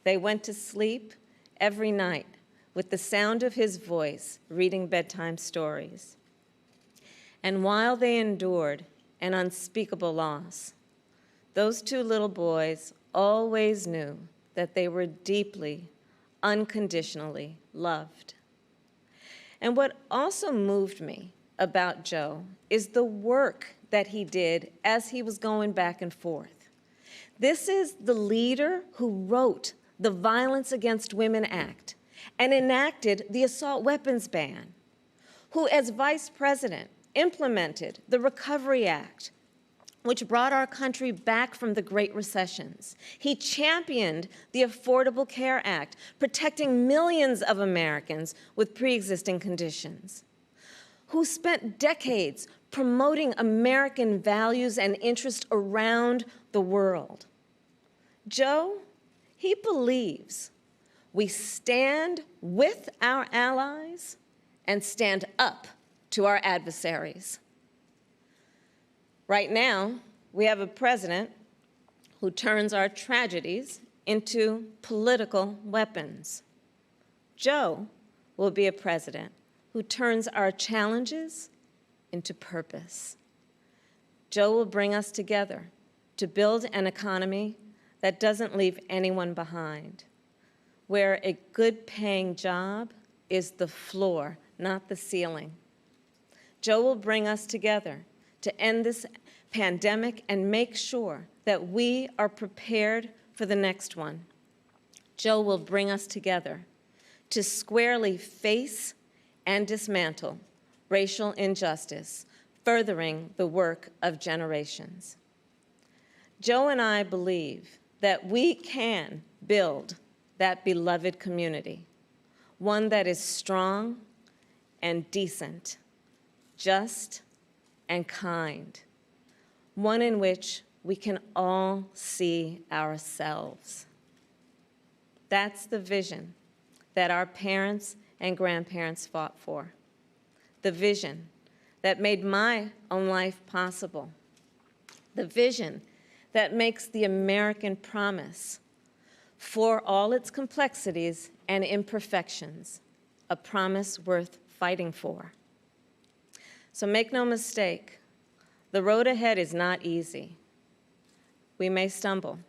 Speaker 9: They went to sleep every night with the sound of his voice reading bedtime stories. And while they endured an unspeakable loss, those two little boys always knew that they were deeply, unconditionally loved. And what also moved me about Joe is the work that he did as he was going back and forth. This is the leader who wrote the Violence Against Women Act and enacted the assault weapons ban, who as vice president implemented the Recovery Act, which brought our country back from the Great Recessions. He championed the Affordable Care Act, protecting millions of Americans with pre-existing conditions, who spent decades promoting American values and interests around the world. Joe, he believes we stand with our allies and stand up to our adversaries. Right now, we have a president who turns our tragedies into political weapons. Joe will be a president who turns our challenges into purpose. Joe will bring us together to build an economy that doesn't leave anyone behind, where a good-paying job is the floor, not the ceiling. Joe will bring us together to end this pandemic and make sure that we are prepared for the next one. Joe will bring us together to squarely face and dismantle racial injustice, furthering the work of generations. Joe and I believe that we can build that beloved community, one that is strong and decent, just and kind, one in which we can all see ourselves. That's the vision that our parents and grandparents fought for, the vision that made my own life possible, the vision that makes the American promise, for all its complexities and imperfections, a promise worth fighting for. So make no mistake, the road ahead is not easy. We may stumble.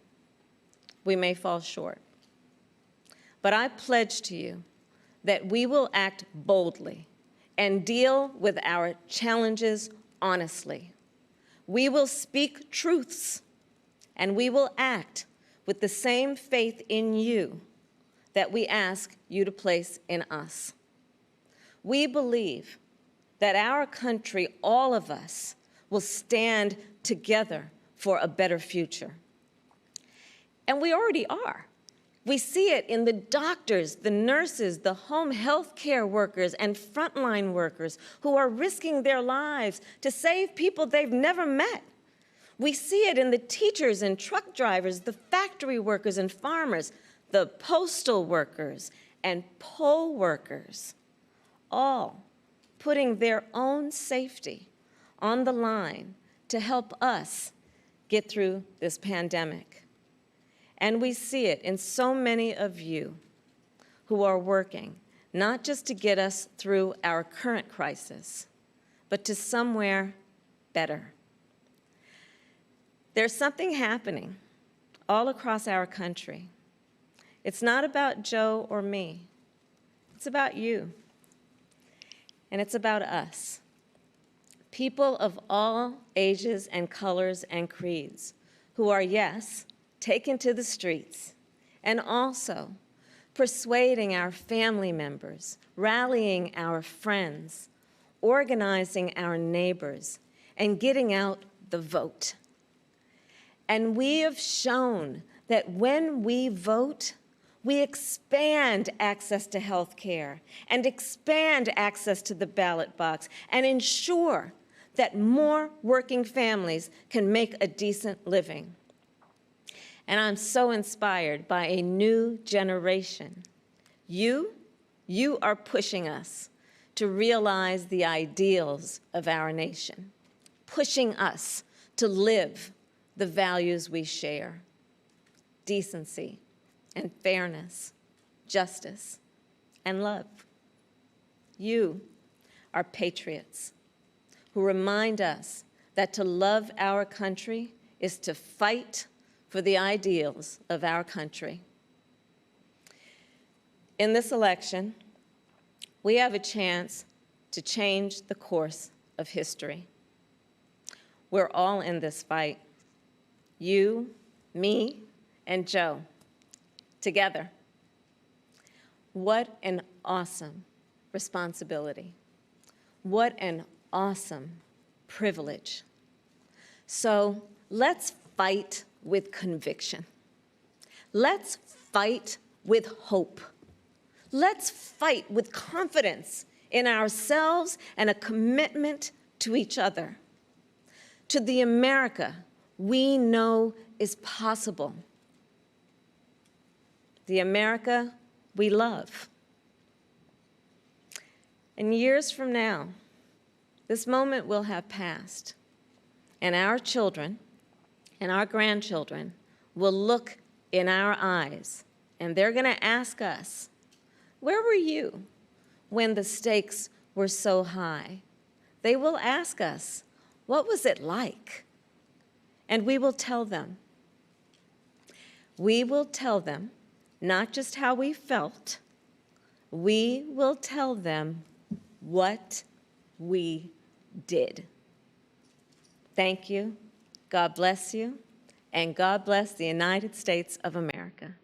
Speaker 9: We may fall short. But I pledge to you that we will act boldly and deal with our challenges honestly. We will speak truths, and we will act with the same faith in you that we ask you to place in us. We believe that our country, all of us, will stand together for a better future. And we already are. We see it in the doctors, the nurses, the home health care workers, and frontline workers who are risking their lives to save people they've never met. We see it in the teachers and truck drivers, the factory workers and farmers, the postal workers and poll workers, all putting their own safety on the line to help us get through this pandemic. And we see it in so many of you who are working, not just to get us through our current crisis, but to somewhere better. There's something happening all across our country. It's not about Joe or me. It's about you. And it's about us. People of all ages and colors and creeds who are, yes, taken to the streets, and also persuading our family members, rallying our friends, organizing our neighbors, and getting out the vote. And we have shown that when we vote, we expand access to health care and expand access to the ballot box and ensure that more working families can make a decent living. And I'm so inspired by a new generation. You are pushing us to realize the ideals of our nation, pushing us to live the values we share: decency and fairness, justice and love. You are patriots who remind us that to love our country is to fight for the ideals of our country. In this election, we have a chance to change the course of history. We're all in this fight. You, me, and Joe, together. What an awesome responsibility. What an awesome privilege. So let's fight with conviction. Let's fight with hope. Let's fight with confidence in ourselves and a commitment to each other, to the America we know is possible, the America we love. And years from now, this moment will have passed, and our children and our grandchildren will look in our eyes, and they're going to ask us, where were you when the stakes were so high? They will ask us, what was it like? And we will tell them. We will tell them not just how we felt, we will tell them what we did. Thank you. God bless you, and God bless the United States of America.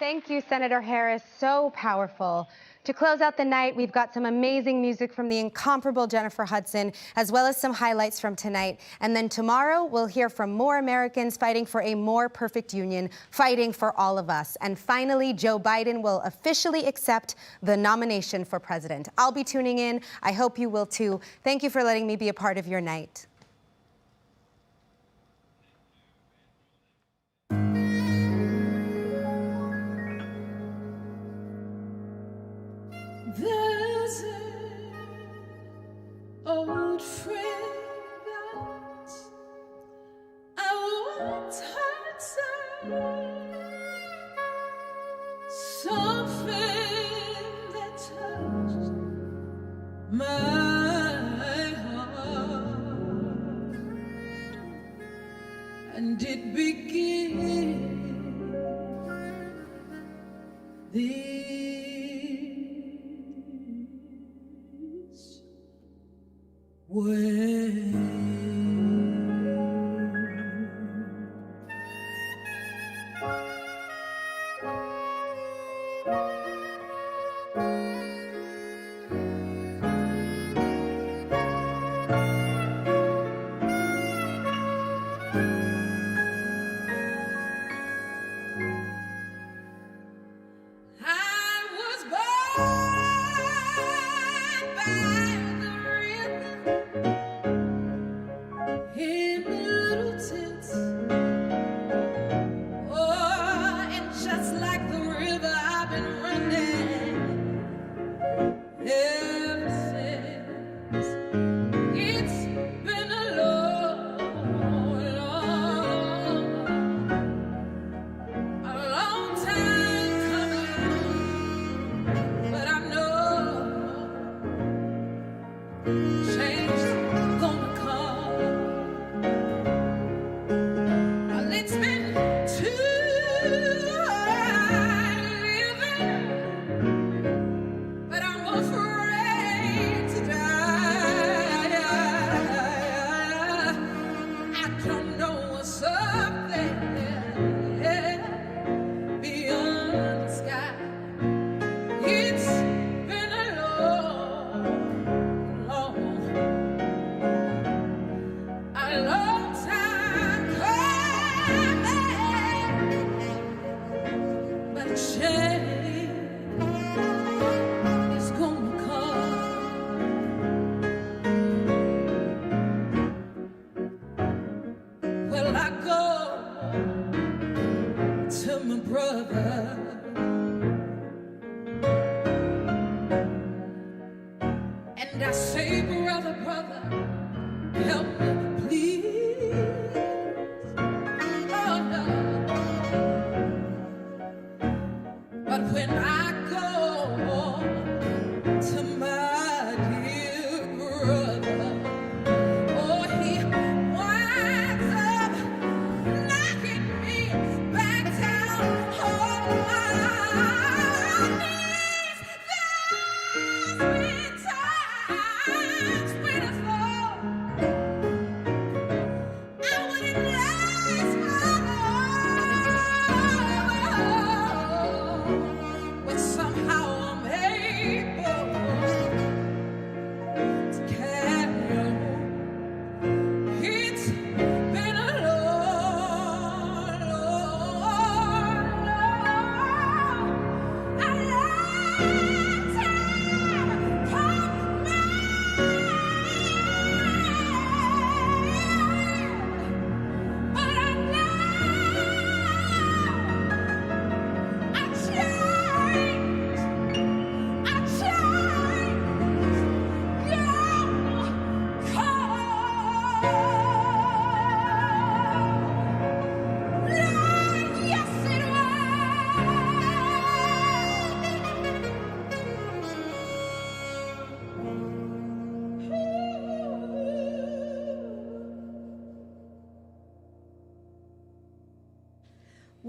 Speaker 2: Thank you, Senator Harris. So powerful. To close out the night, we've got some amazing music from the incomparable Jennifer Hudson, as well as some highlights from tonight. And then tomorrow, we'll hear from more Americans fighting for a more perfect union, fighting for all of us. And finally, Joe Biden will officially accept the nomination for president. I'll be tuning in. I hope you will too. Thank you for letting me be a part of your night.
Speaker 1: There's an old friend that I once heard say something that touched my heart, and it began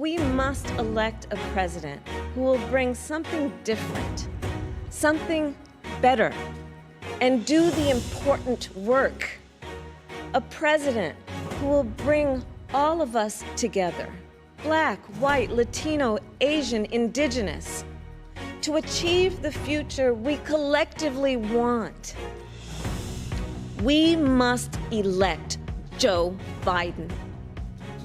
Speaker 9: We must elect a president who will bring something different, something better, and do the important work. A president who will bring all of us together, Black, white, Latino, Asian, Indigenous, to achieve the future we collectively want. We must elect Joe Biden.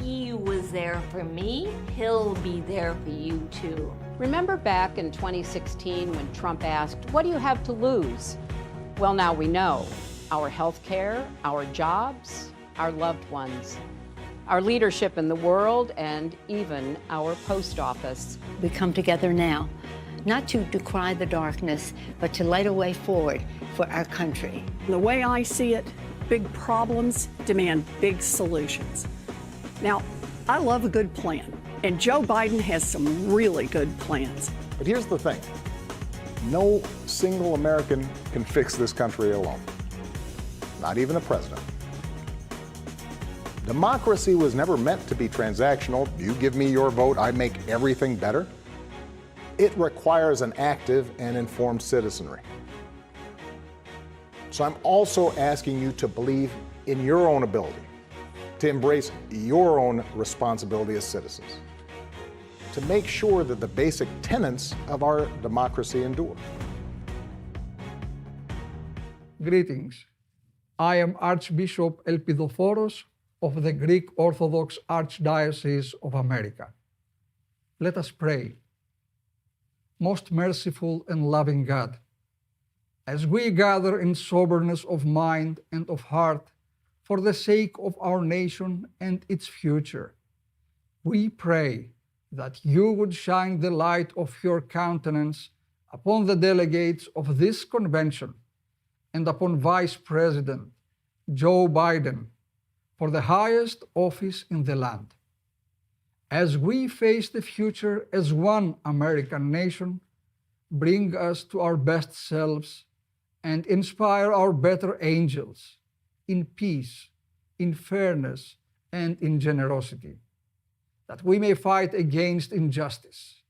Speaker 15: He was there for me, he'll be there for you too.
Speaker 17: Remember back in 2016 when Trump asked, "What do you have to lose?" Well, now we know. Our health care, our jobs, our loved ones, our leadership in the world, and even our post office.
Speaker 18: We come together now, not to decry the darkness, but to light a way forward for our country.
Speaker 3: The way I see it, big problems demand big solutions. Now, I love a good plan, and Joe Biden has some really good plans.
Speaker 6: But here's the thing. No single American can fix this country alone. Not even a president. Democracy was never meant to be transactional. You give me your vote, I make everything better. It requires an active and informed citizenry. So I'm also asking you to believe in your own ability, to embrace your own responsibility as citizens, to make sure that the basic tenets of our democracy endure.
Speaker 19: Greetings. I am Archbishop Elpidophoros of the Greek Orthodox Archdiocese of America. Let us pray. Most merciful and loving God, as we gather in soberness of mind and of heart for the sake of our nation and its future, we pray that you would shine the light of your countenance upon the delegates of this convention and upon Vice President Joe Biden for the highest office in the land. As we face the future as one American nation, bring us to our best selves and inspire our better angels in peace, in fairness, and in generosity, that we may fight against injustice,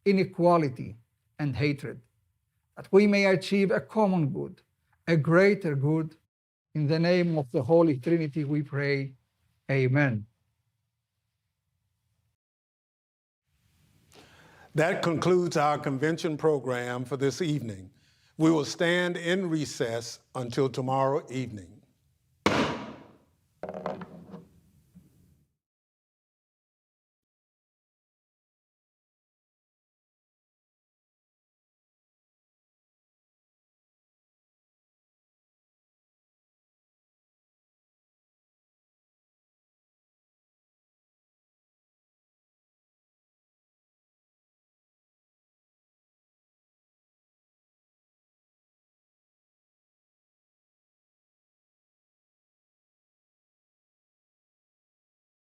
Speaker 19: inequality, and hatred, that we may achieve a common good, a greater good. In the name of the Holy Trinity we pray, amen.
Speaker 7: That concludes our convention program for this evening. We will stand in recess until tomorrow evening.